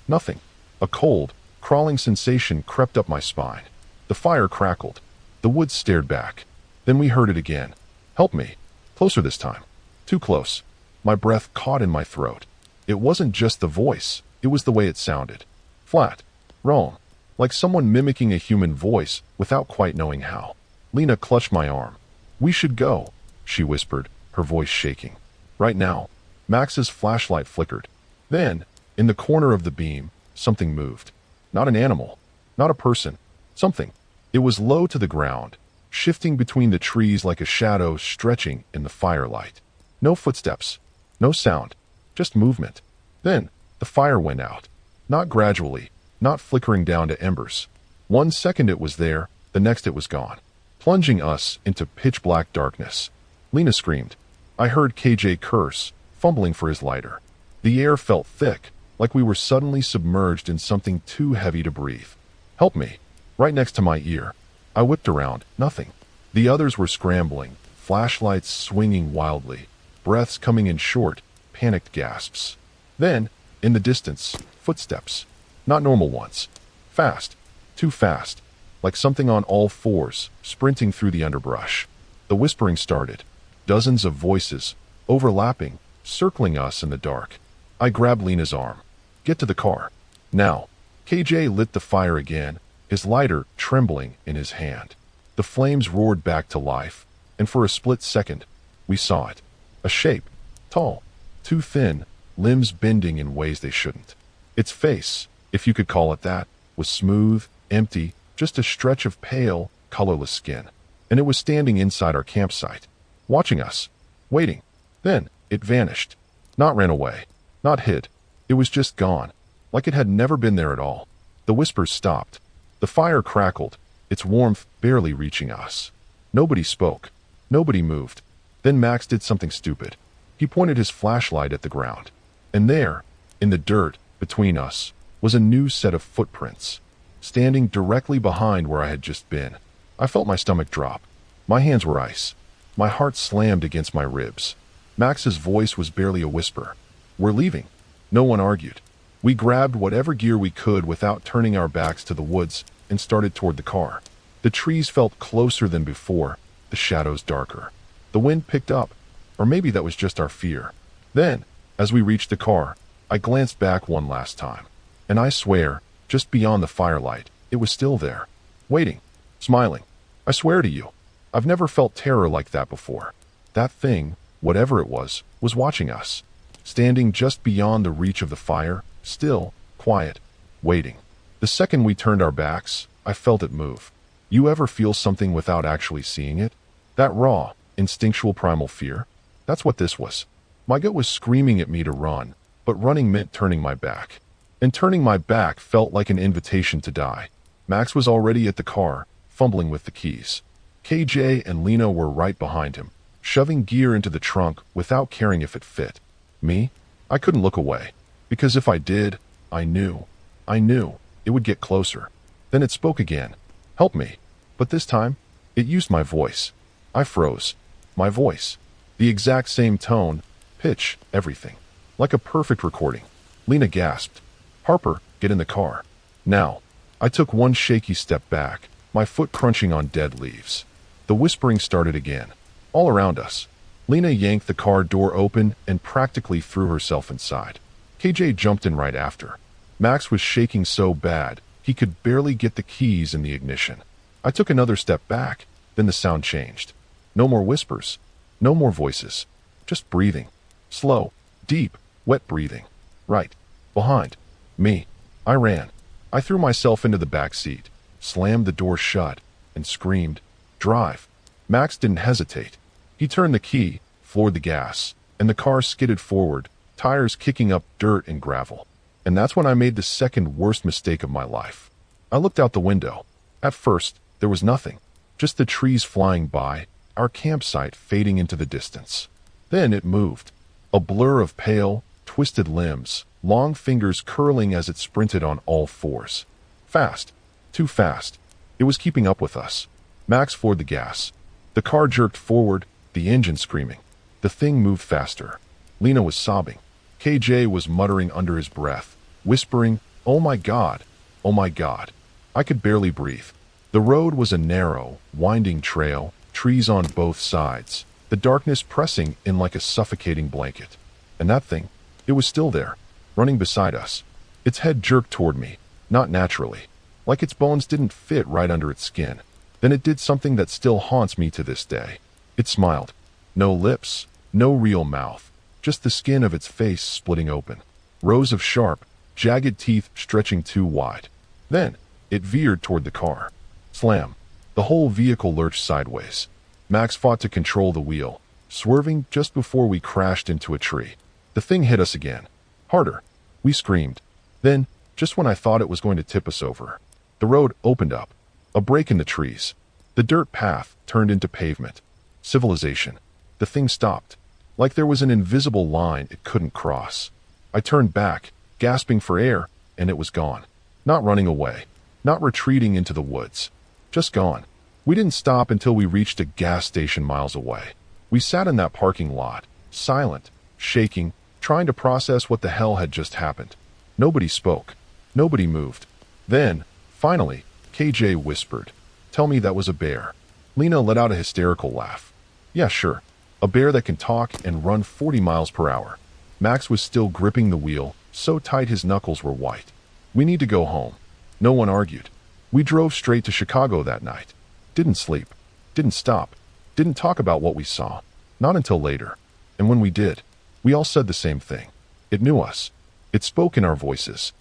Nothing. A cold, crawling sensation crept up my spine. The fire crackled. The woods stared back. Then we heard it again. Help me. Closer this time. Too close. My breath caught in my throat. It wasn't just the voice, it was the way it sounded. Flat. Wrong. Like someone mimicking a human voice without quite knowing how. Lena clutched my arm. We should go, she whispered, her voice shaking. Right now. Max's flashlight flickered. Then, in the corner of the beam, something moved. Not an animal. Not a person. Something. It was low to the ground, shifting between the trees like a shadow stretching in the firelight. No footsteps. No sound. Just movement. Then, the fire went out. Not gradually, not flickering down to embers. 1 second it was there, the next it was gone, plunging us into pitch-black darkness. Lena screamed. I heard KJ curse, fumbling for his lighter. The air felt thick, like we were suddenly submerged in something too heavy to breathe. Help me. Right next to my ear. I whipped around. Nothing. The others were scrambling, flashlights swinging wildly, breaths coming in short, panicked gasps. Then, in the distance, footsteps. Not normal ones. Fast. Too fast. Like something on all fours, sprinting through the underbrush. The whispering started. Dozens of voices, overlapping, circling us in the dark. I grabbed Lena's arm. Get to the car. Now. KJ lit the fire again, his lighter trembling in his hand. The flames roared back to life, and for a split second, we saw it. A shape. Tall. Too thin, limbs bending in ways they shouldn't. Its face, if you could call it that, was smooth, empty, just a stretch of pale, colorless skin. And it was standing inside our campsite, watching us, waiting. Then, it vanished. Not ran away. Not hid. It was just gone, like it had never been there at all. The whispers stopped. The fire crackled, its warmth barely reaching us. Nobody spoke. Nobody moved. Then Max did something stupid. He pointed his flashlight at the ground. And there, in the dirt, between us, was a new set of footprints, standing directly behind where I had just been. I felt my stomach drop. My hands were ice. My heart slammed against my ribs. Max's voice was barely a whisper. We're leaving. No one argued. We grabbed whatever gear we could without turning our backs to the woods and started toward the car. The trees felt closer than before, the shadows darker. The wind picked up, or maybe that was just our fear. Then, as we reached the car, I glanced back one last time. And I swear, just beyond the firelight, it was still there. Waiting. Smiling. I swear to you, I've never felt terror like that before. That thing, whatever it was watching us. Standing just beyond the reach of the fire, still, quiet, waiting. The second we turned our backs, I felt it move. You ever feel something without actually seeing it? That raw, instinctual primal fear? That's what this was. My gut was screaming at me to run, but running meant turning my back. And turning my back felt like an invitation to die. Max was already at the car, fumbling with the keys. KJ and Lena were right behind him, shoving gear into the trunk without caring if it fit. Me? I couldn't look away, because if I did, I knew it would get closer. Then it spoke again. Help me. But this time, it used my voice. I froze. My voice. The exact same tone, pitch, everything. Like a perfect recording. Lena gasped. Harper, get in the car. Now. I took one shaky step back, my foot crunching on dead leaves. The whispering started again. All around us. Lena yanked the car door open and practically threw herself inside. KJ jumped in right after. Max was shaking so bad, he could barely get the keys in the ignition. I took another step back, then the sound changed. No more whispers. No more voices. Just breathing. Slow, deep, wet breathing. Right. Behind. Me. I ran. I threw myself into the back seat, slammed the door shut, and screamed, "Drive." Max didn't hesitate. He turned the key, floored the gas, and the car skidded forward, tires kicking up dirt and gravel. And that's when I made the second worst mistake of my life. I looked out the window. At first, there was nothing. Just the trees flying by, our campsite fading into the distance. Then it moved. A blur of pale, twisted limbs, long fingers curling as it sprinted on all fours. Fast. Too fast. It was keeping up with us. Max floored the gas. The car jerked forward, the engine screaming. The thing moved faster. Lena was sobbing. KJ was muttering under his breath, whispering, "Oh my God! Oh my God!" I could barely breathe. The road was a narrow, winding trail, trees on both sides, the darkness pressing in like a suffocating blanket. And that thing, it was still there, running beside us. Its head jerked toward me, not naturally, like its bones didn't fit right under its skin. Then it did something that still haunts me to this day. It smiled. No lips, no real mouth, just the skin of its face splitting open. Rows of sharp, jagged teeth stretching too wide. Then, it veered toward the car. Slam. The whole vehicle lurched sideways. Max fought to control the wheel, swerving just before we crashed into a tree. The thing hit us again. Harder. We screamed. Then, just when I thought it was going to tip us over, the road opened up. A break in the trees. The dirt path turned into pavement. Civilization. The thing stopped. Like there was an invisible line it couldn't cross. I turned back, gasping for air, and it was gone. Not running away. Not retreating into the woods. Just gone. We didn't stop until we reached a gas station miles away. We sat in that parking lot, silent, shaking, trying to process what the hell had just happened. Nobody spoke. Nobody moved. Then, finally, KJ whispered, "Tell me that was a bear." Lena let out a hysterical laugh. "Yeah, sure. A bear that can talk and run 40 miles per hour." Max was still gripping the wheel, so tight his knuckles were white. "We need to go home." No one argued. We drove straight to Chicago that night. Didn't sleep. Didn't stop. Didn't talk about what we saw. Not until later. And when we did, we all said the same thing. It knew us. It spoke in our voices.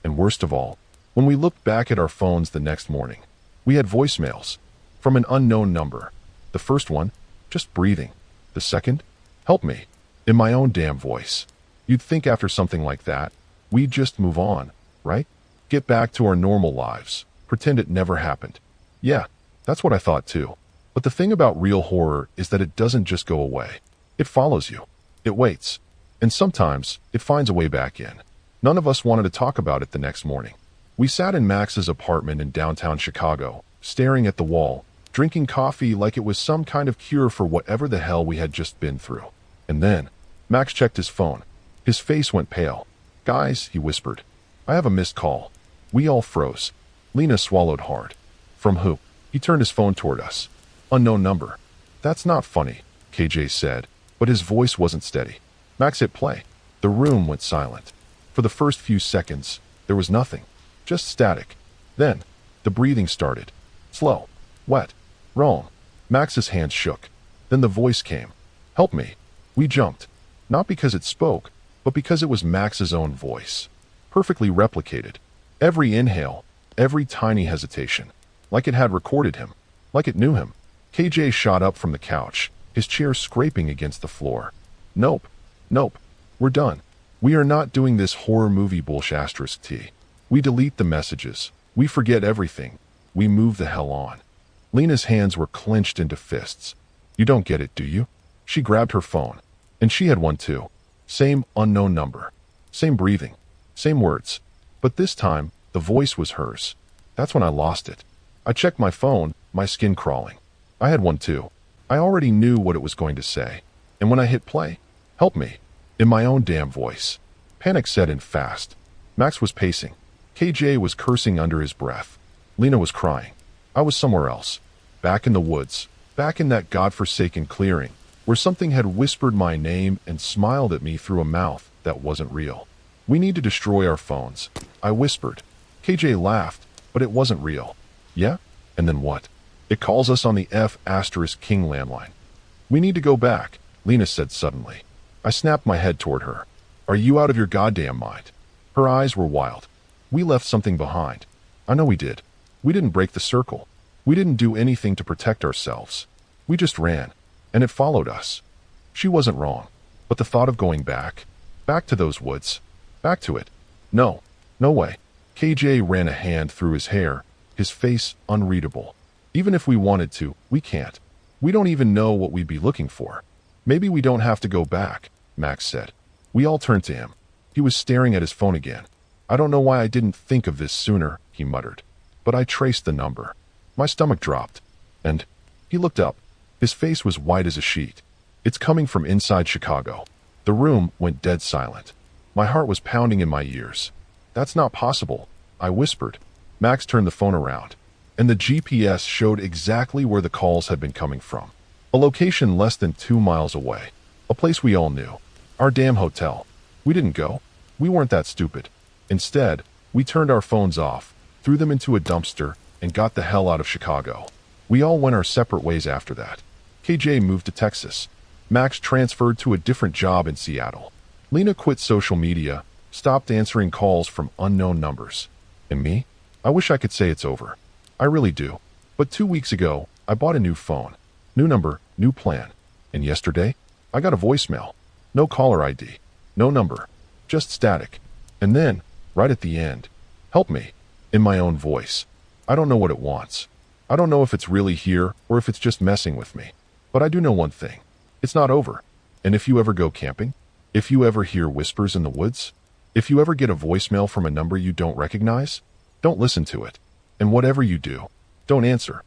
And worst of all, when we looked back at our phones the next morning, we had voicemails from an unknown number. The first one, just breathing. The second, "Help me," in my own damn voice. You'd think after something like that, we'd just move on, right? Get back to our normal lives. Pretend it never happened. Yeah, that's what I thought too. But the thing about real horror is that it doesn't just go away. It follows you. It waits. And sometimes, it finds a way back in. None of us wanted to talk about it the next morning. We sat in Max's apartment in downtown Chicago, staring at the wall, drinking coffee like it was some kind of cure for whatever the hell we had just been through. And then, Max checked his phone. His face went pale. "Guys," he whispered, "I have a missed call." We all froze. Lena swallowed hard. "From who?" He turned his phone toward us. "Unknown number." "That's not funny," KJ said, but his voice wasn't steady. Max hit play. The room went silent. For the first few seconds, there was nothing. Just static. Then, the breathing started. Slow. Wet. Wrong. Max's hands shook. Then the voice came. "Help me." We jumped. Not because it spoke, but because it was Max's own voice. Perfectly replicated. Every inhale, every tiny hesitation. Like it had recorded him. Like it knew him. KJ shot up from the couch, his chair scraping against the floor. "Nope. Nope. We're done. We are not doing this horror movie bullshit. We delete the messages. We forget everything. We move the hell on." Lena's hands were clenched into fists. "You don't get it, do you?" She grabbed her phone. And she had one too. Same unknown number. Same breathing. Same words. But this time, the voice was hers. That's when I lost it. I checked my phone, my skin crawling. I had one too. I already knew what it was going to say. And when I hit play, "Help me," in my own damn voice. Panic set in fast. Max was pacing. KJ was cursing under his breath. Lena was crying. I was somewhere else. Back in the woods. Back in that godforsaken clearing, where something had whispered my name and smiled at me through a mouth that wasn't real. "We need to destroy our phones," I whispered. KJ laughed, but it wasn't real. "Yeah? And then what?" "It calls us on the F*King landline." "We need to go back," Lena said suddenly. I snapped my head toward her. "Are you out of your goddamn mind?" Her eyes were wild. "We left something behind." "I know we did. We didn't break the circle. We didn't do anything to protect ourselves. We just ran. And it followed us." She wasn't wrong. But the thought of going back, Back to those woods. Back to it. No. No way. KJ ran a hand through his hair, his face unreadable. Even if we wanted to, we can't. We don't even know what we'd be looking for. Maybe we don't have to go back, Max said. We all turned to him. He was staring at his phone again. I don't know why I didn't think of this sooner, he muttered. But I traced the number. My stomach dropped. And he looked up. His face was white as a sheet. It's coming from inside Chicago. The room went dead silent. My heart was pounding in my ears. That's not possible, I whispered. Max turned the phone around, and the GPS showed exactly where the calls had been coming from. A location less than 2 miles away. A place we all knew. Our damn hotel. We didn't go. We weren't that stupid. Instead, we turned our phones off, threw them into a dumpster, and got the hell out of Chicago. We all went our separate ways after that. KJ moved to Texas. Max transferred to a different job in Seattle. Lena quit social media, stopped answering calls from unknown numbers. And me? I wish I could say it's over. I really do. But 2 weeks ago, I bought a new phone. New number, new plan. And yesterday, I got a voicemail. No caller ID. No number. Just static. And then, right at the end, help me. In my own voice. I don't know what it wants. I don't know if it's really here or if it's just messing with me. But I do know one thing. It's not over. And if you ever go camping, if you ever hear whispers in the woods, if you ever get a voicemail from a number you don't recognize, don't listen to it. And whatever you do, don't answer.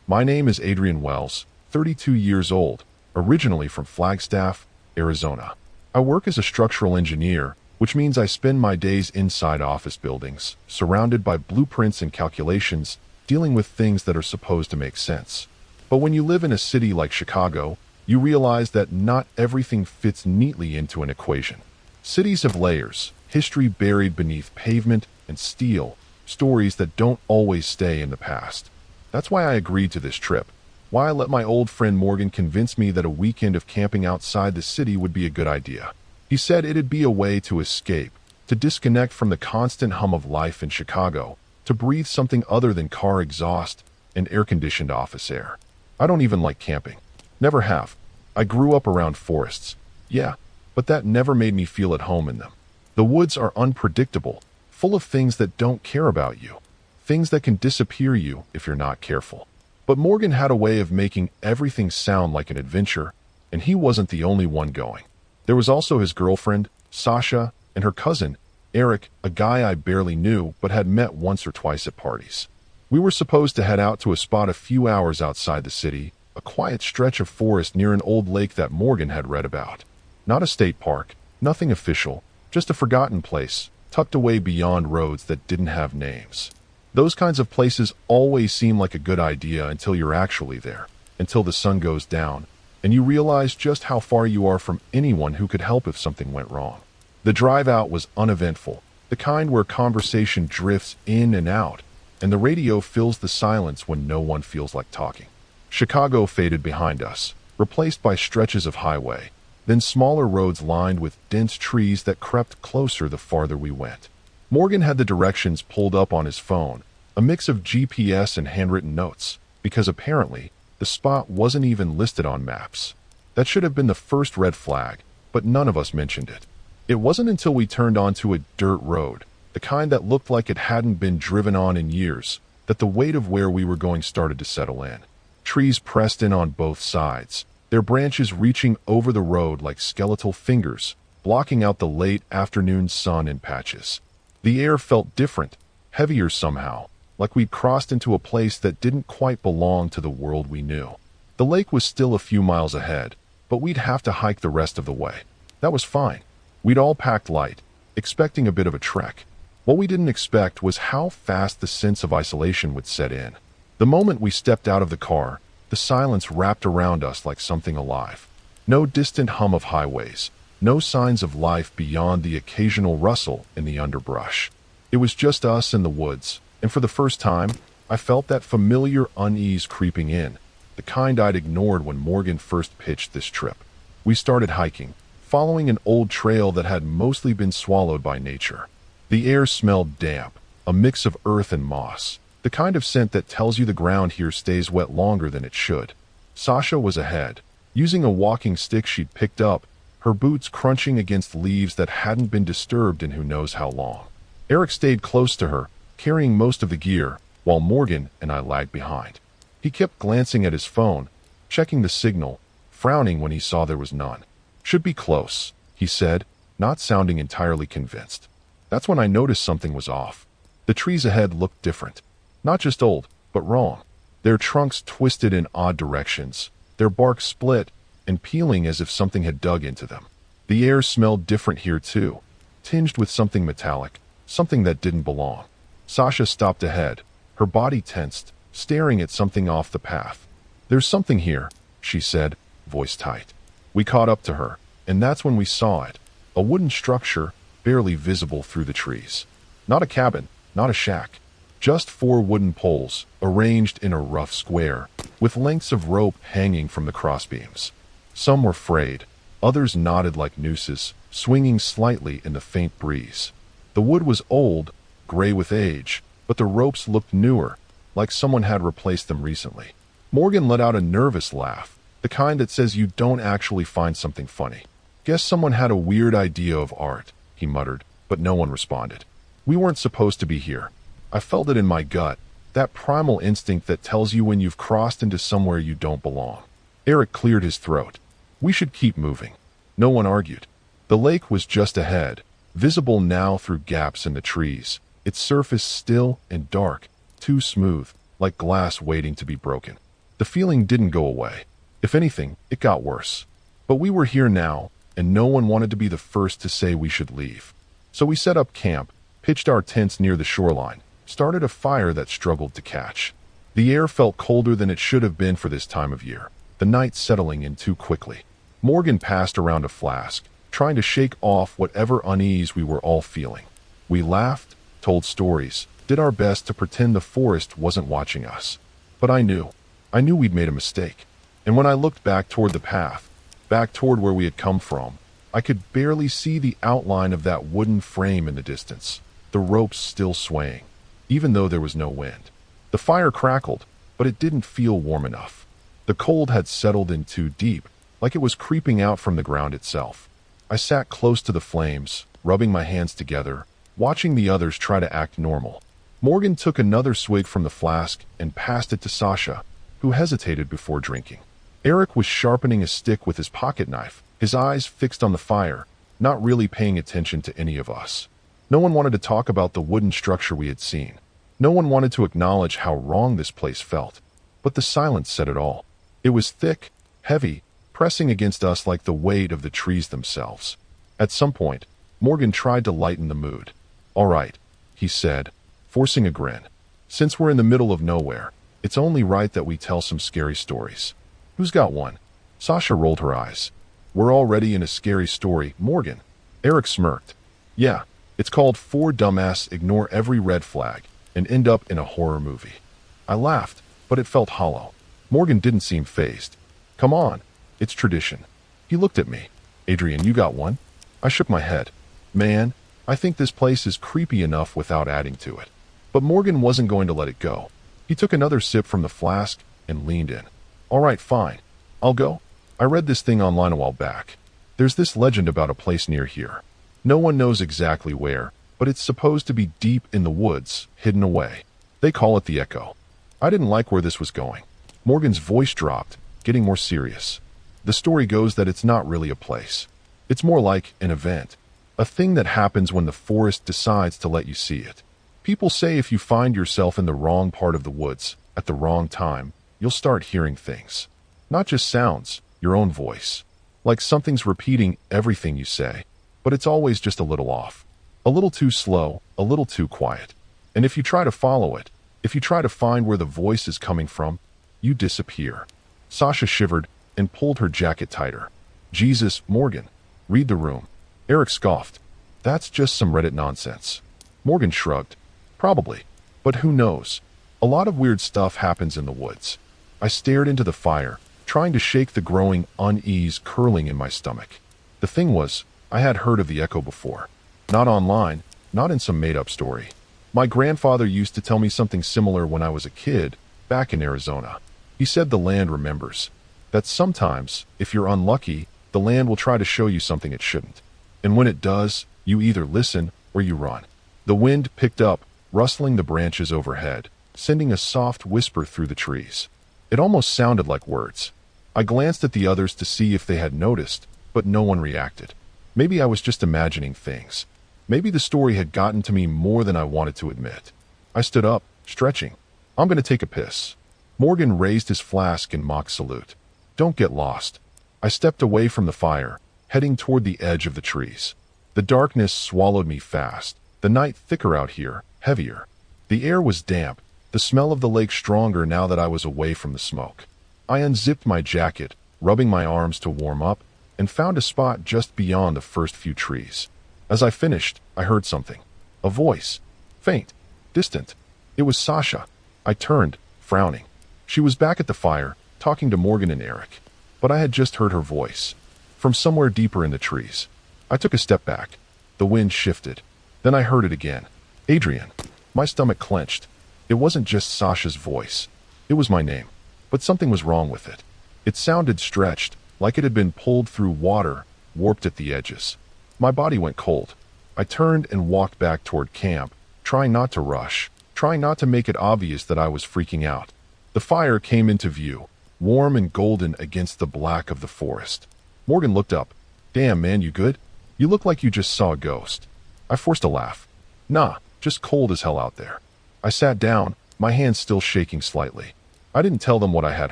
My name is Adrian Wells, 32 years old, originally from Flagstaff, Arizona. I work as a structural engineer, which means I spend my days inside office buildings, surrounded by blueprints and calculations, dealing with things that are supposed to make sense. But when you live in a city like Chicago, you realize that not everything fits neatly into an equation. Cities have layers, history buried beneath pavement and steel, stories that don't always stay in the past. That's why I agreed to this trip, why I let my old friend Morgan convince me that a weekend of camping outside the city would be a good idea. He said it'd be a way to escape, to disconnect from the constant hum of life in Chicago, to breathe something other than car exhaust and air-conditioned office air. I don't even like camping. Never have. I grew up around forests. Yeah, but that never made me feel at home in them. The woods are unpredictable, full of things that don't care about you. Things that can disappear you if you're not careful. But Morgan had a way of making everything sound like an adventure, and he wasn't the only one going. There was also his girlfriend, Sasha, and her cousin, Eric, a guy I barely knew but had met once or twice at parties. We were supposed to head out to a spot a few hours outside the city, a quiet stretch of forest near an old lake that Morgan had read about. Not a state park, nothing official, just a forgotten place, tucked away beyond roads that didn't have names. Those kinds of places always seem like a good idea until you're actually there, until the sun goes down, and you realize just how far you are from anyone who could help if something went wrong. The drive out was uneventful, the kind where conversation drifts in and out, and the radio fills the silence when no one feels like talking. Chicago faded behind us, replaced by stretches of highway, then smaller roads lined with dense trees that crept closer the farther we went. Morgan had the directions pulled up on his phone, a mix of GPS and handwritten notes, because apparently the spot wasn't even listed on maps. That should have been the first red flag, but none of us mentioned it. It wasn't until we turned onto a dirt road, the kind that looked like it hadn't been driven on in years, that the weight of where we were going started to settle in. Trees pressed in on both sides, their branches reaching over the road like skeletal fingers, blocking out the late afternoon sun in patches. The air felt different, heavier somehow, like we'd crossed into a place that didn't quite belong to the world we knew. The lake was still a few miles ahead, but we'd have to hike the rest of the way. That was fine. We'd all packed light, expecting a bit of a trek. What we didn't expect was how fast the sense of isolation would set in. The moment we stepped out of the car, the silence wrapped around us like something alive. No distant hum of highways, no signs of life beyond the occasional rustle in the underbrush. It was just us in the woods, and for the first time, I felt that familiar unease creeping in, the kind I'd ignored when Morgan first pitched this trip. We started hiking, following an old trail that had mostly been swallowed by nature. The air smelled damp, a mix of earth and moss. The kind of scent that tells you the ground here stays wet longer than it should. Sasha was ahead, using a walking stick she'd picked up, her boots crunching against leaves that hadn't been disturbed in who knows how long. Eric stayed close to her, carrying most of the gear, while Morgan and I lagged behind. He kept glancing at his phone, checking the signal, frowning when he saw there was none. "Should be close," he said, not sounding entirely convinced. That's when I noticed something was off. The trees ahead looked different. Not just old, but wrong. Their trunks twisted in odd directions, their bark split and peeling as if something had dug into them. The air smelled different here too, tinged with something metallic, something that didn't belong. Sasha stopped ahead, her body tensed, staring at something off the path. "There's something here," she said, voice tight. We caught up to her, and that's when we saw it. A wooden structure, barely visible through the trees. Not a cabin, not a shack. Just 4 wooden poles, arranged in a rough square, with lengths of rope hanging from the crossbeams. Some were frayed, others knotted like nooses, swinging slightly in the faint breeze. The wood was old, gray with age, but the ropes looked newer, like someone had replaced them recently. Morgan let out a nervous laugh, the kind that says you don't actually find something funny. "Guess someone had a weird idea of art," he muttered, but no one responded. We weren't supposed to be here. I felt it in my gut, that primal instinct that tells you when you've crossed into somewhere you don't belong. Eric cleared his throat. "We should keep moving." No one argued. The lake was just ahead, visible now through gaps in the trees, its surface still and dark, too smooth, like glass waiting to be broken. The feeling didn't go away. If anything, it got worse. But we were here now, and no one wanted to be the first to say we should leave. So we set up camp, pitched our tents near the shoreline, started a fire that struggled to catch. The air felt colder than it should have been for this time of year, the night settling in too quickly. Morgan passed around a flask, trying to shake off whatever unease we were all feeling. We laughed, told stories, did our best to pretend the forest wasn't watching us. But I knew we'd made a mistake. And when I looked back toward the path, back toward where we had come from, I could barely see the outline of that wooden frame in the distance, the ropes still swaying, even though there was no wind. The fire crackled, but it didn't feel warm enough. The cold had settled in too deep, like it was creeping out from the ground itself. I sat close to the flames, rubbing my hands together, watching the others try to act normal. Morgan took another swig from the flask and passed it to Sasha, who hesitated before drinking. Eric was sharpening a stick with his pocket knife, his eyes fixed on the fire, not really paying attention to any of us. No one wanted to talk about the wooden structure we had seen. No one wanted to acknowledge how wrong this place felt. But the silence said it all. It was thick, heavy, pressing against us like the weight of the trees themselves. At some point, Morgan tried to lighten the mood. "All right," he said, forcing a grin. "Since we're in the middle of nowhere, it's only right that we tell some scary stories. Who's got one?" Sasha rolled her eyes. "We're already in a scary story, Morgan." Eric smirked. "Yeah, it's called 4 Dumbass Ignore Every Red Flag and End Up in a Horror Movie." I laughed, but it felt hollow. Morgan didn't seem fazed. "Come on, it's tradition." He looked at me. "Adrian, you got one?" I shook my head. "Man, I think this place is creepy enough without adding to it." But Morgan wasn't going to let it go. He took another sip from the flask and leaned in. "All right, fine. I'll go. I read this thing online a while back. There's this legend about a place near here. No one knows exactly where, but it's supposed to be deep in the woods, hidden away. They call it the Echo." I didn't like where this was going. Morgan's voice dropped, getting more serious. "The story goes that it's not really a place. It's more like an event. A thing that happens when the forest decides to let you see it. People say if you find yourself in the wrong part of the woods, at the wrong time, you'll start hearing things. Not just sounds, your own voice. Like something's repeating everything you say, but it's always just a little off. A little too slow, a little too quiet. And if you try to follow it, if you try to find where the voice is coming from, you disappear." Sasha shivered and pulled her jacket tighter. "Jesus, Morgan, read the room." Eric scoffed. "That's just some Reddit nonsense." Morgan shrugged. "Probably. But who knows? A lot of weird stuff happens in the woods." I stared into the fire, trying to shake the growing unease curling in my stomach. The thing was, I had heard of the Echo before. Not online, not in some made-up story. My grandfather used to tell me something similar when I was a kid, back in Arizona. He said the land remembers. That sometimes, if you're unlucky, the land will try to show you something it shouldn't. And when it does, you either listen or you run. The wind picked up, rustling the branches overhead, sending a soft whisper through the trees. It almost sounded like words. I glanced at the others to see if they had noticed, but no one reacted. Maybe I was just imagining things. Maybe the story had gotten to me more than I wanted to admit. I stood up, stretching. I'm going to take a piss. Morgan raised his flask in mock salute. Don't get lost. I stepped away from the fire, heading toward the edge of the trees. The darkness swallowed me fast, the night thicker out here, heavier. The air was damp, the smell of the lake stronger now that I was away from the smoke. I unzipped my jacket, rubbing my arms to warm up, and found a spot just beyond the first few trees. As I finished, I heard something. A voice. Faint. Distant. It was Sasha. I turned, frowning. She was back at the fire, talking to Morgan and Eric. But I had just heard her voice. From somewhere deeper in the trees. I took a step back. The wind shifted. Then I heard it again. Adrian. My stomach clenched. It wasn't just Sasha's voice. It was my name. But something was wrong with it. It sounded stretched, like it had been pulled through water, warped at the edges. My body went cold. I turned and walked back toward camp, trying not to rush, trying not to make it obvious that I was freaking out. The fire came into view, warm and golden against the black of the forest. Morgan looked up. Damn, man, you good? You look like you just saw a ghost. I forced a laugh. Nah, just cold as hell out there. I sat down, my hands still shaking slightly. I didn't tell them what I had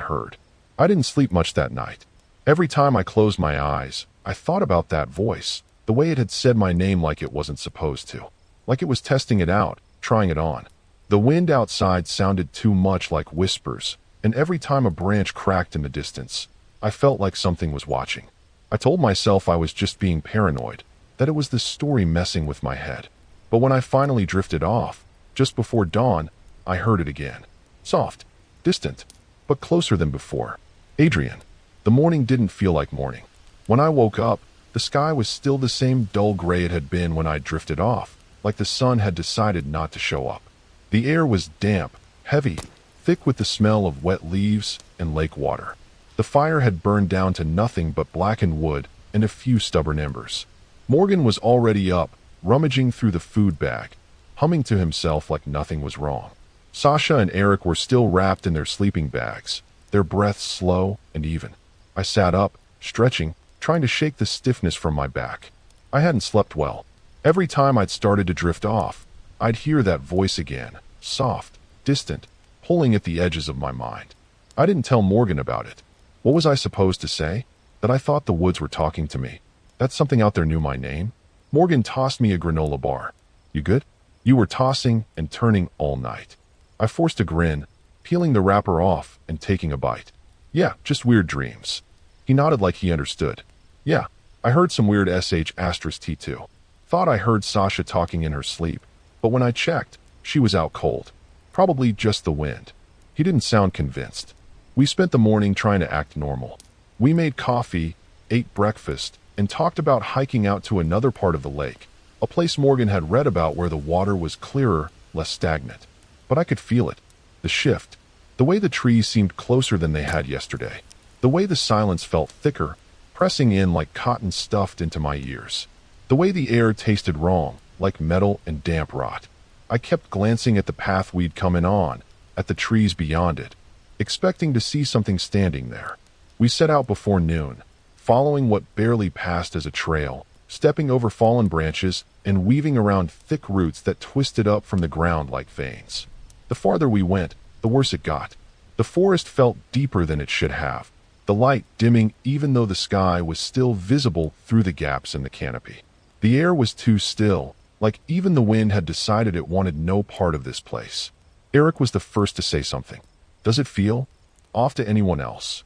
heard. I didn't sleep much that night. Every time I closed my eyes, I thought about that voice. The way it had said my name like it wasn't supposed to. Like it was testing it out, trying it on. The wind outside sounded too much like whispers, and every time a branch cracked in the distance, I felt like something was watching. I told myself I was just being paranoid, that it was this story messing with my head. But when I finally drifted off, just before dawn, I heard it again. Soft, distant, but closer than before. Adrian. The morning didn't feel like morning. When I woke up, the sky was still the same dull gray it had been when I drifted off, like the sun had decided not to show up. The air was damp, heavy, thick with the smell of wet leaves and lake water. The fire had burned down to nothing but blackened wood and a few stubborn embers. Morgan was already up, rummaging through the food bag, humming to himself like nothing was wrong. Sasha and Eric were still wrapped in their sleeping bags, their breaths slow and even. I sat up, stretching, trying to shake the stiffness from my back. I hadn't slept well. Every time I'd started to drift off, I'd hear that voice again, soft, distant, pulling at the edges of my mind. I didn't tell Morgan about it. What was I supposed to say? That I thought the woods were talking to me? That something out there knew my name? Morgan tossed me a granola bar. You good? You were tossing and turning all night. I forced a grin, peeling the wrapper off and taking a bite. Yeah, just weird dreams. He nodded like he understood. Yeah, I heard some weird sh*t too. Thought I heard Sasha talking in her sleep, but when I checked, she was out cold. Probably just the wind. He didn't sound convinced. We spent the morning trying to act normal. We made coffee, ate breakfast, and talked about hiking out to another part of the lake, a place Morgan had read about where the water was clearer, less stagnant. But I could feel it. The shift. The way the trees seemed closer than they had yesterday. The way the silence felt thicker, pressing in like cotton stuffed into my ears. The way the air tasted wrong, like metal and damp rot. I kept glancing at the path we'd come in on, at the trees beyond it, expecting to see something standing there. We set out before noon, following what barely passed as a trail, stepping over fallen branches and weaving around thick roots that twisted up from the ground like veins. The farther we went, the worse it got. The forest felt deeper than it should have, the light dimming even though the sky was still visible through the gaps in the canopy. The air was too still, like even the wind had decided it wanted no part of this place. Eric was the first to say something. Does it feel off to anyone else?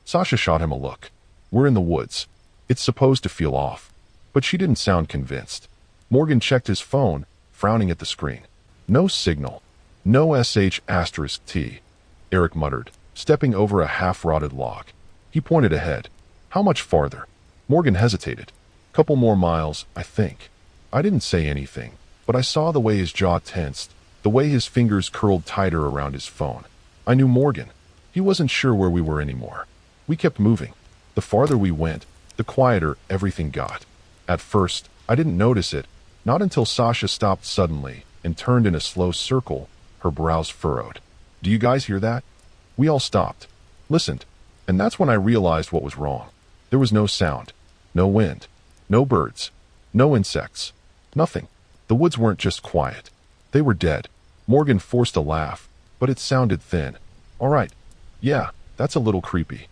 Sasha shot him a look. We're in the woods. It's supposed to feel off. But she didn't sound convinced. Morgan checked his phone, frowning at the screen. No signal. No sh*t, Eric muttered, stepping over a half-rotted log. He pointed ahead. How much farther? Morgan hesitated. Couple more miles, I think. I didn't say anything, but I saw the way his jaw tensed, the way his fingers curled tighter around his phone. I knew Morgan. He wasn't sure where we were anymore. We kept moving. The farther we went, the quieter everything got. At first, I didn't notice it, not until Sasha stopped suddenly and turned in a slow circle, her brows furrowed. Do you guys hear that? We all stopped, listened, and that's when I realized what was wrong. There was no sound, no wind, no birds, no insects, nothing. The woods weren't just quiet. They were dead. Morgan forced a laugh, but it sounded thin. All right. Yeah, that's a little creepy.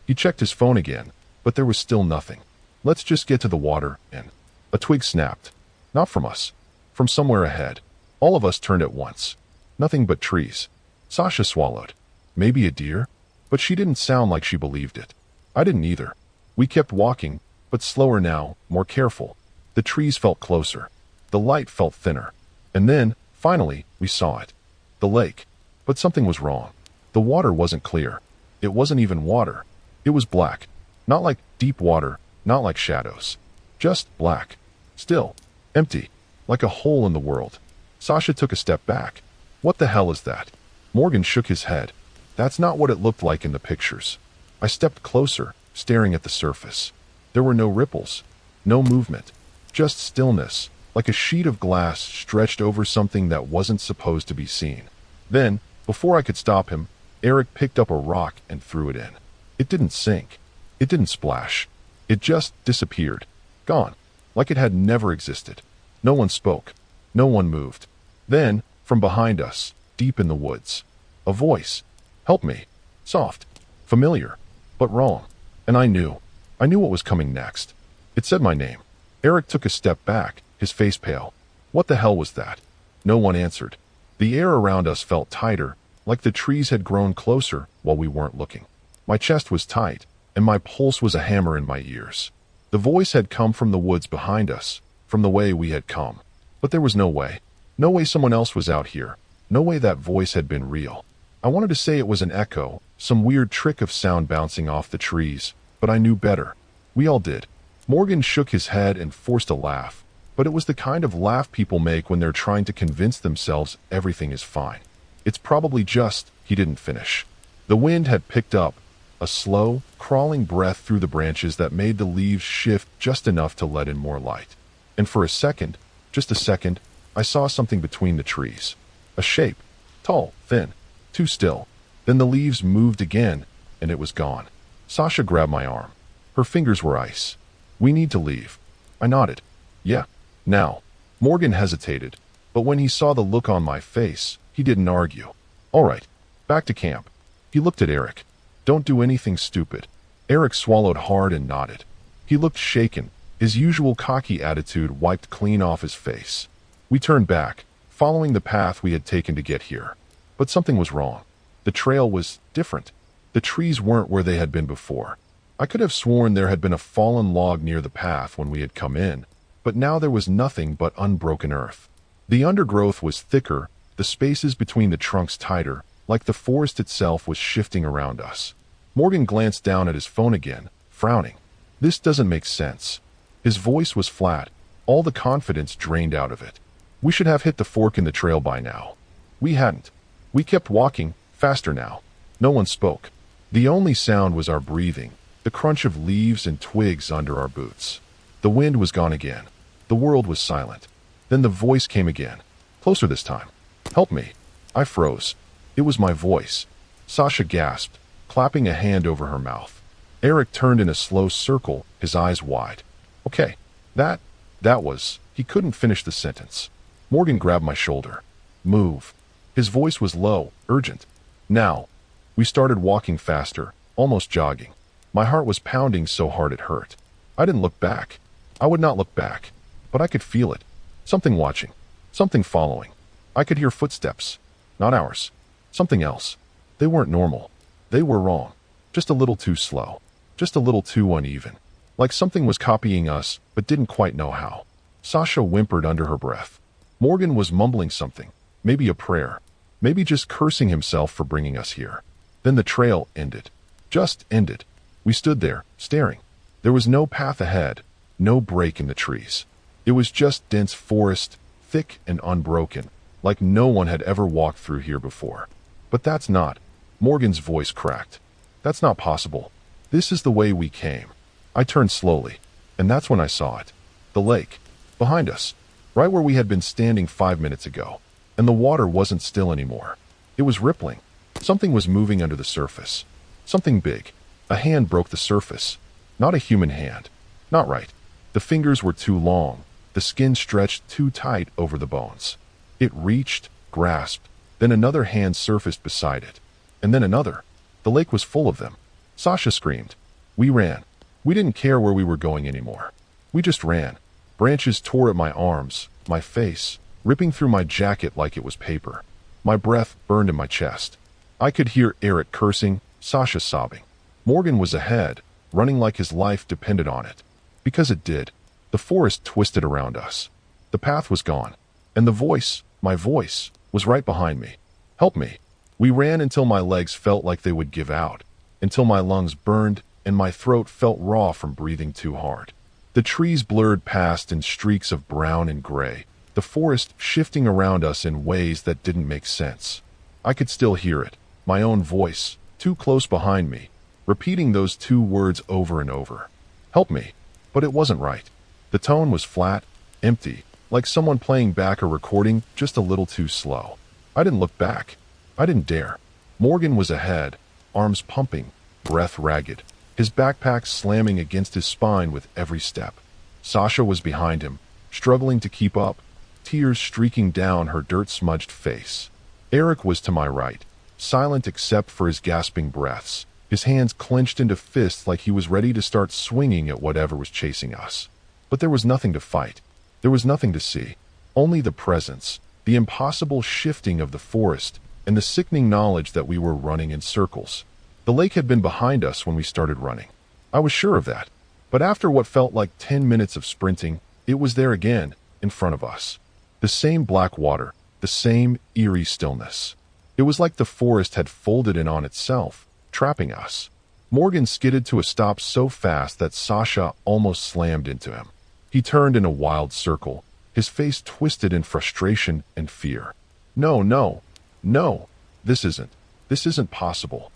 He checked his phone again, but there was still nothing. Let's just get to the water, and a twig snapped. Not from us. From somewhere ahead. All of us turned at once. Nothing but trees. Sasha swallowed. Maybe a deer? But she didn't sound like she believed it. I didn't either. We kept walking, but slower now, more careful. The trees felt closer. The light felt thinner. And then, finally, we saw it. The lake. But something was wrong. The water wasn't clear. It wasn't even water. It was black. Not like deep water, not like shadows. Just black. Still. Empty. Like a hole in the world. Sasha took a step back. What the hell is that? Morgan shook his head. That's not what it looked like in the pictures. I stepped closer, staring at the surface. There were no ripples. No movement. Just stillness, like a sheet of glass stretched over something that wasn't supposed to be seen. Then, before I could stop him, Eric picked up a rock and threw it in. It didn't sink. It didn't splash. It just disappeared. Gone. Like it had never existed. No one spoke. No one moved. Then, from behind us, deep in the woods, a voice. Help me. Soft. Familiar. But wrong. And I knew. I knew what was coming next. It said my name. Eric took a step back, his face pale. What the hell was that? No one answered. The air around us felt tighter, like the trees had grown closer while we weren't looking. My chest was tight, and my pulse was a hammer in my ears. The voice had come from the woods behind us, from the way we had come. But there was no way. No way someone else was out here. No way that voice had been real. I wanted to say it was an echo, some weird trick of sound bouncing off the trees, but I knew better. We all did. Morgan shook his head and forced a laugh, but it was the kind of laugh people make when they're trying to convince themselves everything is fine. It's probably just he didn't finish. The wind had picked up, a slow, crawling breath through the branches that made the leaves shift just enough to let in more light. And for a second, just a second, I saw something between the trees. A shape. Tall, thin, too still. Then the leaves moved again, and it was gone. Sasha grabbed my arm. Her fingers were ice. We need to leave. I nodded. Yeah, now. Morgan hesitated, but when he saw the look on my face, he didn't argue. All right, back to camp. He looked at Eric. Don't do anything stupid. Eric swallowed hard and nodded. He looked shaken, his usual cocky attitude wiped clean off his face. We turned back, following the path we had taken to get here. But something was wrong. The trail was different. The trees weren't where they had been before. I could have sworn there had been a fallen log near the path when we had come in, but now there was nothing but unbroken earth. The undergrowth was thicker, the spaces between the trunks tighter, like the forest itself was shifting around us. Morgan glanced down at his phone again, frowning. This doesn't make sense. His voice was flat, all the confidence drained out of it. We should have hit the fork in the trail by now. We hadn't. We kept walking, faster now. No one spoke. The only sound was our breathing, the crunch of leaves and twigs under our boots. The wind was gone again. The world was silent. Then the voice came again, closer this time. Help me. I froze. It was my voice. Sasha gasped, clapping a hand over her mouth. Eric turned in a slow circle, his eyes wide. Okay, that was... He couldn't finish the sentence. Morgan grabbed my shoulder. Move. His voice was low, urgent. Now. We started walking faster, almost jogging. My heart was pounding so hard it hurt. I didn't look back. I would not look back. But I could feel it. Something watching. Something following. I could hear footsteps. Not ours. Something else. They weren't normal. They were wrong. Just a little too slow. Just a little too uneven. Like something was copying us, but didn't quite know how. Sasha whimpered under her breath. Morgan was mumbling something. Maybe a prayer. Maybe just cursing himself for bringing us here. Then the trail ended. Just ended. We stood there, staring. There was no path ahead, no break in the trees. It was just dense forest, thick and unbroken, like no one had ever walked through here before. But that's not. Morgan's voice cracked. That's not possible. This is the way we came. I turned slowly, and that's when I saw it. The lake. Behind us. Right where we had been standing 5 minutes ago. And the water wasn't still anymore. It was rippling. Something was moving under the surface. Something big. A hand broke the surface. Not a human hand. Not right. The fingers were too long. The skin stretched too tight over the bones. It reached, grasped, then another hand surfaced beside it. And then another. The lake was full of them. Sasha screamed. We ran. We didn't care where we were going anymore. We just ran. Branches tore at my arms, my face, ripping through my jacket like it was paper. My breath burned in my chest. I could hear Eric cursing, Sasha sobbing. Morgan was ahead, running like his life depended on it. Because it did. The forest twisted around us. The path was gone. And the voice, my voice, was right behind me. Help me. We ran until my legs felt like they would give out, until my lungs burned and my throat felt raw from breathing too hard. The trees blurred past in streaks of brown and gray, the forest shifting around us in ways that didn't make sense. I could still hear it, my own voice, too close behind me, repeating those two words over and over. Help me. But it wasn't right. The tone was flat, empty, like someone playing back a recording just a little too slow. I didn't look back. I didn't dare. Morgan was ahead, arms pumping, breath ragged, his backpack slamming against his spine with every step. Sasha was behind him, struggling to keep up, tears streaking down her dirt-smudged face. Eric was to my right, silent except for his gasping breaths, his hands clenched into fists like he was ready to start swinging at whatever was chasing us. But there was nothing to fight. There was nothing to see. Only the presence, the impossible shifting of the forest, and the sickening knowledge that we were running in circles. The lake had been behind us when we started running. I was sure of that. But after what felt like 10 minutes of sprinting, it was there again, in front of us. The same black water, the same eerie stillness. It was like the forest had folded in on itself, trapping us. Morgan skidded to a stop so fast that Sasha almost slammed into him. He turned in a wild circle, his face twisted in frustration and fear. No, no, no, this isn't possible.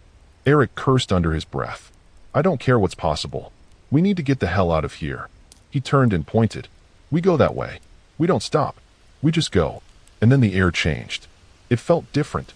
Eric cursed under his breath. I don't care what's possible. We need to get the hell out of here. He turned and pointed. We go that way. We don't stop. We just go. And then the air changed. It felt different,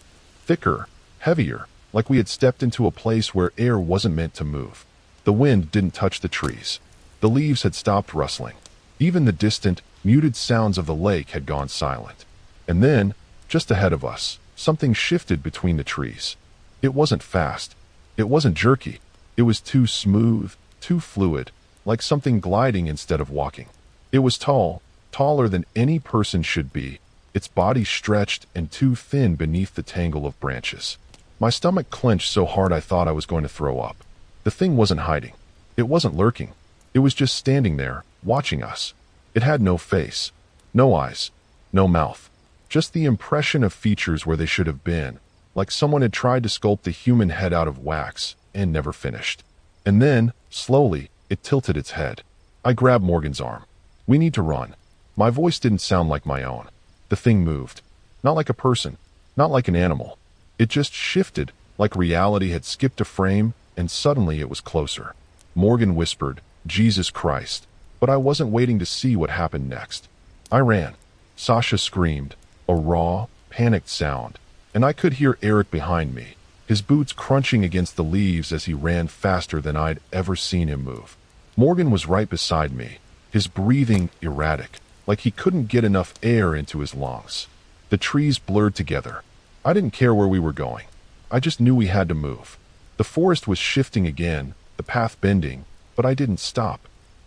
thicker, heavier, like we had stepped into a place where air wasn't meant to move. The wind didn't touch the trees. The leaves had stopped rustling. Even the distant, muted sounds of the lake had gone silent. And then, just ahead of us, something shifted between the trees. It wasn't fast. It wasn't jerky. It was too smooth, too fluid, like something gliding instead of walking. It was tall, taller than any person should be, its body stretched and too thin beneath the tangle of branches. My stomach clenched so hard I thought I was going to throw up. The thing wasn't hiding. It wasn't lurking. It was just standing there, watching us. It had no face, no eyes, no mouth. Just the impression of features where they should have been, like someone had tried to sculpt the human head out of wax and never finished. And then, slowly, it tilted its head. I grabbed Morgan's arm. We need to run. My voice didn't sound like my own. The thing moved. Not like a person, not like an animal. It just shifted, like reality had skipped a frame, and suddenly it was closer. Morgan whispered, Jesus Christ. But I wasn't waiting to see what happened next. I ran. Sasha screamed, a raw, panicked sound, and I could hear Eric behind me, his boots crunching against the leaves as he ran faster than I'd ever seen him move. Morgan was right beside me, his breathing erratic, like he couldn't get enough air into his lungs. The trees blurred together. I didn't care where we were going. I just knew we had to move. The forest was shifting again, the path bending, but I didn't stop.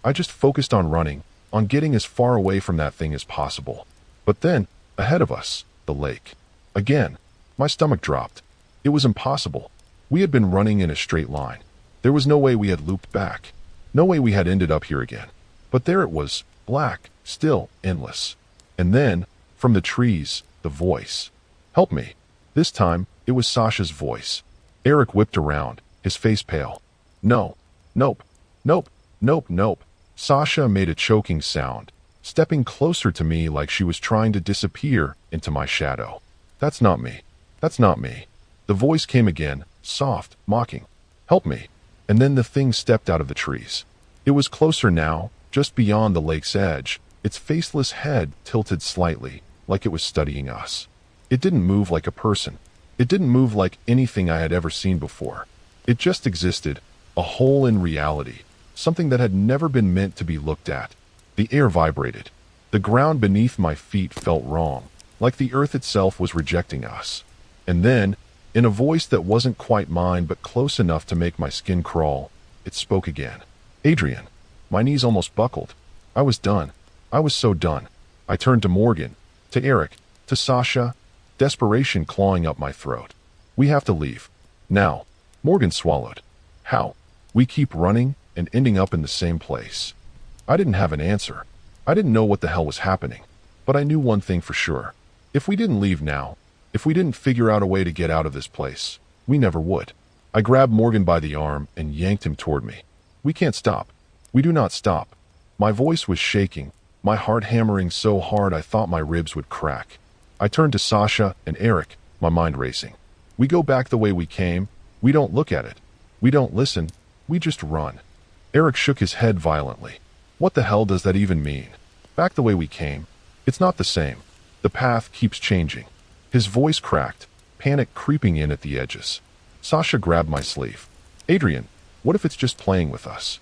I just focused on running, on getting as far away from that thing as possible. But then, ahead of us, the lake. Again, my stomach dropped. It was impossible. We had been running in a straight line. There was no way we had looped back. No way we had ended up here again. But there it was, black, still, endless. And then, from the trees, the voice. Help me. This time, it was Sasha's voice. Eric whipped around, his face pale. No. Nope. Nope. Nope. Nope. Sasha made a choking sound, stepping closer to me like she was trying to disappear into my shadow. That's not me. That's not me. The voice came again, soft, mocking. Help me. And then the thing stepped out of the trees. It was closer now, just beyond the lake's edge, its faceless head tilted slightly, like it was studying us. It didn't move like a person. It didn't move like anything I had ever seen before. It just existed, a hole in reality, something that had never been meant to be looked at. The air vibrated. The ground beneath my feet felt wrong, like the earth itself was rejecting us. And then, in a voice that wasn't quite mine but close enough to make my skin crawl, it spoke again. Adrian. My knees almost buckled. I was done. I was so done. I turned to Morgan, to Eric, to Sasha, desperation clawing up my throat. We have to leave. Now. Morgan swallowed. How? We keep running and ending up in the same place. I didn't have an answer. I didn't know what the hell was happening. But I knew one thing for sure. If we didn't leave now, if we didn't figure out a way to get out of this place, we never would. I grabbed Morgan by the arm and yanked him toward me. We can't stop. We do not stop. My voice was shaking, my heart hammering so hard I thought my ribs would crack. I turned to Sasha and Eric, my mind racing. We go back the way we came. We don't look at it. We don't listen. We just run. Eric shook his head violently. What the hell does that even mean? Back the way we came? It's not the same. The path keeps changing. His voice cracked, panic creeping in at the edges. Sasha grabbed my sleeve. Adrian, what if it's just playing with us?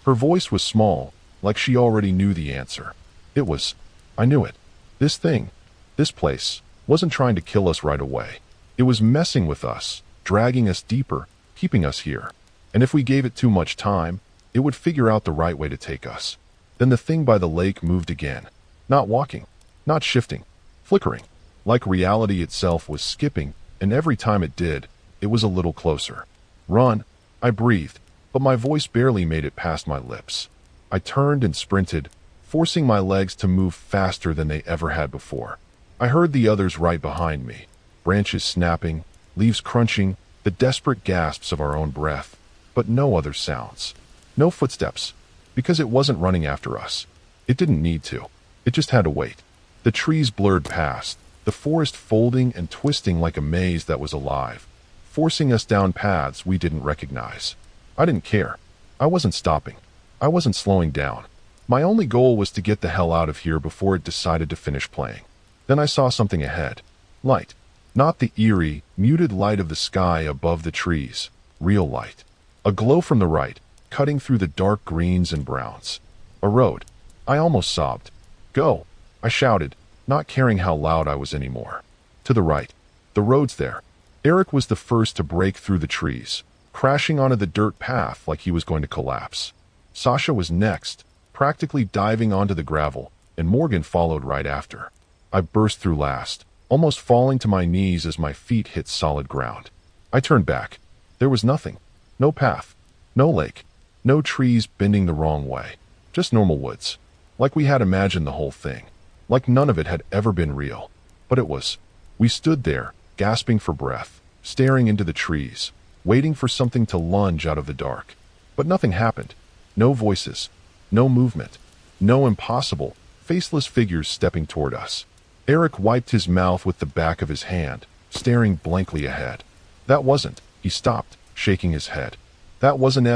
Her voice was small, like she already knew the answer. It was. I knew it. This thing, this place, wasn't trying to kill us right away. It was messing with us, dragging us deeper, keeping us here. And if we gave it too much time, it would figure out the right way to take us. Then the thing by the lake moved again. Not walking, not shifting, flickering. Like reality itself was skipping, and every time it did, it was a little closer. Run, I breathed, but my voice barely made it past my lips. I turned and sprinted, forcing my legs to move faster than they ever had before. I heard the others right behind me, branches snapping, leaves crunching, the desperate gasps of our own breath, but no other sounds. No footsteps, because it wasn't running after us. It didn't need to. It just had to wait. The trees blurred past, the forest folding and twisting like a maze that was alive, forcing us down paths we didn't recognize. I didn't care. I wasn't stopping. I wasn't slowing down. My only goal was to get the hell out of here before it decided to finish playing. Then I saw something ahead. Light. Not the eerie, muted light of the sky above the trees. Real light. A glow from the right, cutting through the dark greens and browns. A road. I almost sobbed. Go, I shouted, not caring how loud I was anymore. To the right. The road's there. Eric was the first to break through the trees, crashing onto the dirt path like he was going to collapse. Sasha was next, practically diving onto the gravel, and Morgan followed right after. I burst through last, almost falling to my knees as my feet hit solid ground. I turned back. There was nothing. No path. No lake. No trees bending the wrong way. Just normal woods. Like we had imagined the whole thing. Like none of it had ever been real. But it was. We stood there, gasping for breath, staring into the trees, waiting for something to lunge out of the dark. But nothing happened. No voices. No movement. No impossible, faceless figures stepping toward us. Eric wiped his mouth with the back of his hand, staring blankly ahead. That wasn't. He stopped, shaking his head. That wasn't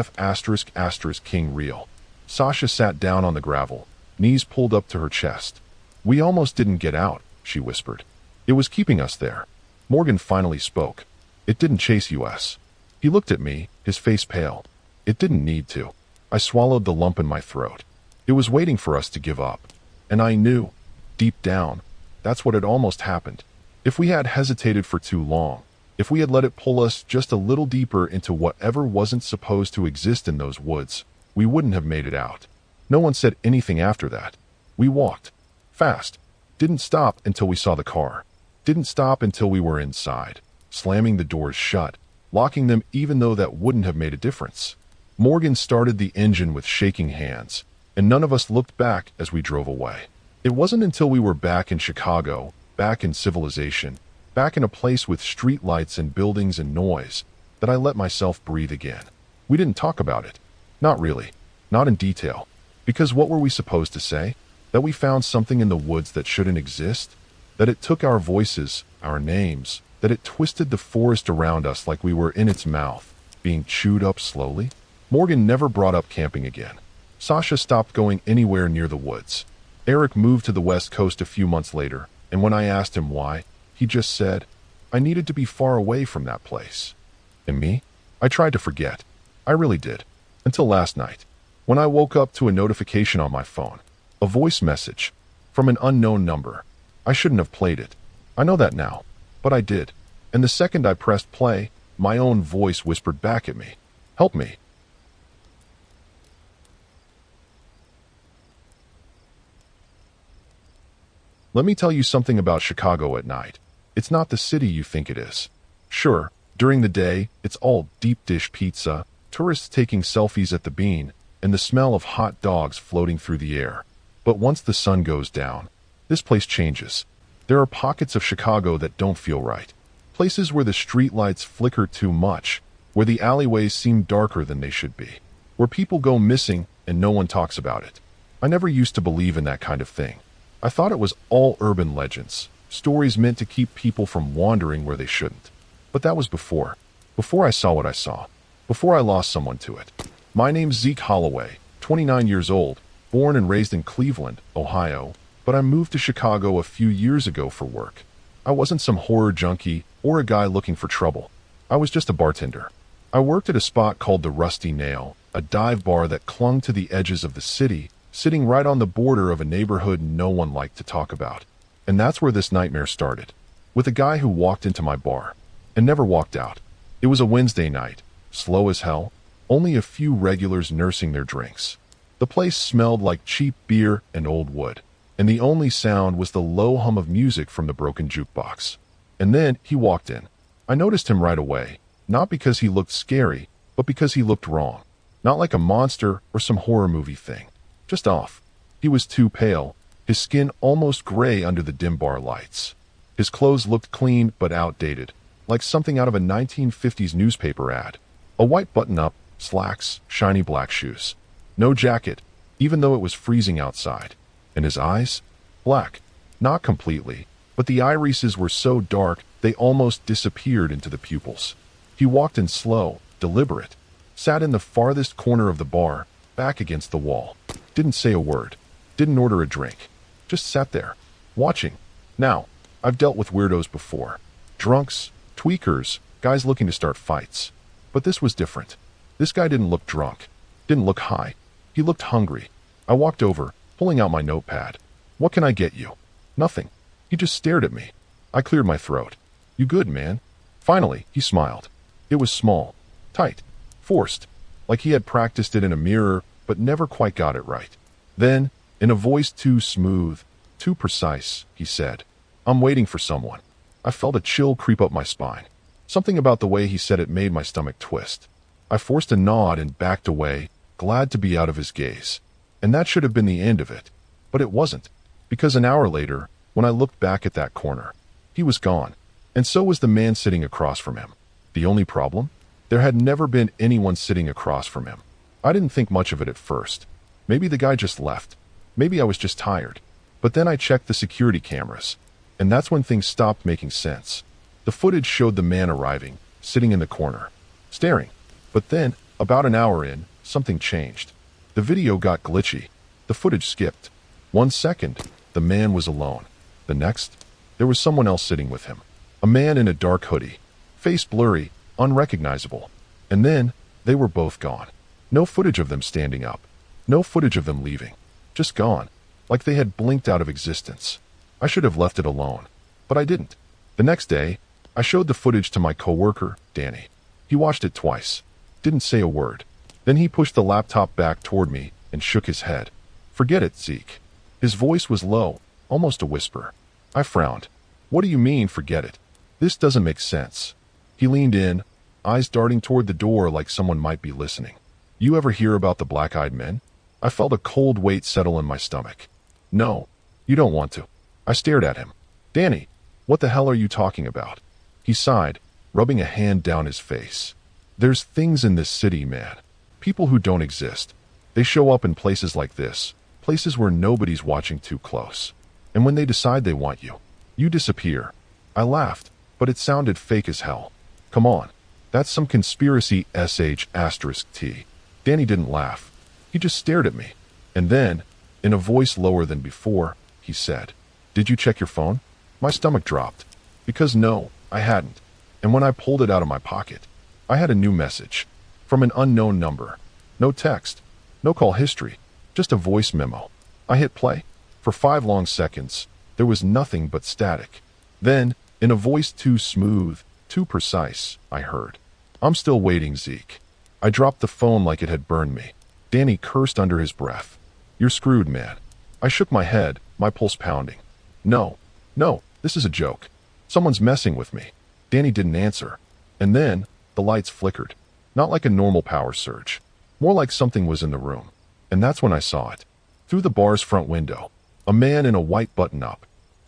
King real. Sasha sat down on the gravel, knees pulled up to her chest. We almost didn't get out, she whispered. It was keeping us there. Morgan finally spoke. It didn't chase us. He looked at me, his face pale. It didn't need to. I swallowed the lump in my throat. It was waiting for us to give up. And I knew, deep down, that's what had almost happened. If we had hesitated for too long, if we had let it pull us just a little deeper into whatever wasn't supposed to exist in those woods, we wouldn't have made it out. No one said anything after that. We walked. Fast. Didn't stop until we saw the car. Didn't stop until we were inside, slamming the doors shut, locking them even though that wouldn't have made a difference. Morgan started the engine with shaking hands, and none of us looked back as we drove away. It wasn't until we were back in Chicago, back in civilization, back in a place with street lights and buildings and noise, that I let myself breathe again. We didn't talk about it. Not really. Not in detail. Because what were we supposed to say? That we found something in the woods that shouldn't exist? That it took our voices, our names, that it twisted the forest around us like we were in its mouth, being chewed up slowly? Morgan never brought up camping again. Sasha stopped going anywhere near the woods. Eric moved to the West Coast a few months later, and when I asked him why, he just said, I needed to be far away from that place. And me? I tried to forget. I really did. Until last night, when I woke up to a notification on my phone. A voice message from an unknown number. I shouldn't have played it. I know that now, but I did. And the second I pressed play, my own voice whispered back at me, help me. Let me tell you something about Chicago at night. It's not the city you think it is. Sure, during the day, it's all deep dish pizza, tourists taking selfies at the Bean, and the smell of hot dogs floating through the air. But once the sun goes down, this place changes. There are pockets of Chicago that don't feel right. Places where the streetlights flicker too much, where the alleyways seem darker than they should be, where people go missing and no one talks about it. I never used to believe in that kind of thing. I thought it was all urban legends, stories meant to keep people from wandering where they shouldn't. But that was before I saw what I saw, before I lost someone to it. My name's Zeke Holloway, 29 years old, born and raised in Cleveland, Ohio, but I moved to Chicago a few years ago for work. I wasn't some horror junkie or a guy looking for trouble. I was just a bartender. I worked at a spot called the Rusty Nail, a dive bar that clung to the edges of the city, sitting right on the border of a neighborhood no one liked to talk about. And that's where this nightmare started, with a guy who walked into my bar and never walked out. It was a Wednesday night, slow as hell, only a few regulars nursing their drinks. The place smelled like cheap beer and old wood, and the only sound was the low hum of music from the broken jukebox. And then he walked in. I noticed him right away, not because he looked scary, but because he looked wrong. Not like a monster or some horror movie thing. Just off. He was too pale, his skin almost gray under the dim bar lights. His clothes looked clean but outdated, like something out of a 1950s newspaper ad. A white button-up, slacks, shiny black shoes. No jacket, even though it was freezing outside. And his eyes? Black. Not completely, but the irises were so dark they almost disappeared into the pupils. He walked in slow, deliberate, sat in the farthest corner of the bar, back against the wall. Didn't say a word. Didn't order a drink. Just sat there, watching. Now, I've dealt with weirdos before. Drunks, tweakers, guys looking to start fights. But this was different. This guy didn't look drunk. Didn't look high. He looked hungry. I walked over, pulling out my notepad. What can I get you? Nothing. He just stared at me. I cleared my throat. You good, man? Finally, he smiled. It was small, tight, forced, like he had practiced it in a mirror but never quite got it right. Then, in a voice too smooth, too precise, he said, I'm waiting for someone. I felt a chill creep up my spine. Something about the way he said it made my stomach twist. I forced a nod and backed away, glad to be out of his gaze. And that should have been the end of it. But it wasn't, because an hour later, when I looked back at that corner, he was gone, and so was the man sitting across from him. The only problem? There had never been anyone sitting across from him. I didn't think much of it at first. Maybe the guy just left. Maybe I was just tired. But then I checked the security cameras, and that's when things stopped making sense. The footage showed the man arriving, sitting in the corner, staring. But then, about an hour in, something changed. The video got glitchy. The footage skipped. 1 second, the man was alone. The next, there was someone else sitting with him. A man in a dark hoodie, face blurry, unrecognizable. And then, they were both gone. No footage of them standing up. No footage of them leaving. Just gone. Like they had blinked out of existence. I should have left it alone. But I didn't. The next day, I showed the footage to my coworker, Danny. He watched it twice. Didn't say a word. Then he pushed the laptop back toward me and shook his head. Forget it, Zeke. His voice was low, almost a whisper. I frowned. What do you mean, forget it? This doesn't make sense. He leaned in, eyes darting toward the door like someone might be listening. You ever hear about the black-eyed men? I felt a cold weight settle in my stomach. No, you don't want to. I stared at him. Danny, what the hell are you talking about? He sighed, rubbing a hand down his face. There's things in this city, man. People who don't exist. They show up in places like this, places where nobody's watching too close. And when they decide they want you, you disappear. I laughed, but it sounded fake as hell. Come on. That's some conspiracy *T. Danny didn't laugh. He just stared at me. And then, in a voice lower than before, he said, "Did you check your phone?" My stomach dropped. Because no, I hadn't. And when I pulled it out of my pocket, I had a new message. From an unknown number. No text. No call history. Just a voice memo. I hit play. For 5 long seconds, there was nothing but static. Then, in a voice too smooth, too precise, I heard, "I'm still waiting, Zeke." I dropped the phone like it had burned me. Danny cursed under his breath. "You're screwed, man." I shook my head, my pulse pounding. No, this is a joke. Someone's messing with me." Danny didn't answer. And then, the lights flickered. Not like a normal power surge. More like something was in the room. And that's when I saw it. Through the bar's front window, a man in a white button-up,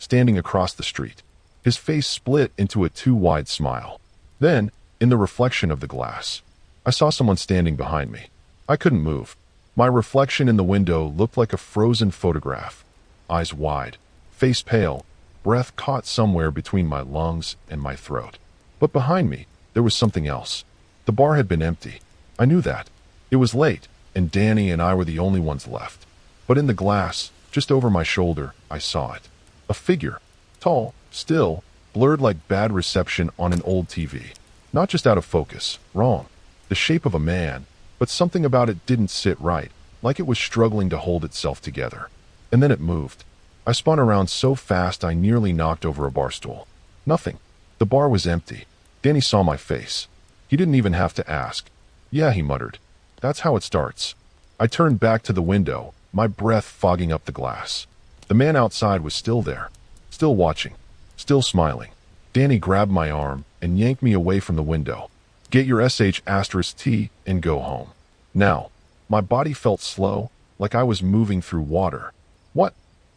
standing across the street. His face split into a too wide smile. Then, in the reflection of the glass, I saw someone standing behind me. I couldn't move. My reflection in the window looked like a frozen photograph. Eyes wide, face pale, breath caught somewhere between my lungs and my throat. But behind me, there was something else. The bar had been empty. I knew that. It was late, and Danny and I were the only ones left. But in the glass, just over my shoulder, I saw it. A figure. Tall, still, blurred like bad reception on an old TV. Not just out of focus, wrong. The shape of a man, but something about it didn't sit right, like it was struggling to hold itself together. And then it moved. I spun around so fast I nearly knocked over a bar stool. Nothing. The bar was empty. Danny saw my face. He didn't even have to ask. "Yeah," he muttered. "That's how it starts." I turned back to the window, my breath fogging up the glass. The man outside was still there, still watching, still smiling. Danny grabbed my arm and yanked me away from the window. "Get your *T and go home." Now, my body felt slow, like I was moving through water.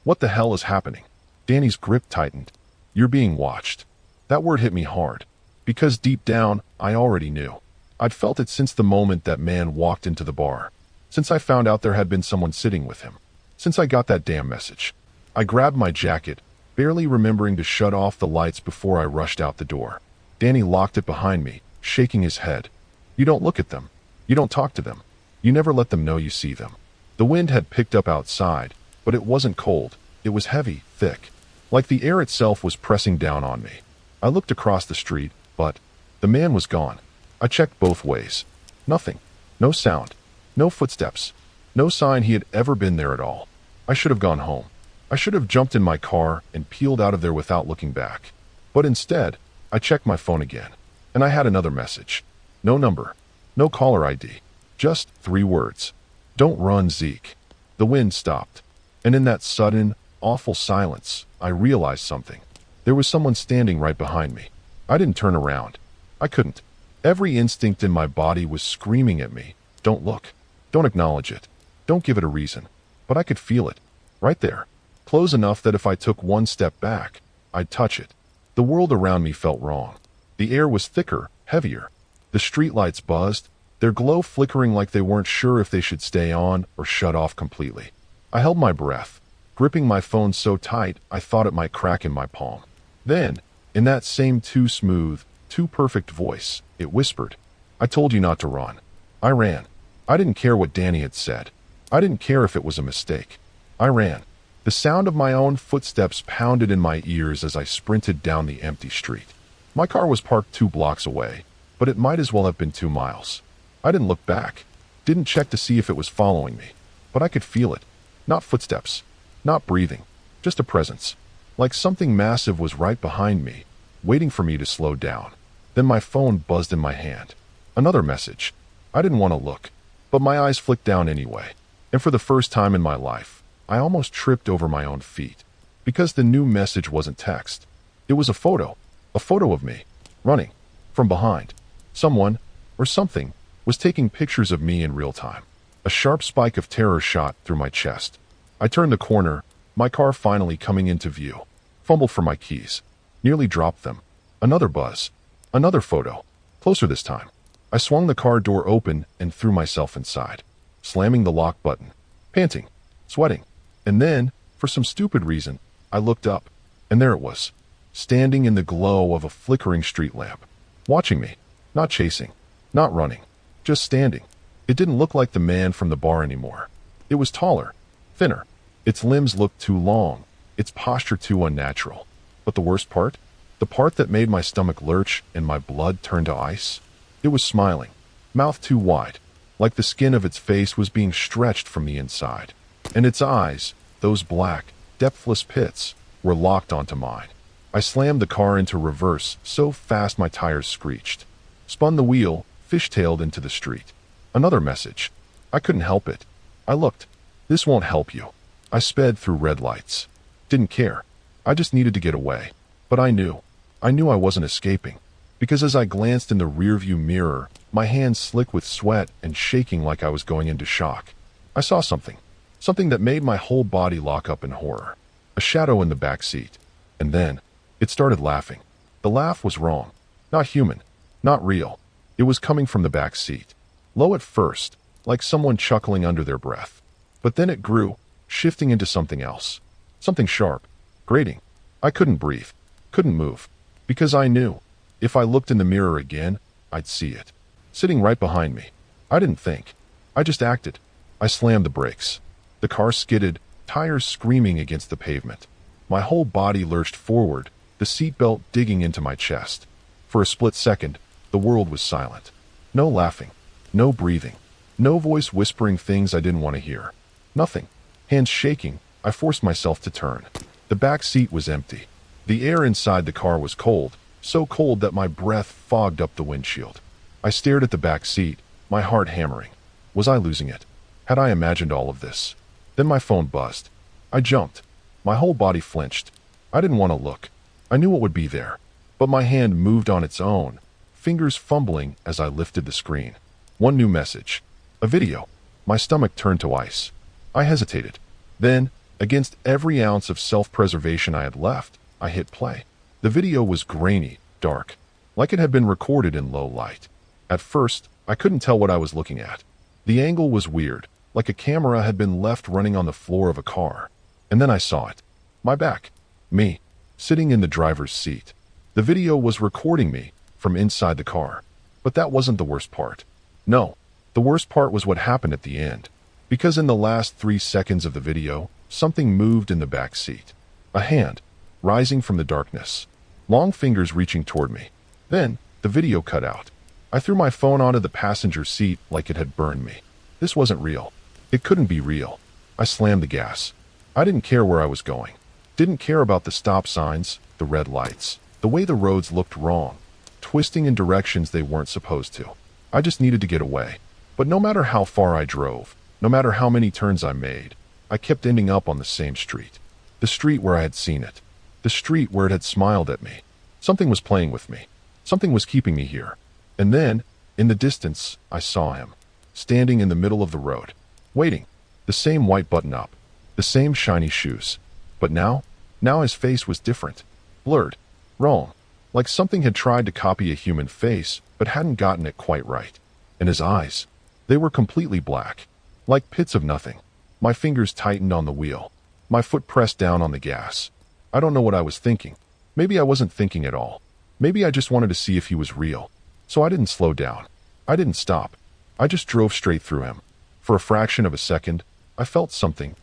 What the hell is happening? Danny's grip tightened. "You're being watched." That word hit me hard. Because deep down, I already knew. I'd felt it since the moment that man walked into the bar. Since I found out there had been someone sitting with him. Since I got that damn message. I grabbed my jacket, barely remembering to shut off the lights before I rushed out the door. Danny locked it behind me, shaking his head. "You don't look at them. You don't talk to them. You never let them know you see them." The wind had picked up outside, but it wasn't cold. It was heavy, thick. Like the air itself was pressing down on me. I looked across the street, but the man was gone. I checked both ways. Nothing. No sound. No footsteps. No sign he had ever been there at all. I should have gone home. I should have jumped in my car and peeled out of there without looking back. But instead, I checked my phone again. And I had another message. No number. No caller ID. Just 3 words. "Don't run, Zeke." The wind stopped. And in that sudden, awful silence, I realized something. There was someone standing right behind me. I didn't turn around. I couldn't. Every instinct in my body was screaming at me. Don't look. Don't acknowledge it. Don't give it a reason. But I could feel it. Right there. Close enough that if I took 1 step back, I'd touch it. The world around me felt wrong. The air was thicker, heavier. The streetlights buzzed, their glow flickering like they weren't sure if they should stay on or shut off completely. I held my breath, gripping my phone so tight I thought it might crack in my palm. Then, in that same too smooth, too perfect voice, it whispered, "I told you not to run." I ran. I didn't care what Danny had said. I didn't care if it was a mistake. I ran. The sound of my own footsteps pounded in my ears as I sprinted down the empty street. My car was parked 2 blocks away, but it might as well have been 2 miles. I didn't look back. Didn't check to see if it was following me. But I could feel it. Not footsteps. Not breathing. Just a presence. Like something massive was right behind me, waiting for me to slow down. Then my phone buzzed in my hand. Another message. I didn't want to look, but my eyes flicked down anyway. And for the first time in my life, I almost tripped over my own feet. Because the new message wasn't text. It was a photo. A photo of me, running, from behind. Someone, or something, was taking pictures of me in real time. A sharp spike of terror shot through my chest. I turned the corner, my car finally coming into view. Fumbled for my keys. Nearly dropped them. Another buzz. Another photo. Closer this time. I swung the car door open and threw myself inside, slamming the lock button. Panting. Sweating. And then, for some stupid reason, I looked up, and there it was, standing in the glow of a flickering street lamp, watching me, not chasing, not running, just standing. It didn't look like the man from the bar anymore. It was taller, thinner. Its limbs looked too long, its posture too unnatural. But the worst part? The part that made my stomach lurch and my blood turn to ice? It was smiling, mouth too wide, like the skin of its face was being stretched from the inside. And its eyes, those black, depthless pits, were locked onto mine. I slammed the car into reverse so fast my tires screeched. Spun the wheel, fishtailed into the street. Another message. I couldn't help it. I looked. This won't help you. I sped through red lights. Didn't care. I just needed to get away. But I knew. I knew I wasn't escaping. Because as I glanced in the rearview mirror, my hands slick with sweat and shaking like I was going into shock, I saw something. Something that made my whole body lock up in horror. A shadow in the back seat. And then, it started laughing. The laugh was wrong. Not human. Not real. It was coming from the back seat. Low at first, like someone chuckling under their breath. But then it grew, shifting into something else. Something sharp. Grating. I couldn't breathe. Couldn't move. Because I knew. If I looked in the mirror again, I'd see it. Sitting right behind me. I didn't think. I just acted. I slammed the brakes. The car skidded, tires screaming against the pavement. My whole body lurched forward, the seatbelt digging into my chest. For a split second, the world was silent. No laughing. No breathing. No voice whispering things I didn't want to hear. Nothing. Hands shaking, I forced myself to turn. The back seat was empty. The air inside the car was cold, so cold that my breath fogged up the windshield. I stared at the back seat, my heart hammering. Was I losing it? Had I imagined all of this? Then my phone buzzed. I jumped. My whole body flinched. I didn't want to look. I knew what would be there. But my hand moved on its own, fingers fumbling as I lifted the screen. One new message. A video. My stomach turned to ice. I hesitated. Then, against every ounce of self-preservation I had left, I hit play. The video was grainy, dark, like it had been recorded in low light. At first, I couldn't tell what I was looking at. The angle was weird, like a camera had been left running on the floor of a car. And then I saw it. My back. Me. Sitting in the driver's seat. The video was recording me from inside the car. But that wasn't the worst part. No. The worst part was what happened at the end. Because in the last 3 seconds of the video, something moved in the back seat. A hand, rising from the darkness. Long fingers reaching toward me. Then, the video cut out. I threw my phone onto the passenger seat like it had burned me. This wasn't real. It couldn't be real. I slammed the gas. I didn't care where I was going. Didn't care about the stop signs, the red lights, the way the roads looked wrong, twisting in directions they weren't supposed to. I just needed to get away. But no matter how far I drove, no matter how many turns I made, I kept ending up on the same street. The street where I had seen it. The street where it had smiled at me. Something was playing with me. Something was keeping me here. And then, in the distance, I saw him, standing in the middle of the road, waiting. The same white button-up, the same shiny shoes. But now his face was different. Blurred. Wrong. Like something had tried to copy a human face, but hadn't gotten it quite right. And his eyes, they were completely black. Like pits of nothing. My fingers tightened on the wheel. My foot pressed down on the gas. I don't know what I was thinking. Maybe I wasn't thinking at all. Maybe I just wanted to see if he was real. So I didn't slow down. I didn't stop. I just drove straight through him. For a fraction of a second, I felt something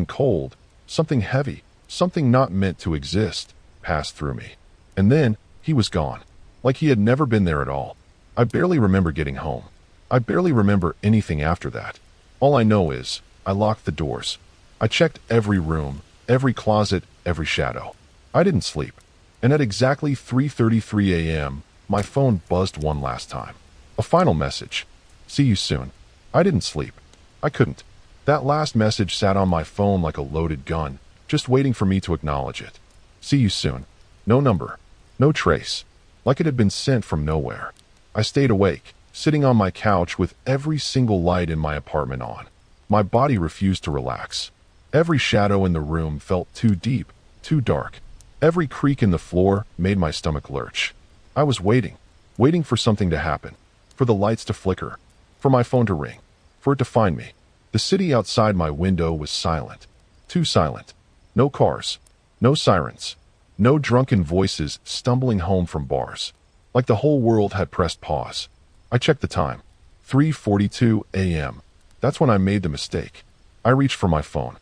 cold, something heavy, something not meant to exist, pass through me. And then, he was gone. Like he had never been there at all. I barely remember getting home. I barely remember anything after that. All I know is, I locked the doors. I checked every room, every closet, every shadow. I didn't sleep. And at exactly 3:33 a.m., my phone buzzed one last time. A final message. See you soon. I didn't sleep. I couldn't. That last message sat on my phone like a loaded gun, just waiting for me to acknowledge it. See you soon. No number. No trace. Like it had been sent from nowhere. I stayed awake, sitting on my couch with every single light in my apartment on. My body refused to relax. Every shadow in the room felt too deep, too dark. Every creak in the floor made my stomach lurch. I was waiting for something to happen, for the lights to flicker, for my phone to ring, for it to find me. The city outside my window was silent. Too silent. No cars. No sirens. No drunken voices stumbling home from bars. Like the whole world had pressed pause. I checked the time. 3:42 a.m. That's when I made the mistake. I reached for my phone.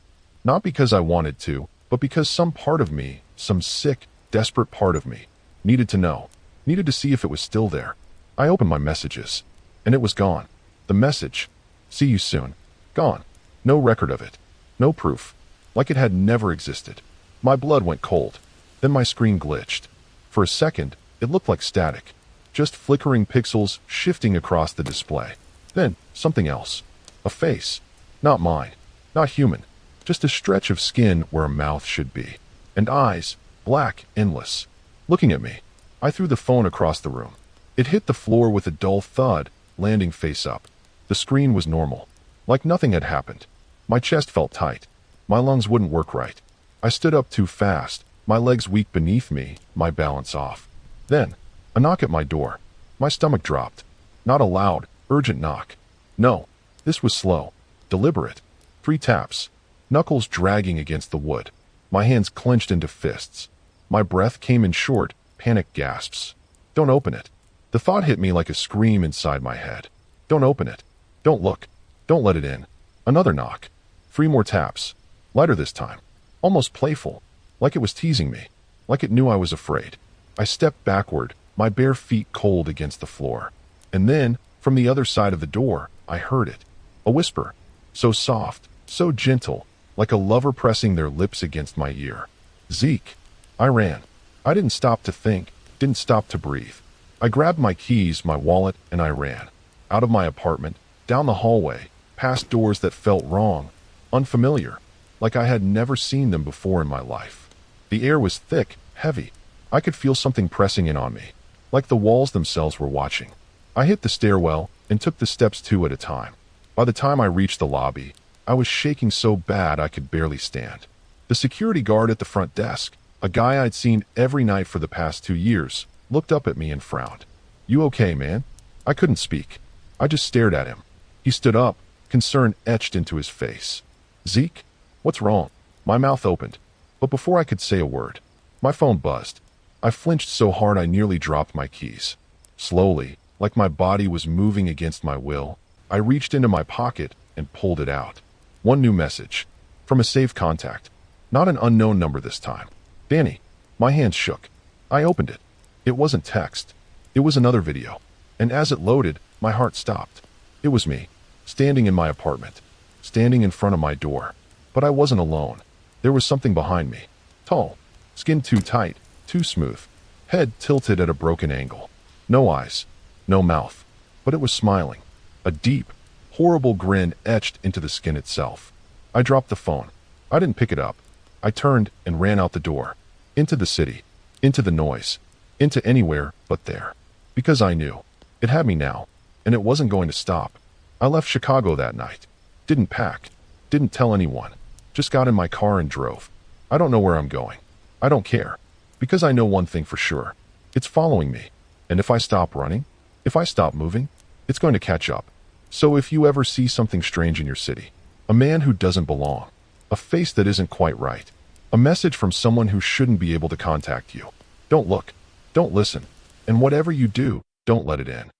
Not because I wanted to, but because some part of me, some sick, desperate part of me, needed to know. Needed to see if it was still there. I opened my messages. And it was gone. The message. See you soon. Gone. No record of it. No proof. Like it had never existed. My blood went cold. Then my screen glitched. For a second, it looked like static. Just flickering pixels shifting across the display. Then, something else. A face. Not mine. Not human. Just a stretch of skin where a mouth should be. And eyes, black, endless. Looking at me. I threw the phone across the room. It hit the floor with a dull thud, landing face up. The screen was normal. Like nothing had happened. My chest felt tight. My lungs wouldn't work right. I stood up too fast, my legs weak beneath me, my balance off. Then, a knock at my door. My stomach dropped. Not a loud, urgent knock. No, this was slow, deliberate. 3 taps. Knuckles dragging against the wood. My hands clenched into fists. My breath came in short, panicked gasps. Don't open it. The thought hit me like a scream inside my head. Don't open it. Don't look. Don't let it in. Another knock. 3 more taps. Lighter this time. Almost playful. Like it was teasing me. Like it knew I was afraid. I stepped backward, my bare feet cold against the floor. And then, from the other side of the door, I heard it. A whisper. So soft, so gentle, like a lover pressing their lips against my ear. Zeke. I ran. I didn't stop to think, didn't stop to breathe. I grabbed my keys, my wallet, and I ran. Out of my apartment, down the hallway, past doors that felt wrong, unfamiliar, like I had never seen them before in my life. The air was thick, heavy. I could feel something pressing in on me, like the walls themselves were watching. I hit the stairwell and took the steps 2 at a time. By the time I reached the lobby, I was shaking so bad I could barely stand. The security guard at the front desk, a guy I'd seen every night for the past 2 years, looked up at me and frowned. You okay, man? I couldn't speak. I just stared at him. He stood up, concern etched into his face. Zeke? What's wrong? My mouth opened. But before I could say a word, my phone buzzed. I flinched so hard I nearly dropped my keys. Slowly, like my body was moving against my will, I reached into my pocket and pulled it out. One new message. From a saved contact. Not an unknown number this time. Danny. My hands shook. I opened it. It wasn't text. It was another video. And as it loaded, my heart stopped. It was me, standing in my apartment, standing in front of my door. But I wasn't alone. There was something behind me. Tall, skin too tight, too smooth, head tilted at a broken angle. No eyes, no mouth, but it was smiling. A deep, horrible grin etched into the skin itself. I dropped the phone. I didn't pick it up. I turned and ran out the door. Into the city. Into the noise. Into anywhere but there. Because I knew. It had me now. And it wasn't going to stop. I left Chicago that night. Didn't pack. Didn't tell anyone. Just got in my car and drove. I don't know where I'm going. I don't care. Because I know one thing for sure. It's following me. And if I stop running, if I stop moving, it's going to catch up. So if you ever see something strange in your city, a man who doesn't belong, a face that isn't quite right, a message from someone who shouldn't be able to contact you, don't look, don't listen, and whatever you do, don't let it in.